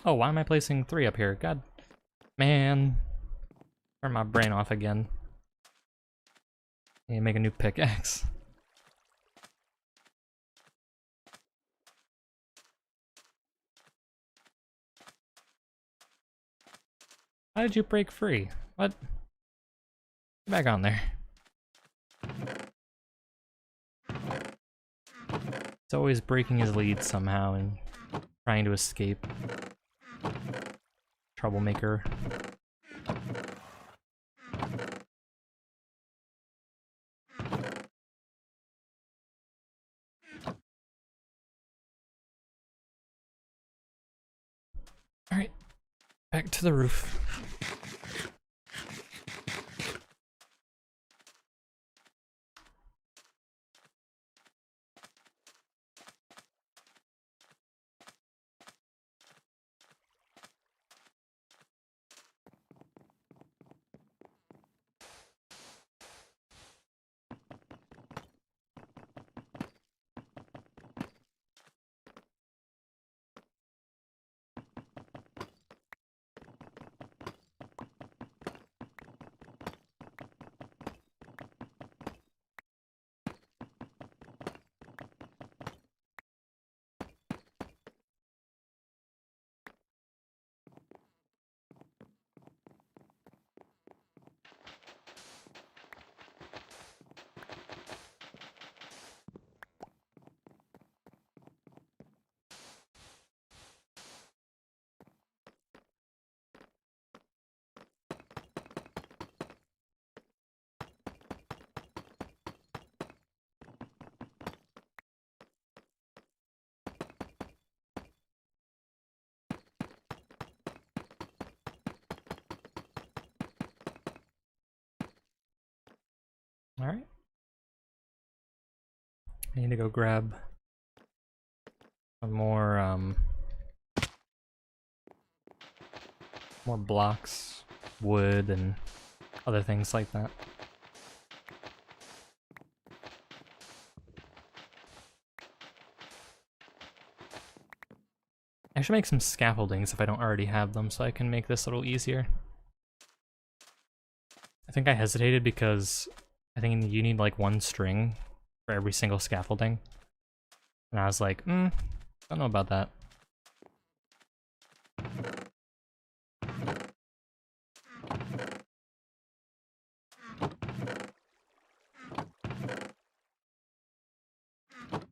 Oh, why am I placing 3 up here? God, man. Turn my brain off again. Need to make a new pickaxe. How did you break free? What? Get back on there. It's always breaking his lead somehow and trying to escape. Troublemaker. Alright, back to the roof. Alright. I need to go grab some more blocks, wood, and other things like that. I should make some scaffoldings if I don't already have them, so I can make this a little easier. I think I hesitated because I think you need like 1 string for every single scaffolding. And I was like, don't know about that.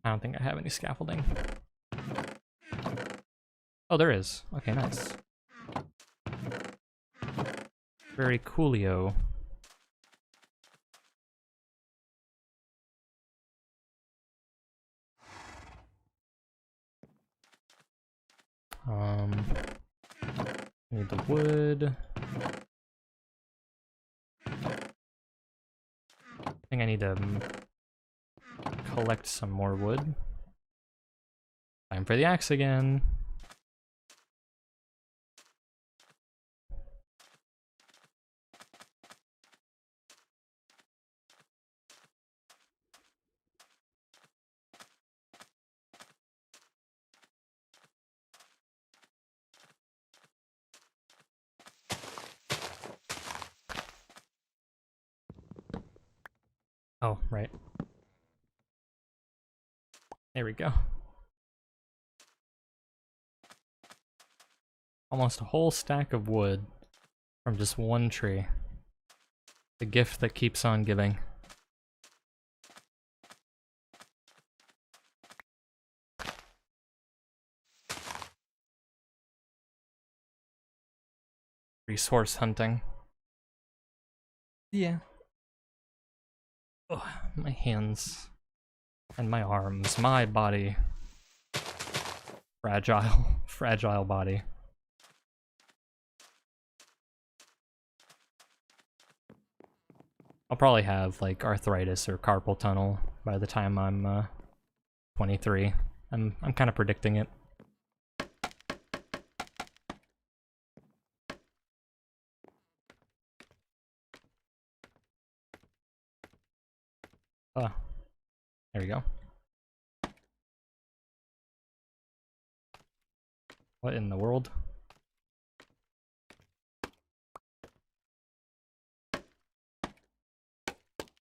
I don't think I have any scaffolding. Oh, there is. Okay, nice. Very coolio. Need the wood. I think I need to collect some more wood. Time for the axe again. Oh, right. There we go. Almost a whole stack of wood from just 1 tree. The gift that keeps on giving. Resource hunting. Yeah. Oh, my hands. And my arms. My body. Fragile. Fragile body. I'll probably have, like, arthritis or carpal tunnel by the time I'm, 23. I'm kind of predicting it. Ah. There we go. What in the world?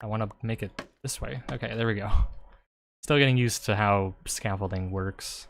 I want to make it this way. Okay, there we go. Still getting used to how scaffolding works.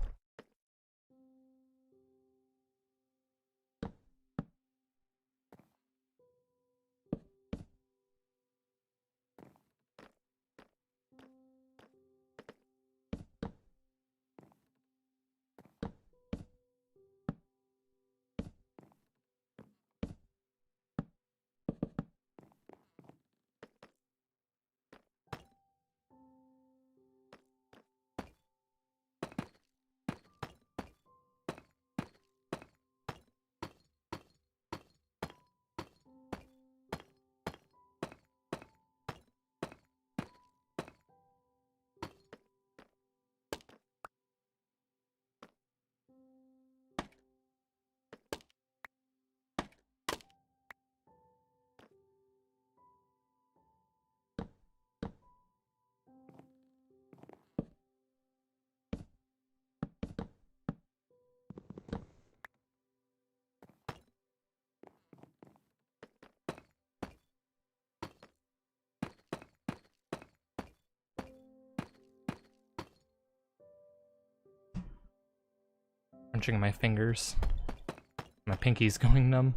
Crunching my fingers. My pinky's going numb.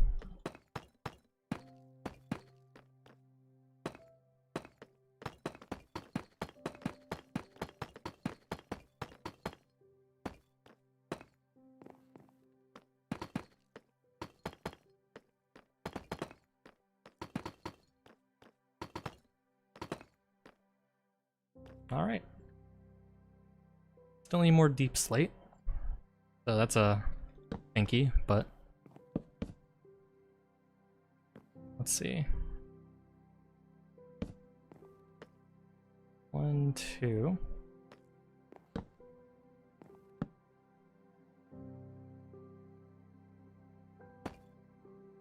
Alright. Still need more deep slate. So that's a pinky, but let's see. 1, 2. And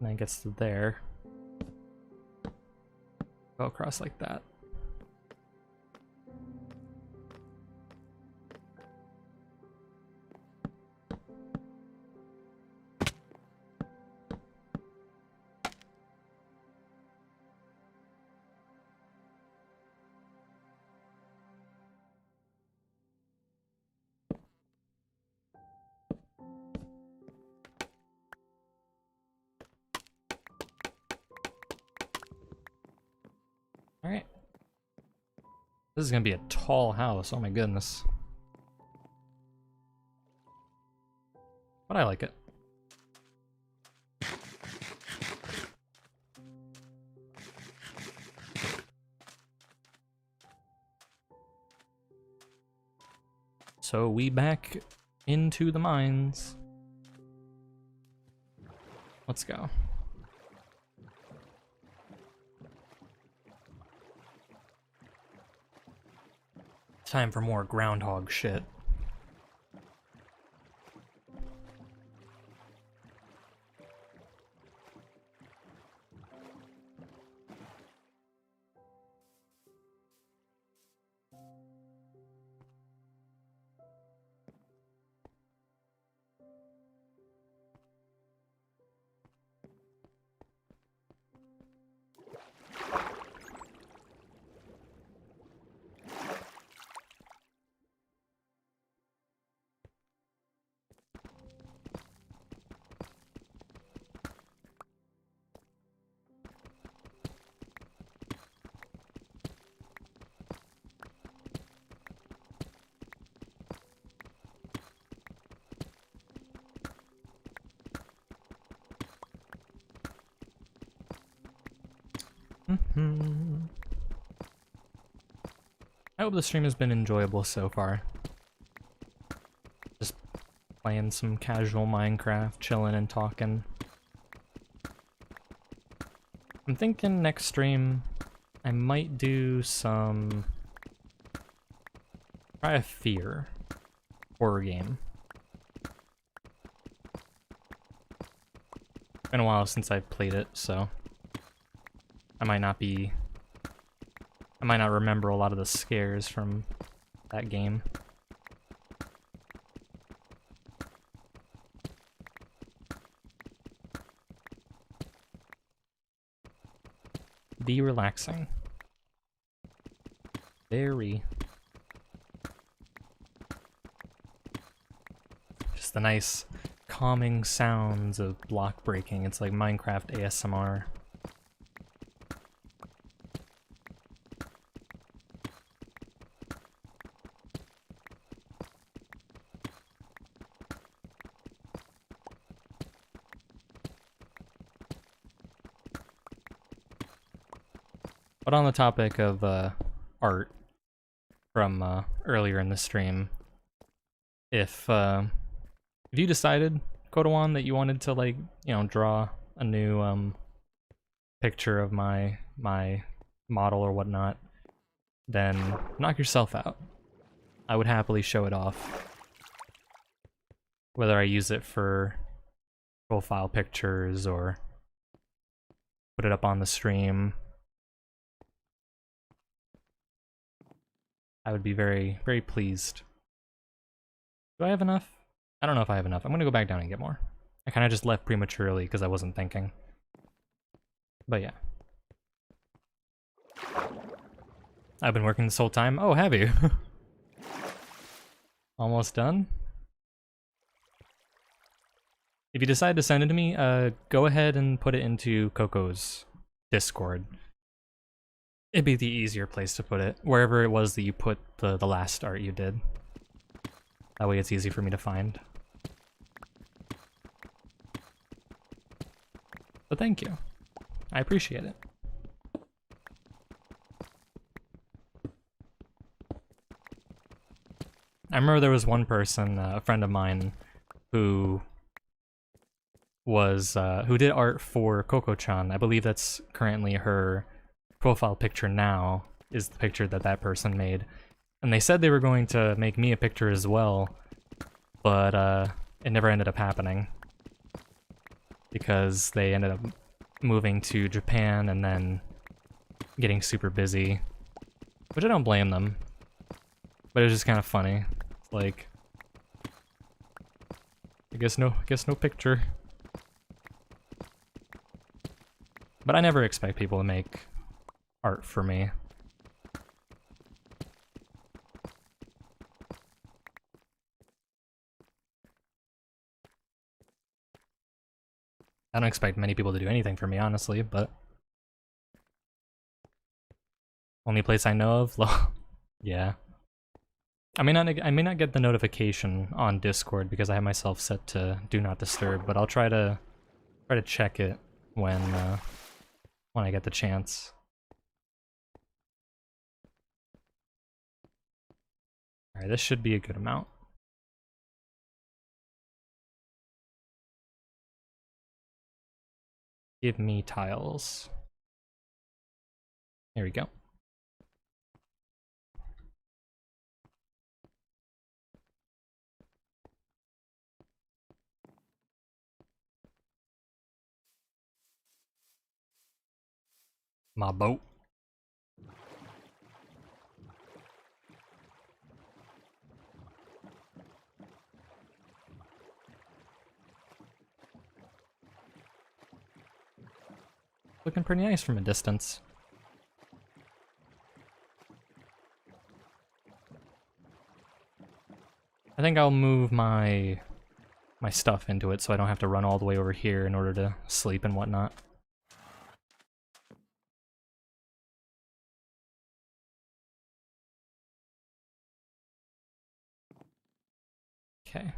then it gets to there. Go across like that. Alright. This is gonna be a tall house, oh my goodness. But I like it. So we back into the mines. Let's go. Time for more groundhog shit. I hope the stream has been enjoyable so far. Just playing some casual Minecraft, chilling and talking. I'm thinking next stream I might do some... try a Fear horror game. Been a while since I've played it, so I might not remember a lot of the scares from that game. Be relaxing. Very. Just the nice calming sounds of block breaking. It's like Minecraft ASMR. But on the topic of art from earlier in the stream, if you decided, Kodawan, that you wanted to, like, you know, draw a new picture of my model or whatnot, then knock yourself out. I would happily show it off. Whether I use it for profile pictures or put it up on the stream, I would be very, very pleased. Do I have enough? I don't know if I have enough. I'm gonna go back down and get more. I kind of just left prematurely because I wasn't thinking. But yeah. I've been working this whole time. Oh, have you? Almost done? If you decide to send it to me, go ahead and put it into Coco's Discord. It'd be the easier place to put it, wherever it was that you put the last art you did. That way it's easy for me to find. But thank you. I appreciate it. I remember there was one person, a friend of mine, who was, who did art for Coco-chan. I believe that's currently her profile picture now, is the picture that that person made. And they said they were going to make me a picture as well, but it never ended up happening. Because they ended up moving to Japan and then getting super busy. Which I don't blame them. But it was just kind of funny. It's like, I guess no picture. But I never expect people to make art for me. I don't expect many people to do anything for me, honestly, but only place I know of, yeah. I may not get the notification on Discord because I have myself set to Do Not Disturb, but I'll try to check it when I get the chance. Alright, this should be a good amount. Give me tiles. There we go. My boat. Looking pretty nice from a distance. I think I'll move my stuff into it so I don't have to run all the way over here in order to sleep and whatnot. Okay.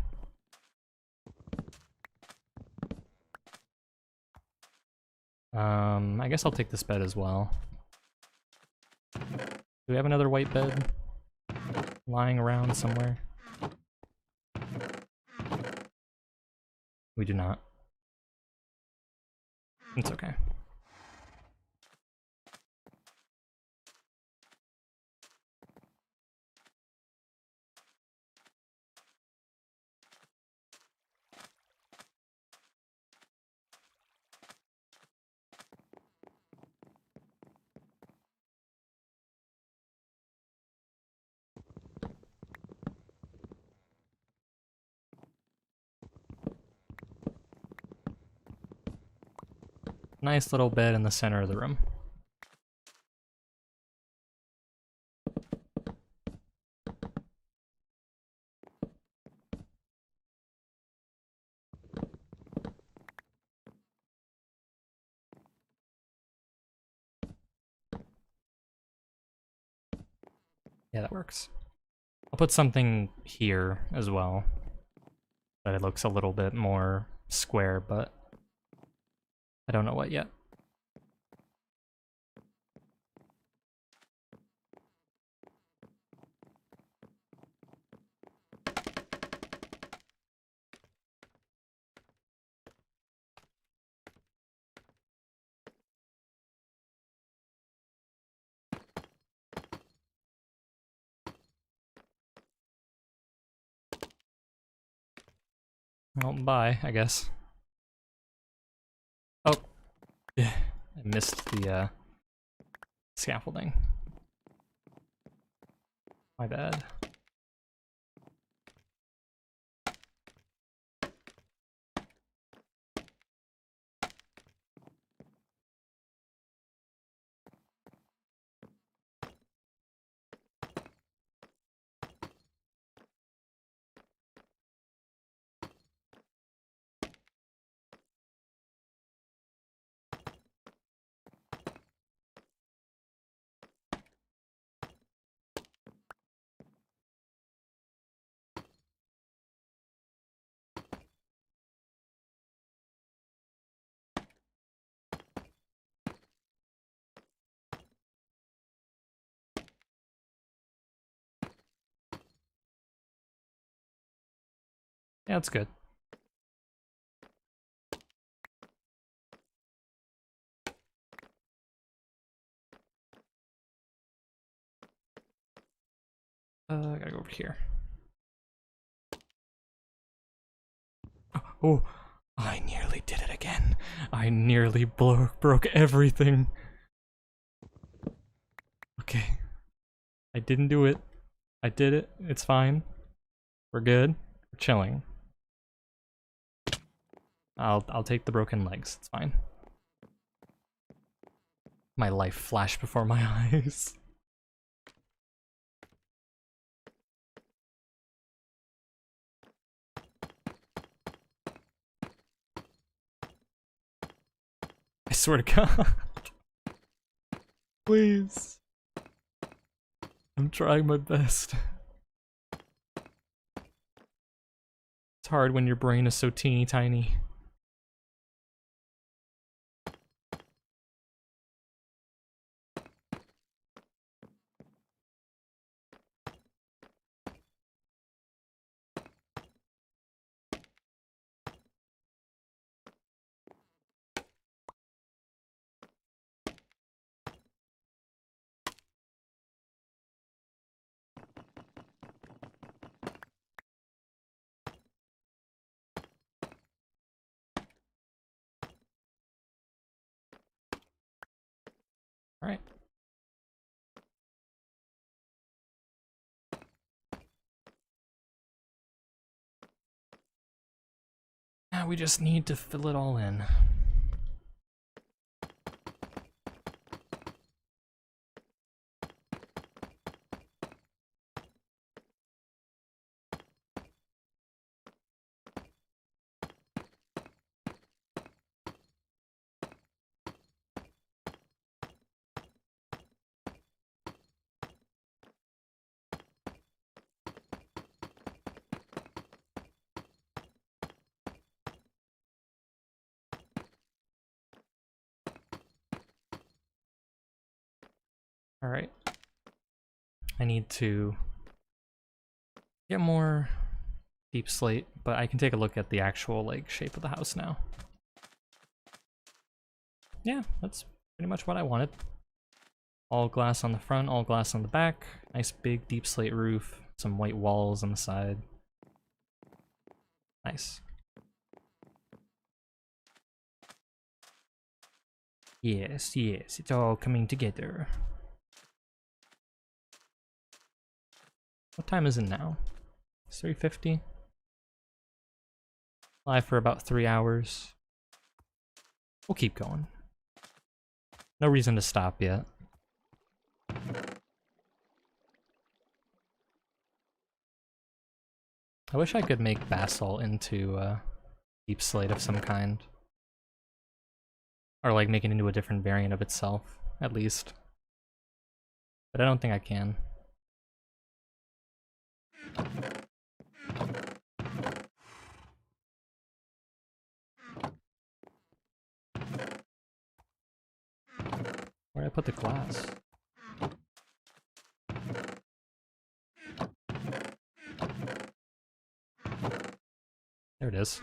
I guess I'll take this bed as well. Do we have another white bed lying around somewhere? We do not. It's okay. Nice little bed in the center of the room. Yeah, that works. I'll put something here as well, that it looks a little bit more square, but I don't know what yet. Well, bye, I guess. Oh, I missed the scaffolding. My bad. Yeah, that's good. I gotta go over here. Oh, I nearly did it again. I nearly broke everything. Okay. I didn't do it. I did it. It's fine. We're good. We're chilling. I'll take the broken legs. It's fine. My life flashed before my eyes. I swear to God. Please. I'm trying my best. It's hard when your brain is so teeny tiny. Alright. Now we just need to fill it all in. Alright. I need to get more deep slate, but I can take a look at the actual like shape of the house now. Yeah, that's pretty much what I wanted. All glass on the front, all glass on the back, nice big deep slate roof, some white walls on the side. Nice. Yes, yes, it's all coming together. What time is it now? It's 3:50. Live for about 3 hours. We'll keep going. No reason to stop yet. I wish I could make basalt into deep slate of some kind. Or like make it into a different variant of itself, at least. But I don't think I can. Where'd I put the glass? There it is.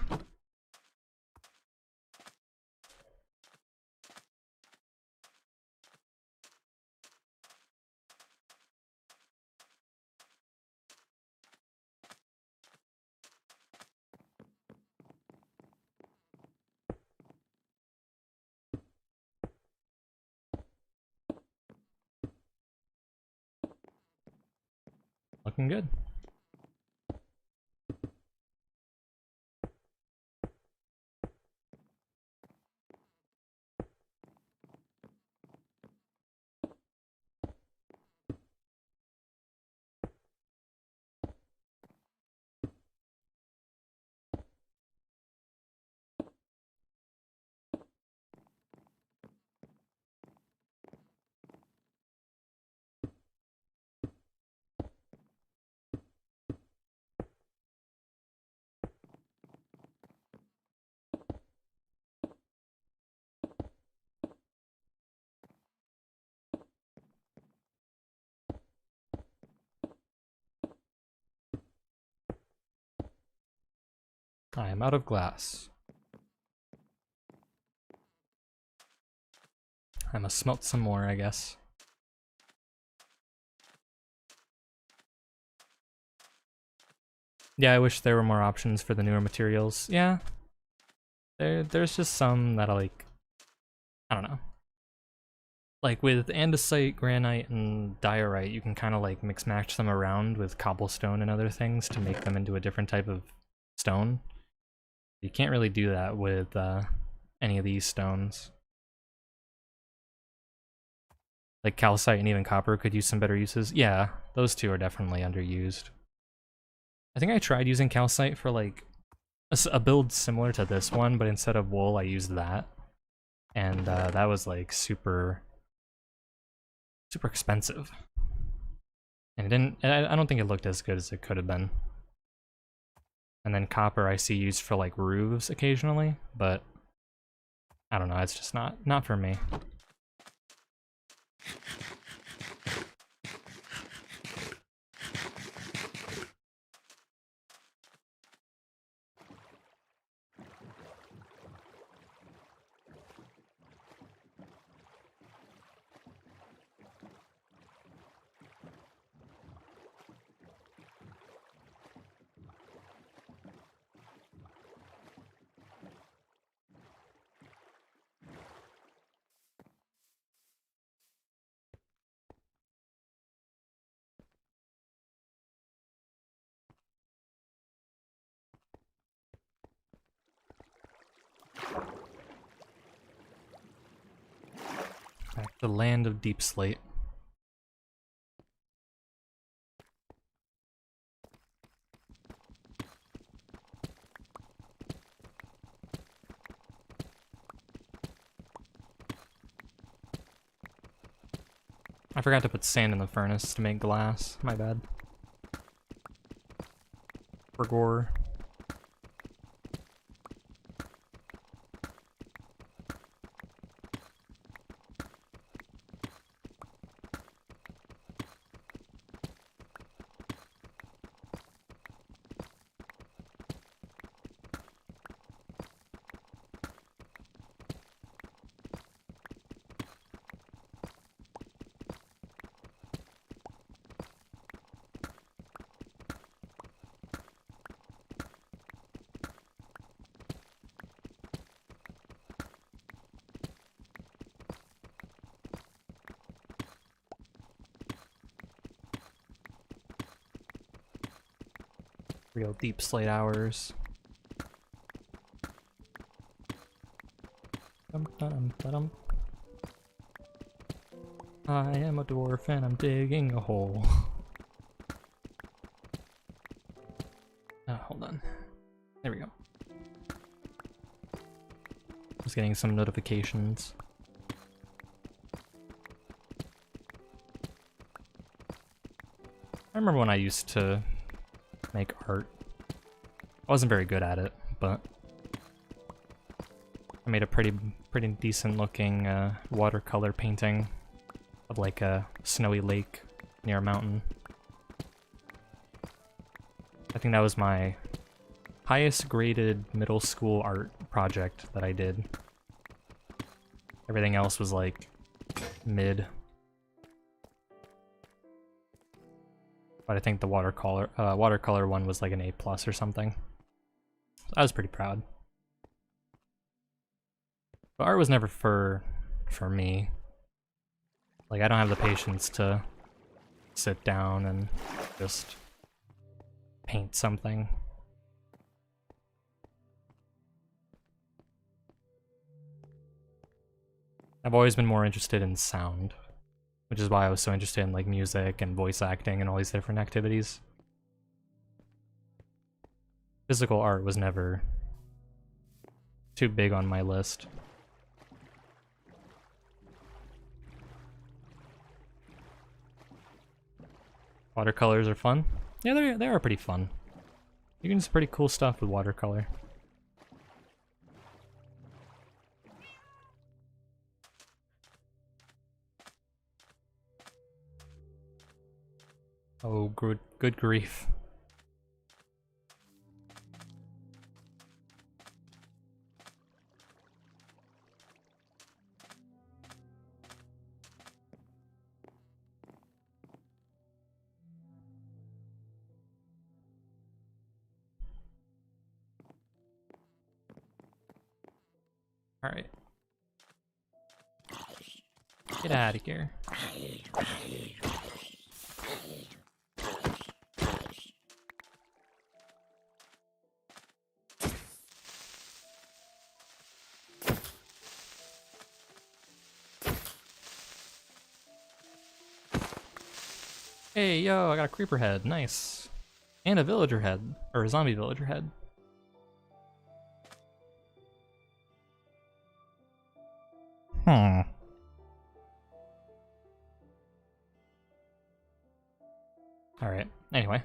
Looking good. I am out of glass. I must smelt some more, I guess. Yeah, I wish there were more options for the newer materials. Yeah. There's just some that I don't know. Like with andesite, granite, and diorite, you can kind of like mix match them around with cobblestone and other things to make them into a different type of stone. You can't really do that with any of these stones. Like calcite and even copper could use some better uses. Yeah, those two are definitely underused. I think I tried using calcite for like a build similar to this one, but instead of wool, I used that. And that was like super expensive. And it didn't, I don't think it looked as good as it could have been. And then copper I see used for like roofs occasionally, but I don't know, it's just not for me. Back to the land of deep slate. I forgot to put sand in the furnace to make glass. My bad. For gore. Real deep slate hours. I am a dwarf and I'm digging a hole. Oh, hold on. There we go. Just getting some notifications. I remember when I used to make art. I wasn't very good at it, but I made a pretty decent looking watercolor painting of like a snowy lake near a mountain. I think that was my highest graded middle school art project that I did. Everything else was like mid. But I think the watercolor one was like an A+ or something. So I was pretty proud. But art was never for me. Like, I don't have the patience to sit down and just paint something. I've always been more interested in sound, which is why I was so interested in like music and voice acting and all these different activities. Physical art was never too big on my list. Watercolors are fun. Yeah, they are pretty fun. You can do some pretty cool stuff with watercolor. Oh, good grief. Alright. Get out of here. Hey, yo, I got a creeper head. Nice. And a villager head. Or a zombie villager head. Alright, anyway.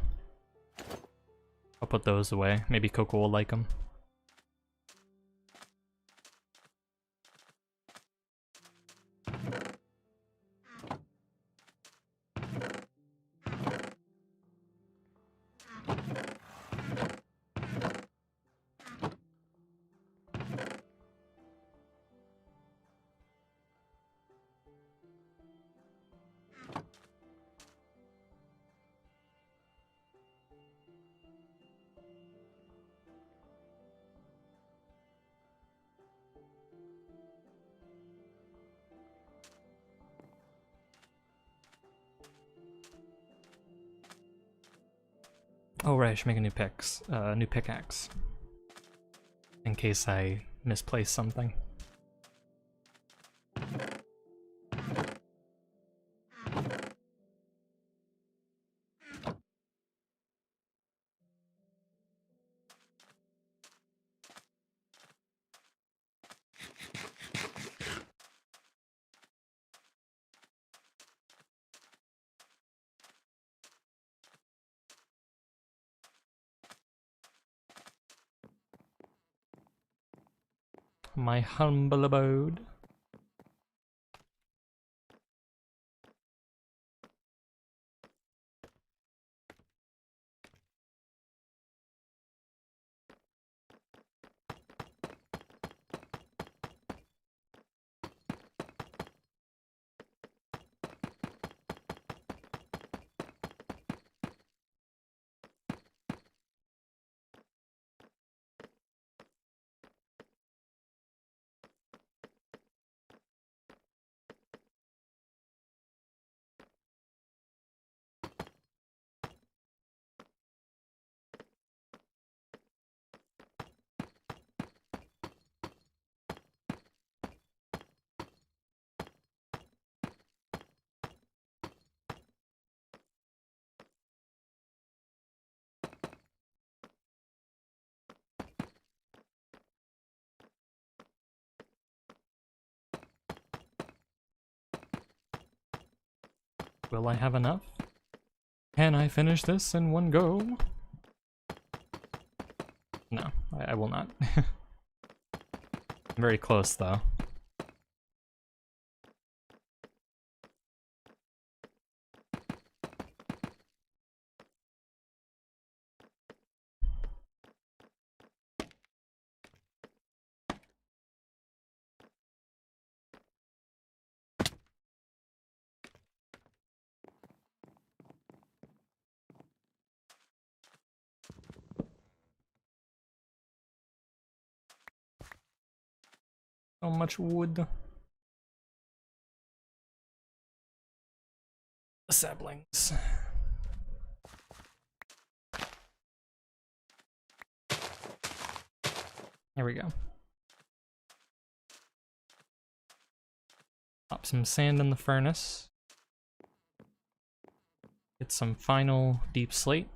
I'll put those away. Maybe Coco will like them. Oh right, I should make a new pickaxe. In case I misplace something. My humble abode. Will I have enough? Can I finish this in one go? No, I will not. Very close, though. So much wood. Saplings. There we go. Pop some sand in the furnace. Get some final deep slate.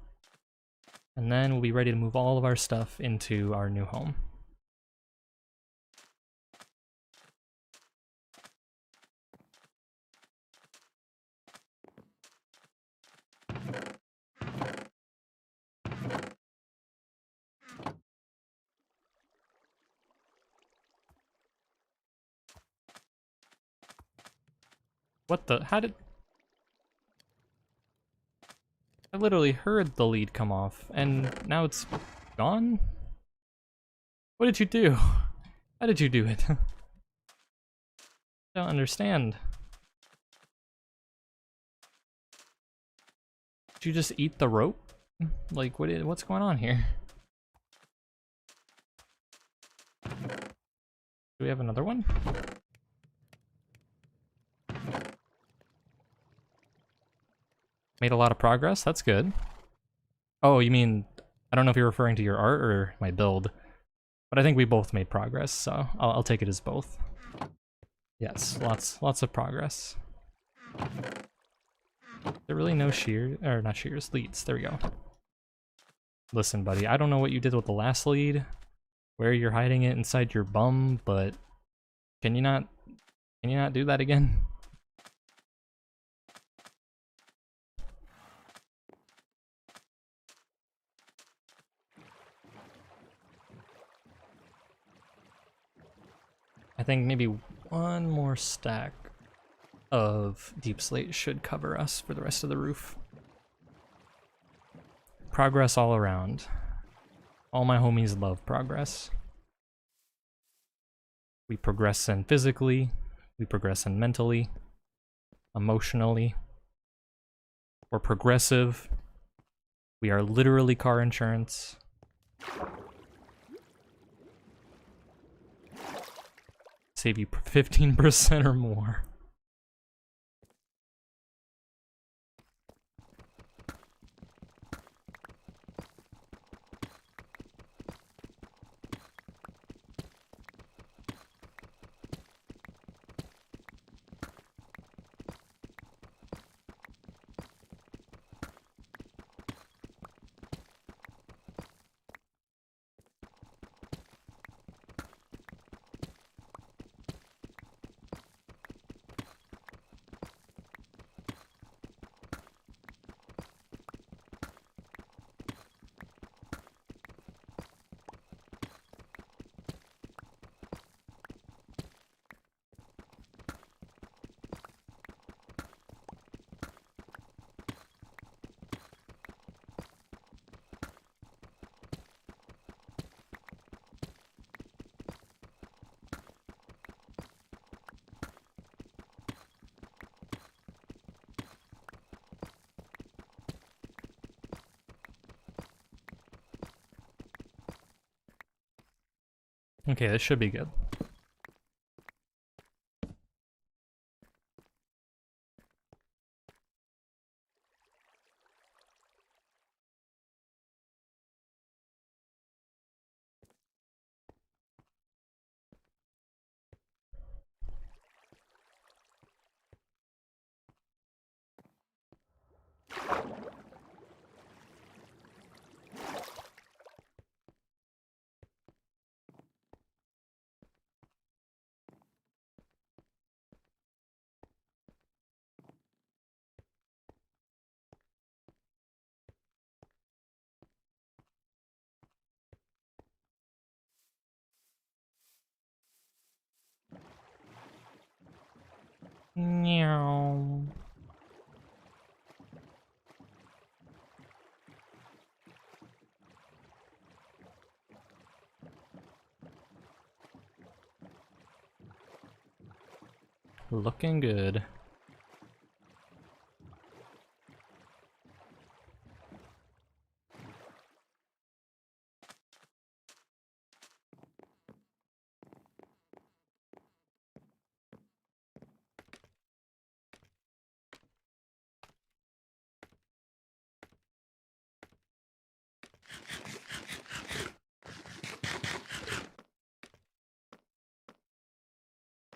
And then we'll be ready to move all of our stuff into our new home. What the? How did... I literally heard the lead come off, and now it's gone? What did you do? How did you do it? I don't understand. Did you just eat the rope? Like, what's going on here? Do we have another one? Made a lot of progress? That's good. Oh, you mean... I don't know if you're referring to your art or my build, but I think we both made progress, so I'll take it as both. Yes, lots of progress. There really no shears, or not shears, leads. There we go. Listen, buddy, I don't know what you did with the last lead, where you're hiding it inside your bum, but can you not do that again? I think maybe one more stack of deep slate should cover us for the rest of the roof. Progress all around. All my homies love progress. We progress in physically, we progress in mentally, emotionally. We're progressive. We are literally car insurance. Save you 15% or more. Okay, this should be good. Meow. Looking good.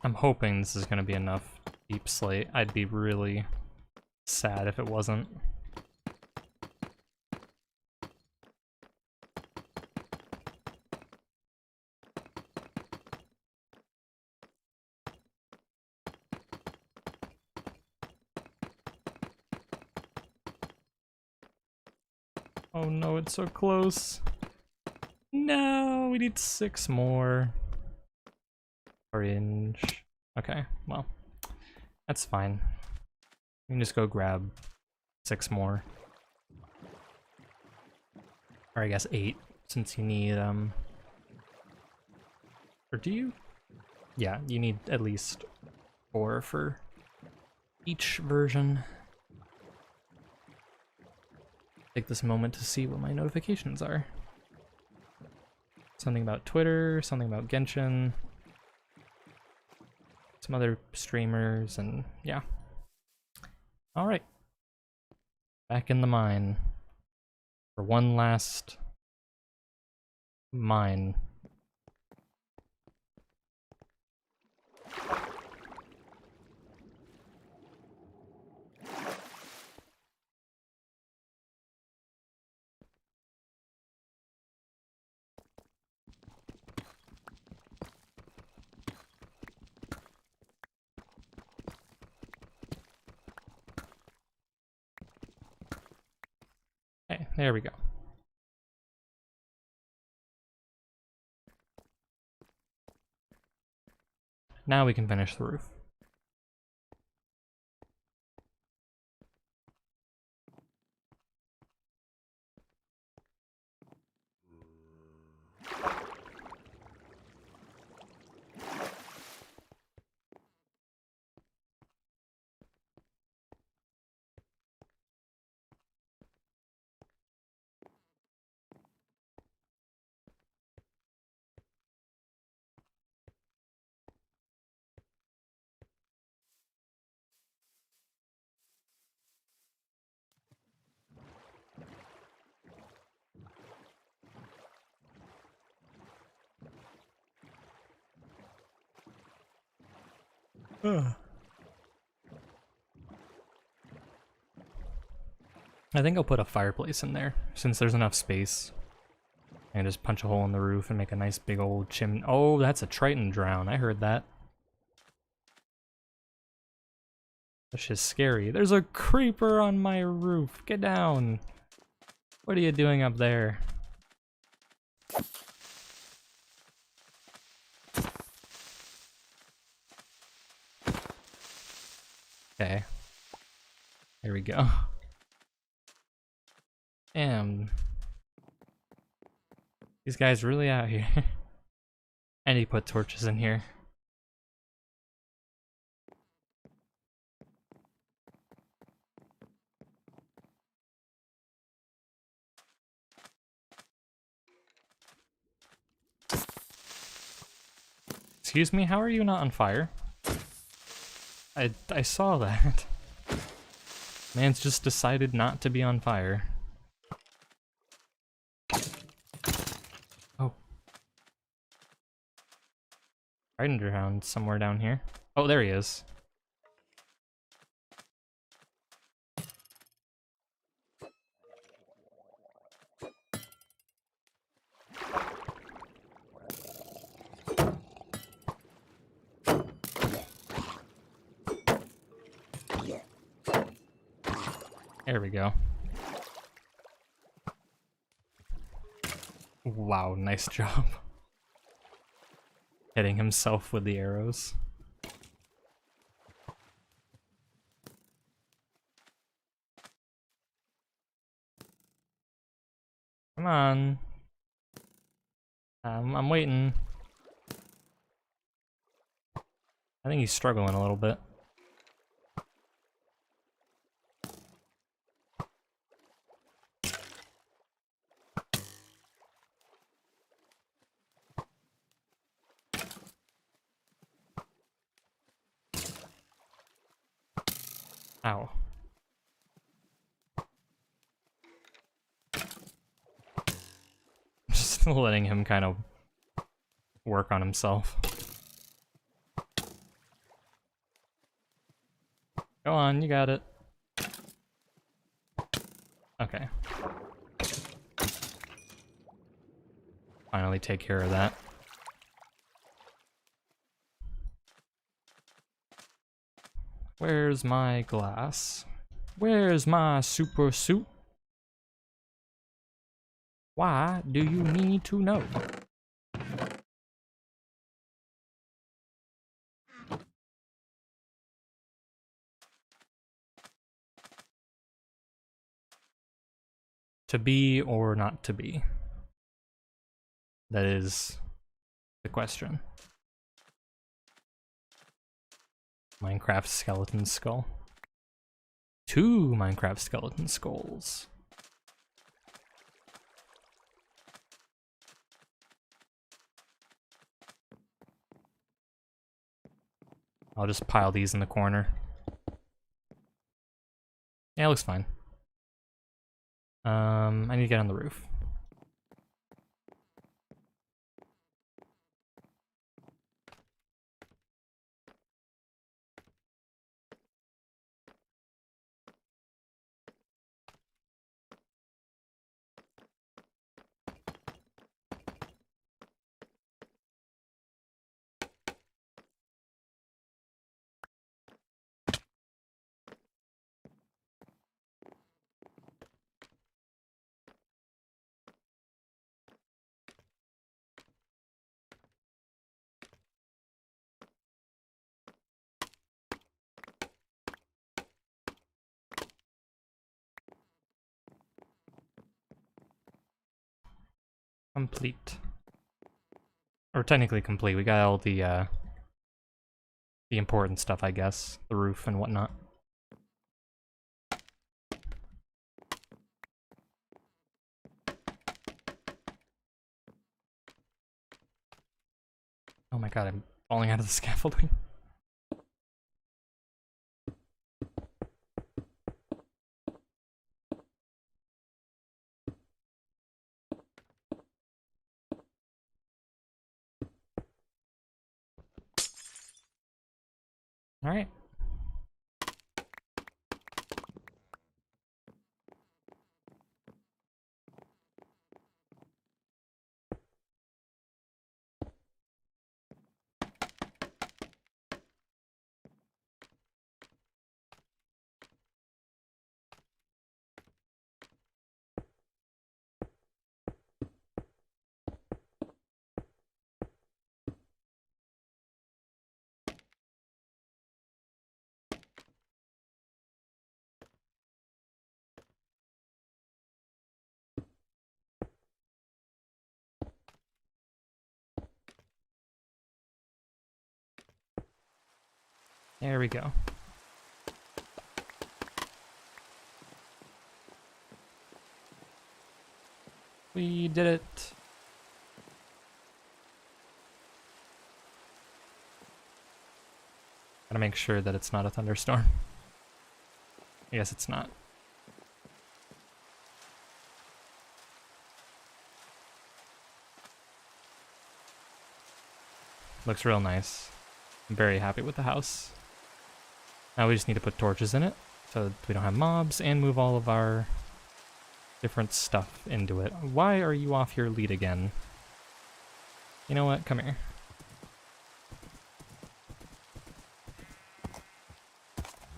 I'm hoping this is gonna be enough deep slate. I'd be really sad if it wasn't. Oh no, it's so close. No, we need 6 more. Orange. Okay, well, that's fine. We can just go grab 6 more. Or I guess 8, since you need, or do you? Yeah, you need at least 4 for each version. Take this moment to see what my notifications are. Something about Twitter, something about Genshin, some other streamers, and yeah. Alright. Back in the mine. For one last mine. Okay, there we go. Now we can finish the roof. I think I'll put a fireplace in there, since there's enough space. And just punch a hole in the roof and make a nice big old chimney. Oh, that's a Triton drown. I heard that. That's just scary. There's a creeper on my roof. Get down. What are you doing up there? Okay. There we go. Damn. These guys really out here. I need to put torches in here. Excuse me, how are you not on fire? I saw that. Man's just decided not to be on fire. Oh. Trident Hound somewhere down here. Oh, there he is. There we go. Wow, nice job. Hitting himself with the arrows. Come on. I'm waiting. I think he's struggling a little bit. Ow. Just letting him kind of work on himself. Go on, you got it. Okay. Finally take care of that. Where's my glass? Where's my super suit? Why do you need to know? To be or not to be? That is the question. Minecraft skeleton skull. 2 Minecraft skeleton skulls. I'll just pile these in the corner. Yeah, it looks fine. I need to get on the roof. Complete. Or technically complete. We got all the important stuff, I guess. The roof and whatnot. Oh my god, I'm falling out of the scaffolding. Alright. There we go. We did it. Gotta make sure that it's not a thunderstorm. I guess it's not. Looks real nice. I'm very happy with the house. Now we just need to put torches in it so we don't have mobs and move all of our different stuff into it. Why are you off your lead again? You know what? Come here.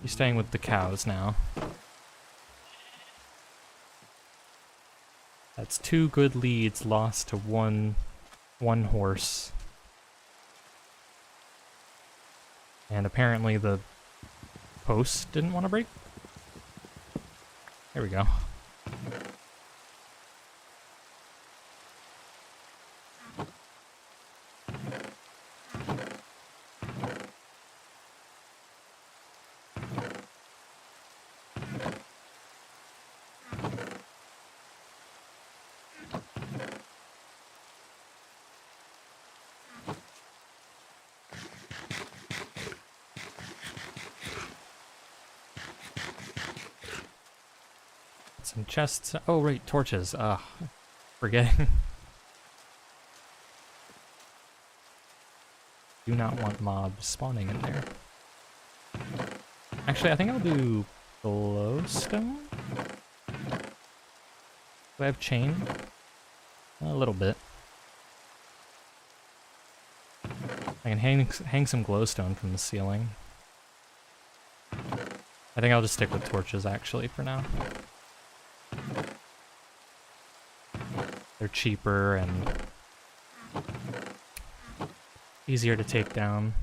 You're staying with the cows now. That's 2 good leads lost to one horse. And apparently the post didn't want to break. There we go. some chests. Oh, right, torches. Ugh, forgetting. Do not want mobs spawning in there. Actually, I think I'll do glowstone. Do I have chain? A little bit. I can hang some glowstone from the ceiling. I think I'll just stick with torches, actually, for now. They're cheaper and easier to take down.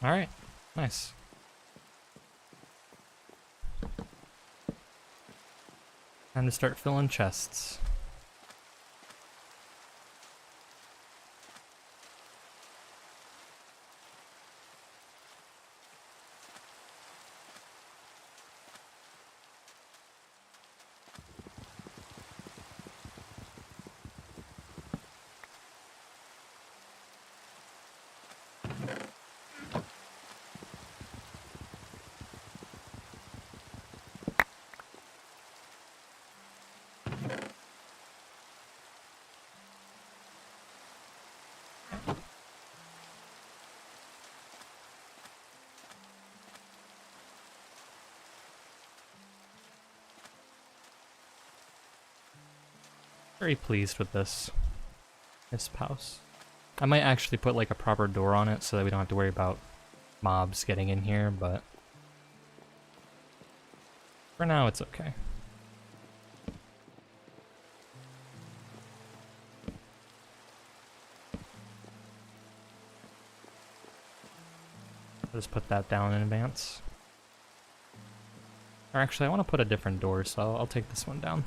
Alright, nice. Time to start filling chests. Very pleased with this house. I might actually put like a proper door on it so that we don't have to worry about mobs getting in here, but for now it's okay. I'll just put that down in advance. Or actually I want to put a different door, so I'll take this one down.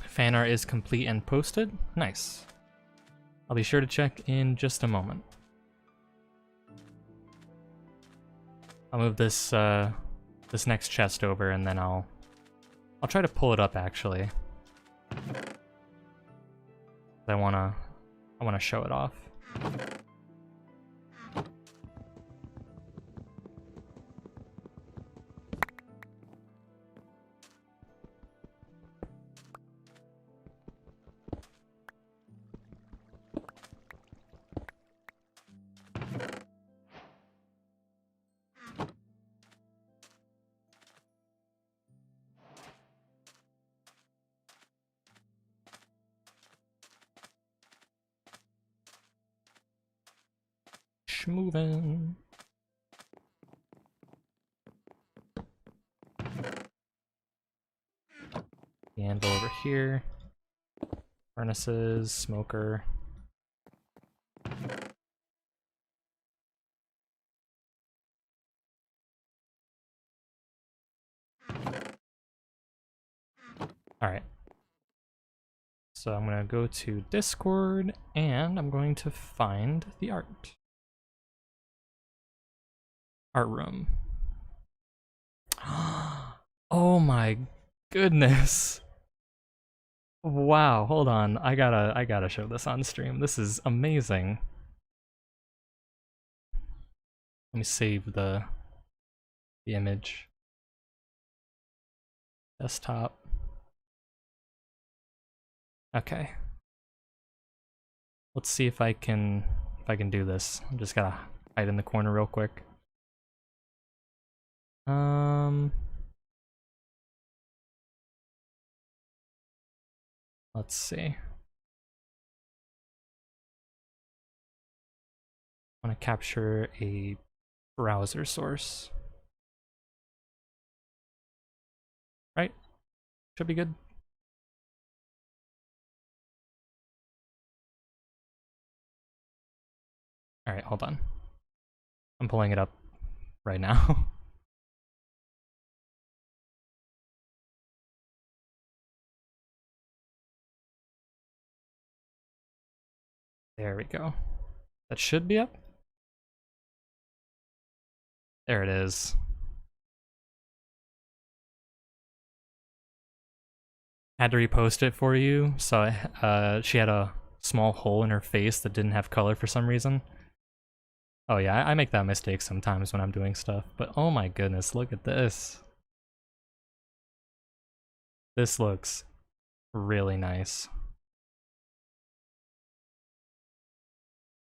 Fan art is complete and posted. Nice. I'll be sure to check in just a moment. I'll move this this next chest over and then I'll try to pull it up actually. I wanna show it off. Moving. Candle over here. Furnaces, smoker. Alright. So I'm gonna go to Discord and I'm going to find the art. Art room. Oh my goodness. Wow, hold on. I gotta show this on stream. This is amazing. Let me save the image. Desktop. Okay. Let's see if I can do this. I just gotta hide in the corner real quick. Let's see. I want to capture a browser source. Right? Should be good. Alright, hold on. I'm pulling it up right now. There we go. That should be up. There it is. Had to repost it for you, so she had a small hole in her face that didn't have color for some reason. Oh yeah, I make that mistake sometimes when I'm doing stuff, but oh my goodness, look at this. This looks really nice.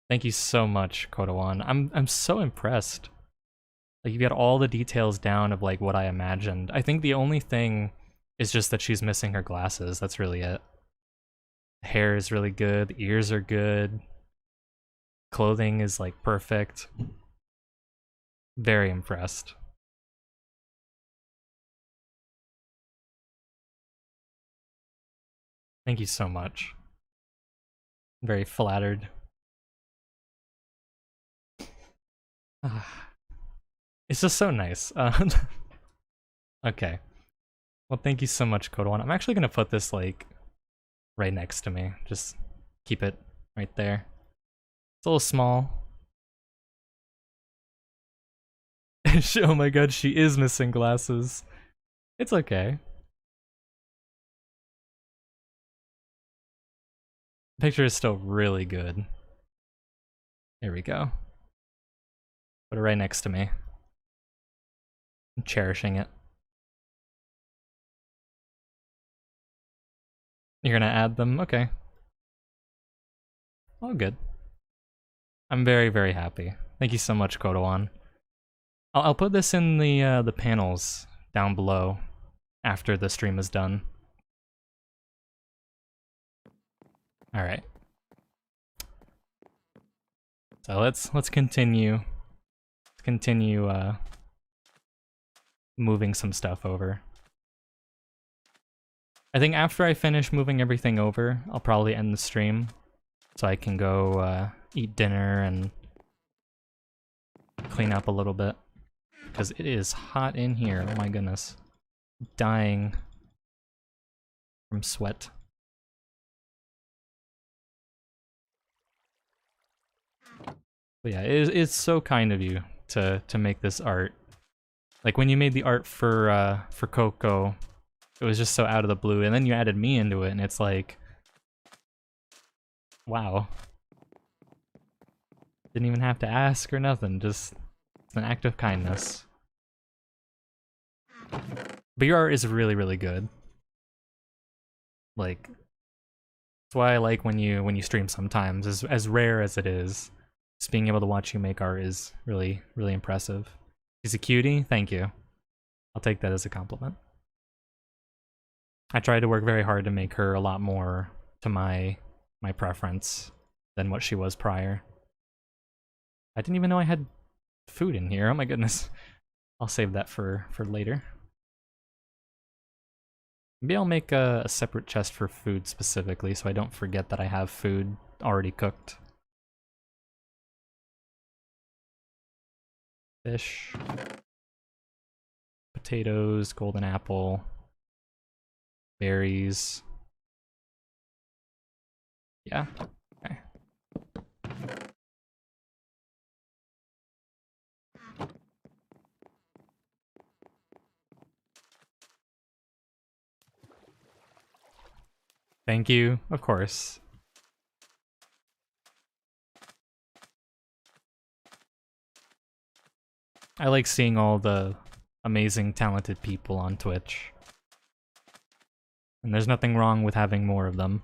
Thank you so much, Kodawan. I'm so impressed. Like, you got all the details down of like what I imagined. I think the only thing is just that she's missing her glasses. That's really it. The hair is really good, the ears are good. Clothing is like perfect. Very impressed. Thank you so much. Very flattered. It's just so nice. Okay. Well, thank you so much, Kodawan. I'm actually gonna put this like right next to me. Just keep it right there. It's a little small. Oh my god, she is missing glasses. It's okay. The picture is still really good. There we go. Put it right next to me. I'm cherishing it. You're gonna add them? Okay. All good. I'm very, very happy. Thank you so much, Kodawan. I'll put this in the panels down below after the stream is done. All right. So let's continue moving some stuff over. I think after I finish moving everything over, I'll probably end the stream so I can go eat dinner and clean up a little bit because it is hot in here. Oh my goodness. Dying from sweat. But yeah, it's so kind of you to make this art. Like when you made the art for Coco, it was just so out of the blue, and then you added me into it, and it's like, wow. Didn't even have to ask or nothing, just an act of kindness. But your art is really, really good. Like, that's why I like when you stream sometimes, as rare as it is. Just being able to watch you make art is really, really impressive. She's a cutie, thank you. I'll take that as a compliment. I tried to work very hard to make her a lot more to my preference than what she was prior. I didn't even know I had food in here, oh my goodness. I'll save that for later. Maybe I'll make a separate chest for food specifically so I don't forget that I have food already cooked. Fish. Potatoes, golden apple. berries. Yeah. Okay. Thank you, of course. I like seeing all the amazing, talented people on Twitch. And there's nothing wrong with having more of them.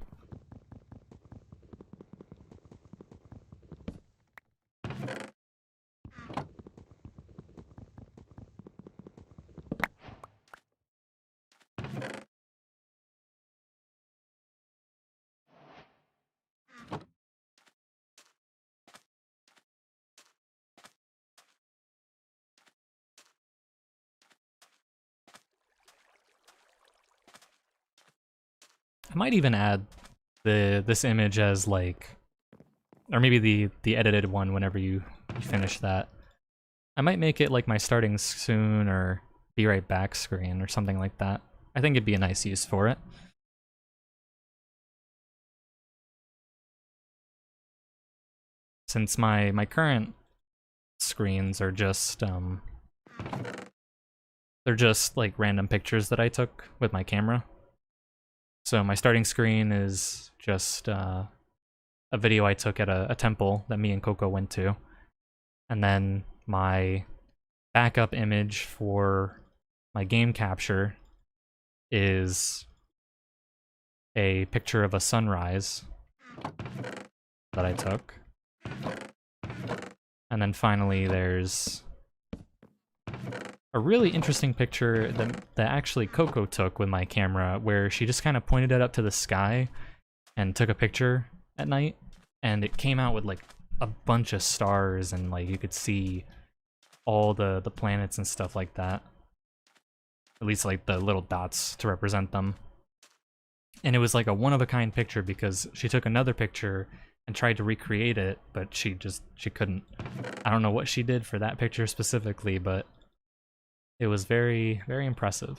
I might even add this image as like, or maybe the edited one whenever you finish that. I might make it like my starting soon or be right back screen or something like that. I think it'd be a nice use for it. Since my current screens are just they're just like random pictures that I took with my camera. So my starting screen is just a video I took at a temple that me and Coco went to. And then my backup image for my game capture is a picture of a sunrise that I took. And then finally there's a really interesting picture that actually Coco took with my camera, where she just kind of pointed it up to the sky and took a picture at night, and it came out with like a bunch of stars, and like you could see all the planets and stuff like that. At least like the little dots to represent them. And it was like a one-of-a-kind picture because she took another picture and tried to recreate it, but she couldn't. I don't know what she did for that picture specifically, but it was very, very impressive.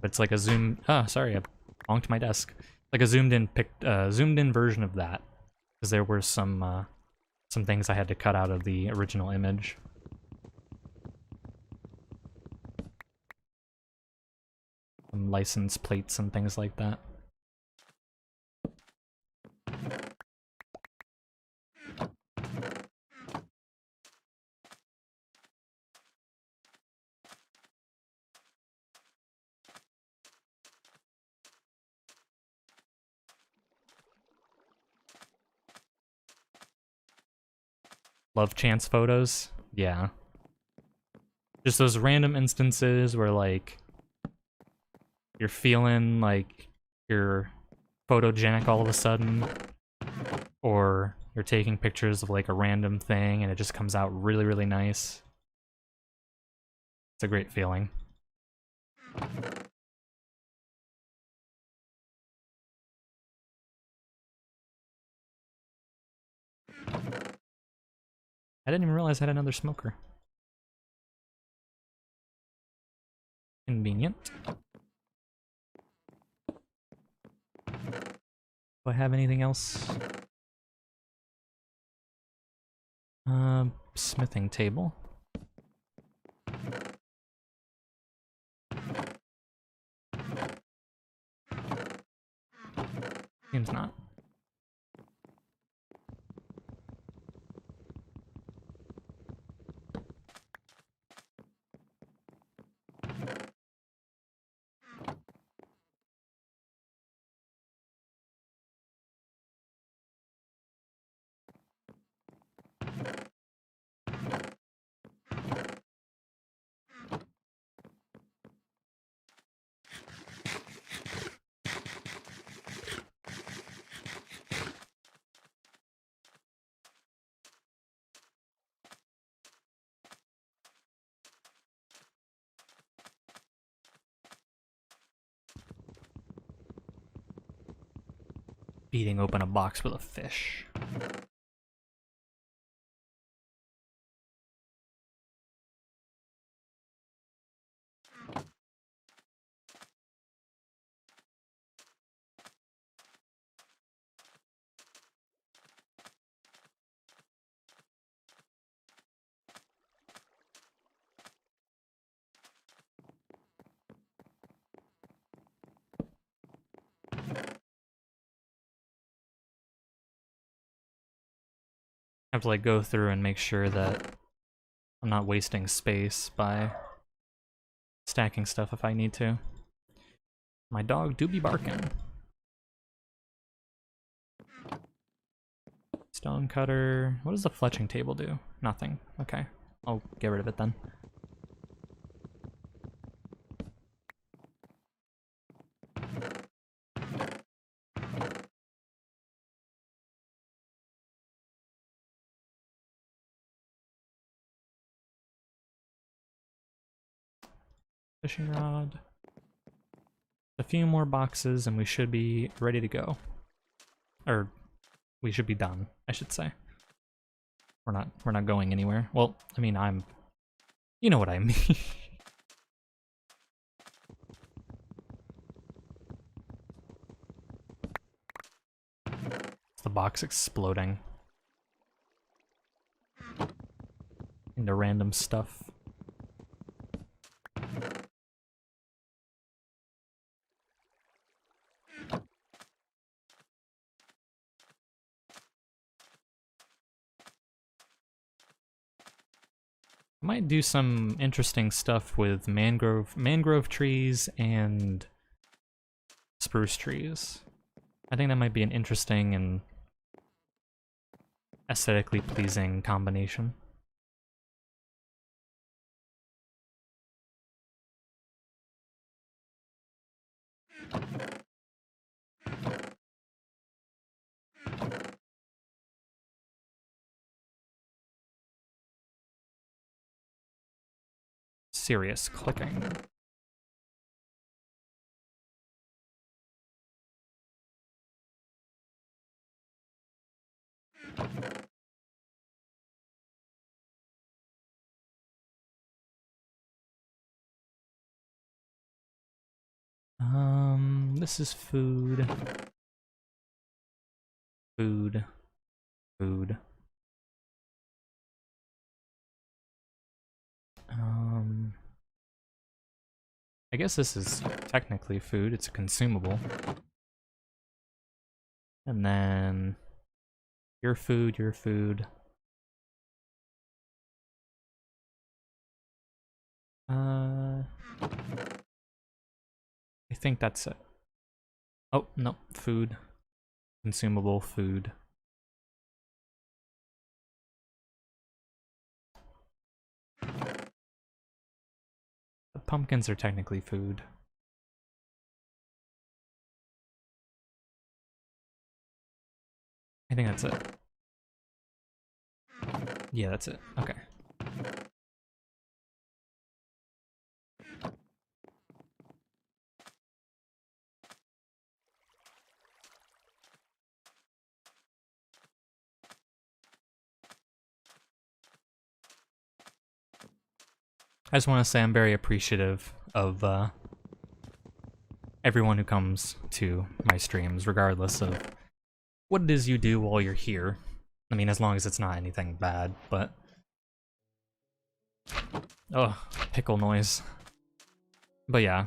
It's like a zoom. Oh, sorry, I bonked my desk. Like a zoomed in version of that, because there were some things I had to cut out of the original image. Some license plates and things like that. Love chance photos? Yeah. Just those random instances where, like, you're feeling like you're photogenic all of a sudden, or you're taking pictures of, like, a random thing and it just comes out really, really nice. It's a great feeling. I didn't even realize I had another smoker. Convenient. Do I have anything else? Smithing table. Seems not. Beating open a box with a fish. have to like go through and make sure that I'm not wasting space by stacking stuff if I need to. My dog do be barking. Stone cutter. What does the fletching table do? Nothing. Okay. I'll get rid of it then. Fishing rod. A few more boxes and we should be ready to go. Or we should be done, I should say. We're not going anywhere. Well, I mean, you know what I mean. It's the box exploding into random stuff. Might do some interesting stuff with mangrove trees and spruce trees. I think that might be an interesting and aesthetically pleasing combination. Serious clicking. This is food. Food. Food. I guess this is technically food, it's a consumable. And then your food, your food. I think that's it. Oh, no, food. Consumable food. The pumpkins are technically food. I think that's it. Yeah, that's it. Okay. I just want to say I'm very appreciative of everyone who comes to my streams, regardless of what it is you do while you're here. I mean, as long as it's not anything bad, but... Oh, pickle noise. But yeah.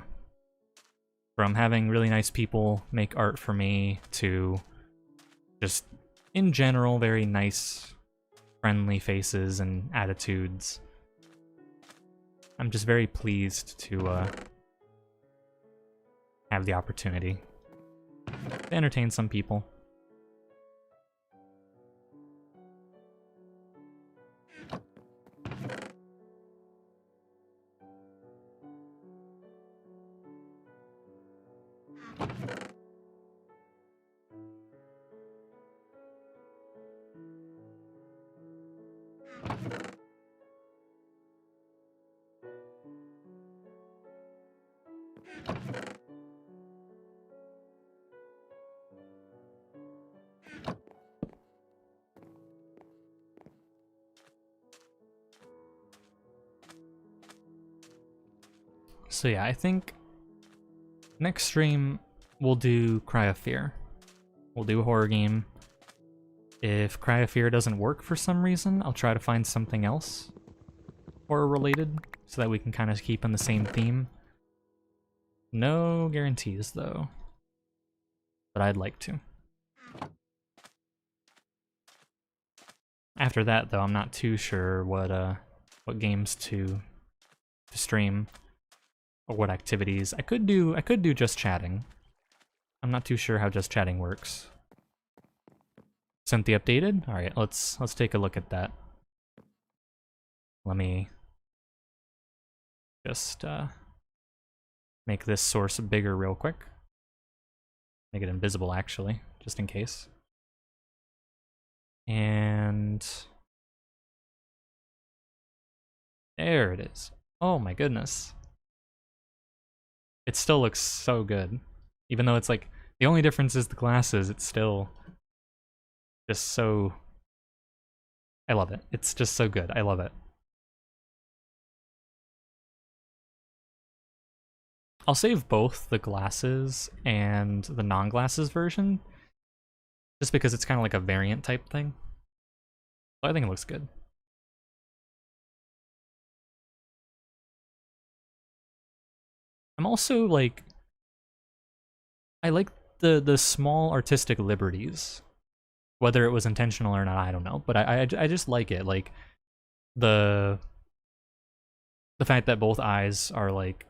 From having really nice people make art for me to just, in general, very nice, friendly faces and attitudes. I'm just very pleased to have the opportunity to entertain some people. So yeah, I think next stream we'll do Cry of Fear. We'll do a horror game. If Cry of Fear doesn't work for some reason, I'll try to find something else horror related so that we can kind of keep on the same theme. No guarantees though, but I'd like to. After that, though, I'm not too sure what games to stream or what activities. I could do just chatting. I'm not too sure how just chatting works. Cynthia updated? All right, let's take a look at that. Let me just make this source bigger real quick. Make it invisible, actually, just in case. And there it is. Oh my goodness. It still looks so good. Even though it's like, the only difference is the glasses, it's still just so... I love it. It's just so good. I love it. I'll save both the glasses and the non-glasses version, just because it's kind of like a variant type thing. So I think it looks good. I'm also like, I like the small artistic liberties. Whether it was intentional or not, I don't know. But I just like it. Like, the fact that both eyes are like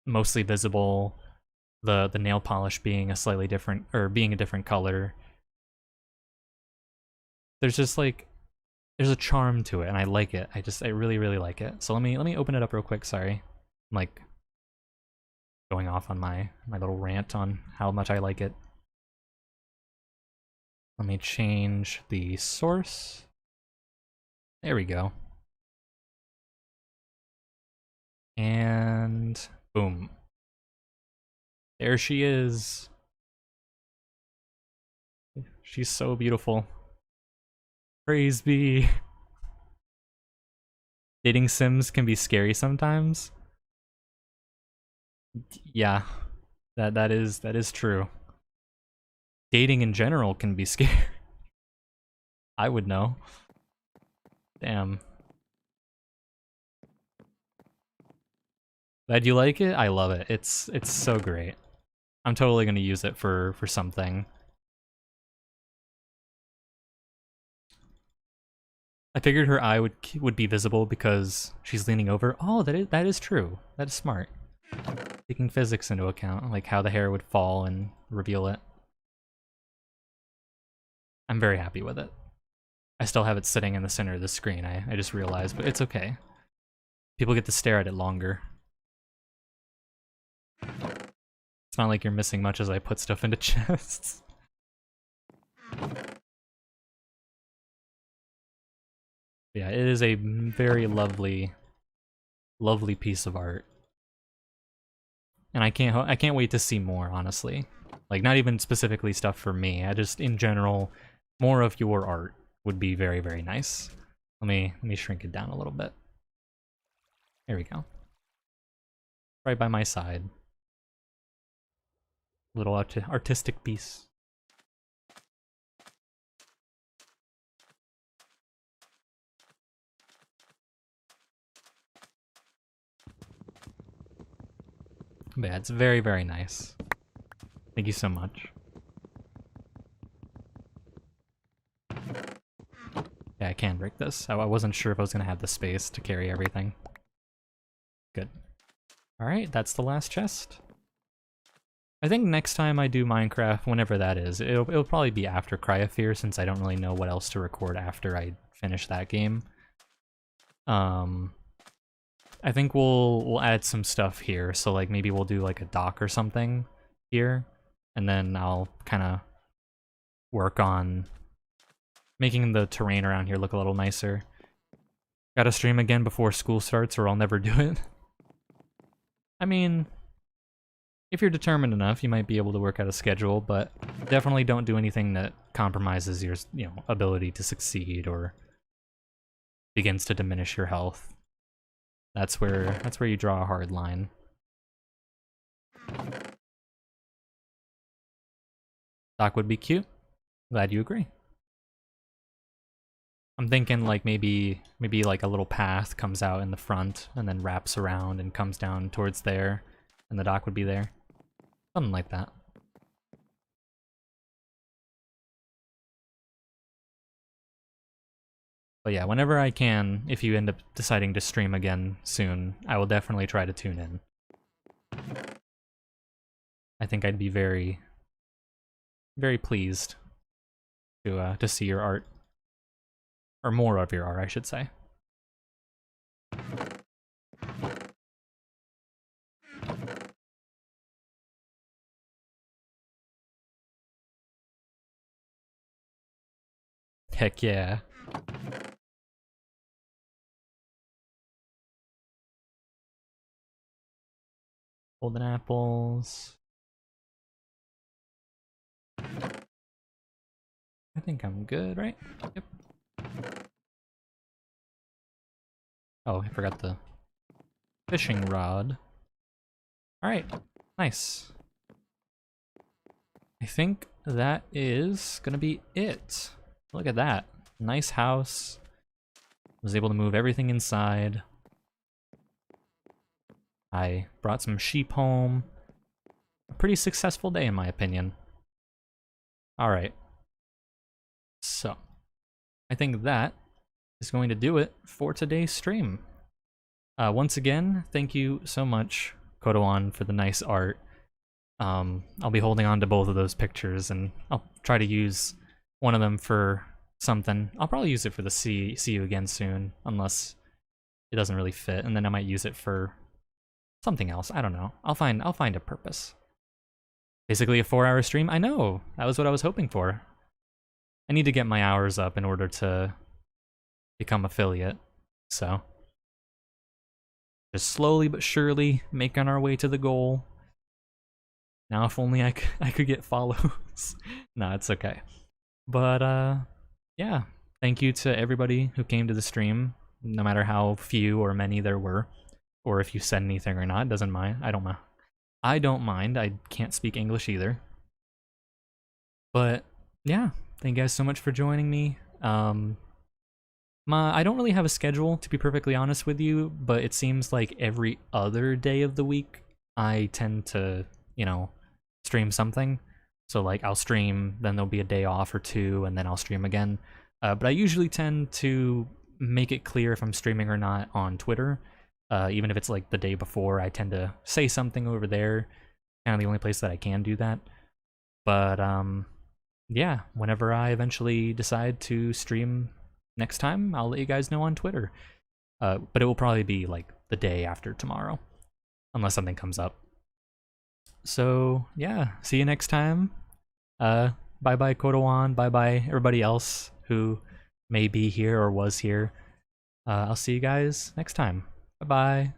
mostly visible, the nail polish being a slightly different, or being a different color. There's just like, there's a charm to it, and I like it. I really, really like it. So let me open it up real quick. Sorry, I'm like going off on my little rant on how much I like it. Let me change the source. There we go. And boom. There she is. She's so beautiful. Praise be. Dating sims can be scary sometimes. Yeah, that is true. Dating in general can be scary. I would know. Damn. Glad you like it? I love it. It's so great. I'm totally gonna use it for something. I figured her eye would be visible because she's leaning over. Oh, that is true. That is smart. Taking physics into account, like how the hair would fall and reveal it. I'm very happy with it. I still have it sitting in the center of the screen, I just realized, but it's okay. People get to stare at it longer. It's not like you're missing much as I put stuff into chests. Yeah, it is a very lovely, lovely piece of art. And I can't wait to see more, honestly. Like, not even specifically stuff for me, I just, in general, more of your art would be very, very nice. Let me shrink it down a little bit. There we go. Right by my side. Little artistic piece. But yeah, it's very, very nice. Thank you so much. Yeah, I can break this. I wasn't sure if I was gonna have the space to carry everything. Good. Alright, that's the last chest. I think next time I do Minecraft, whenever that is, it'll probably be after Cryosphere, since I don't really know what else to record after I finish that game. I think we'll add some stuff here, so like maybe we'll do like a dock or something here, and then I'll kind of work on making the terrain around here look a little nicer. Gotta stream again before school starts or I'll never do it. I mean, if you're determined enough, you might be able to work out a schedule, but definitely don't do anything that compromises your, ability to succeed or begins to diminish your health. That's where you draw a hard line. Doc would be cute. Glad you agree. I'm thinking like maybe like a little path comes out in the front and then wraps around and comes down towards there, and the dock would be there. Something like that. But yeah, whenever I can, if you end up deciding to stream again soon, I will definitely try to tune in. I think I'd be very, very pleased to see your art. Or more of your art, I should say. Heck yeah. Golden apples. I think I'm good, right? Yep. Oh, I forgot the fishing rod. Alright, nice. I think that is gonna be it. Look at that. Nice house. Was able to move everything inside. I brought some sheep home. A pretty successful day in my opinion. Alright. So, I think that is going to do it for today's stream. Once again, thank you so much, Kodoan, for the nice art. I'll be holding on to both of those pictures, and I'll try to use one of them for something. I'll probably use it for the see you again soon, unless it doesn't really fit, and then I might use it for something else. I don't know. I'll find a purpose. Basically a 4-hour stream. I know, that was what I was hoping for. I need to get my hours up in order to become affiliate, so just slowly but surely making our way to the goal. Now if only I could get follows. No, it's okay. But yeah, thank you to everybody who came to the stream, no matter how few or many there were, or if you said anything or not, doesn't mind. I don't mind. I don't mind. I can't speak English either. But yeah, thank you guys so much for joining me. I don't really have a schedule, to be perfectly honest with you, but it seems like every other day of the week I tend to, you know, stream something. So like I'll stream, then there'll be a day off or two, and then I'll stream again. But I usually tend to make it clear if I'm streaming or not on Twitter. Even if it's like the day before, I tend to say something over there. Kind of the only place that I can do that. But yeah, whenever I eventually decide to stream next time, I'll let you guys know on Twitter. But it will probably be like the day after tomorrow, unless something comes up. So yeah, see you next time. Bye bye Kodoan, bye bye everybody else who may be here or was here. I'll see you guys next time. Bye bye.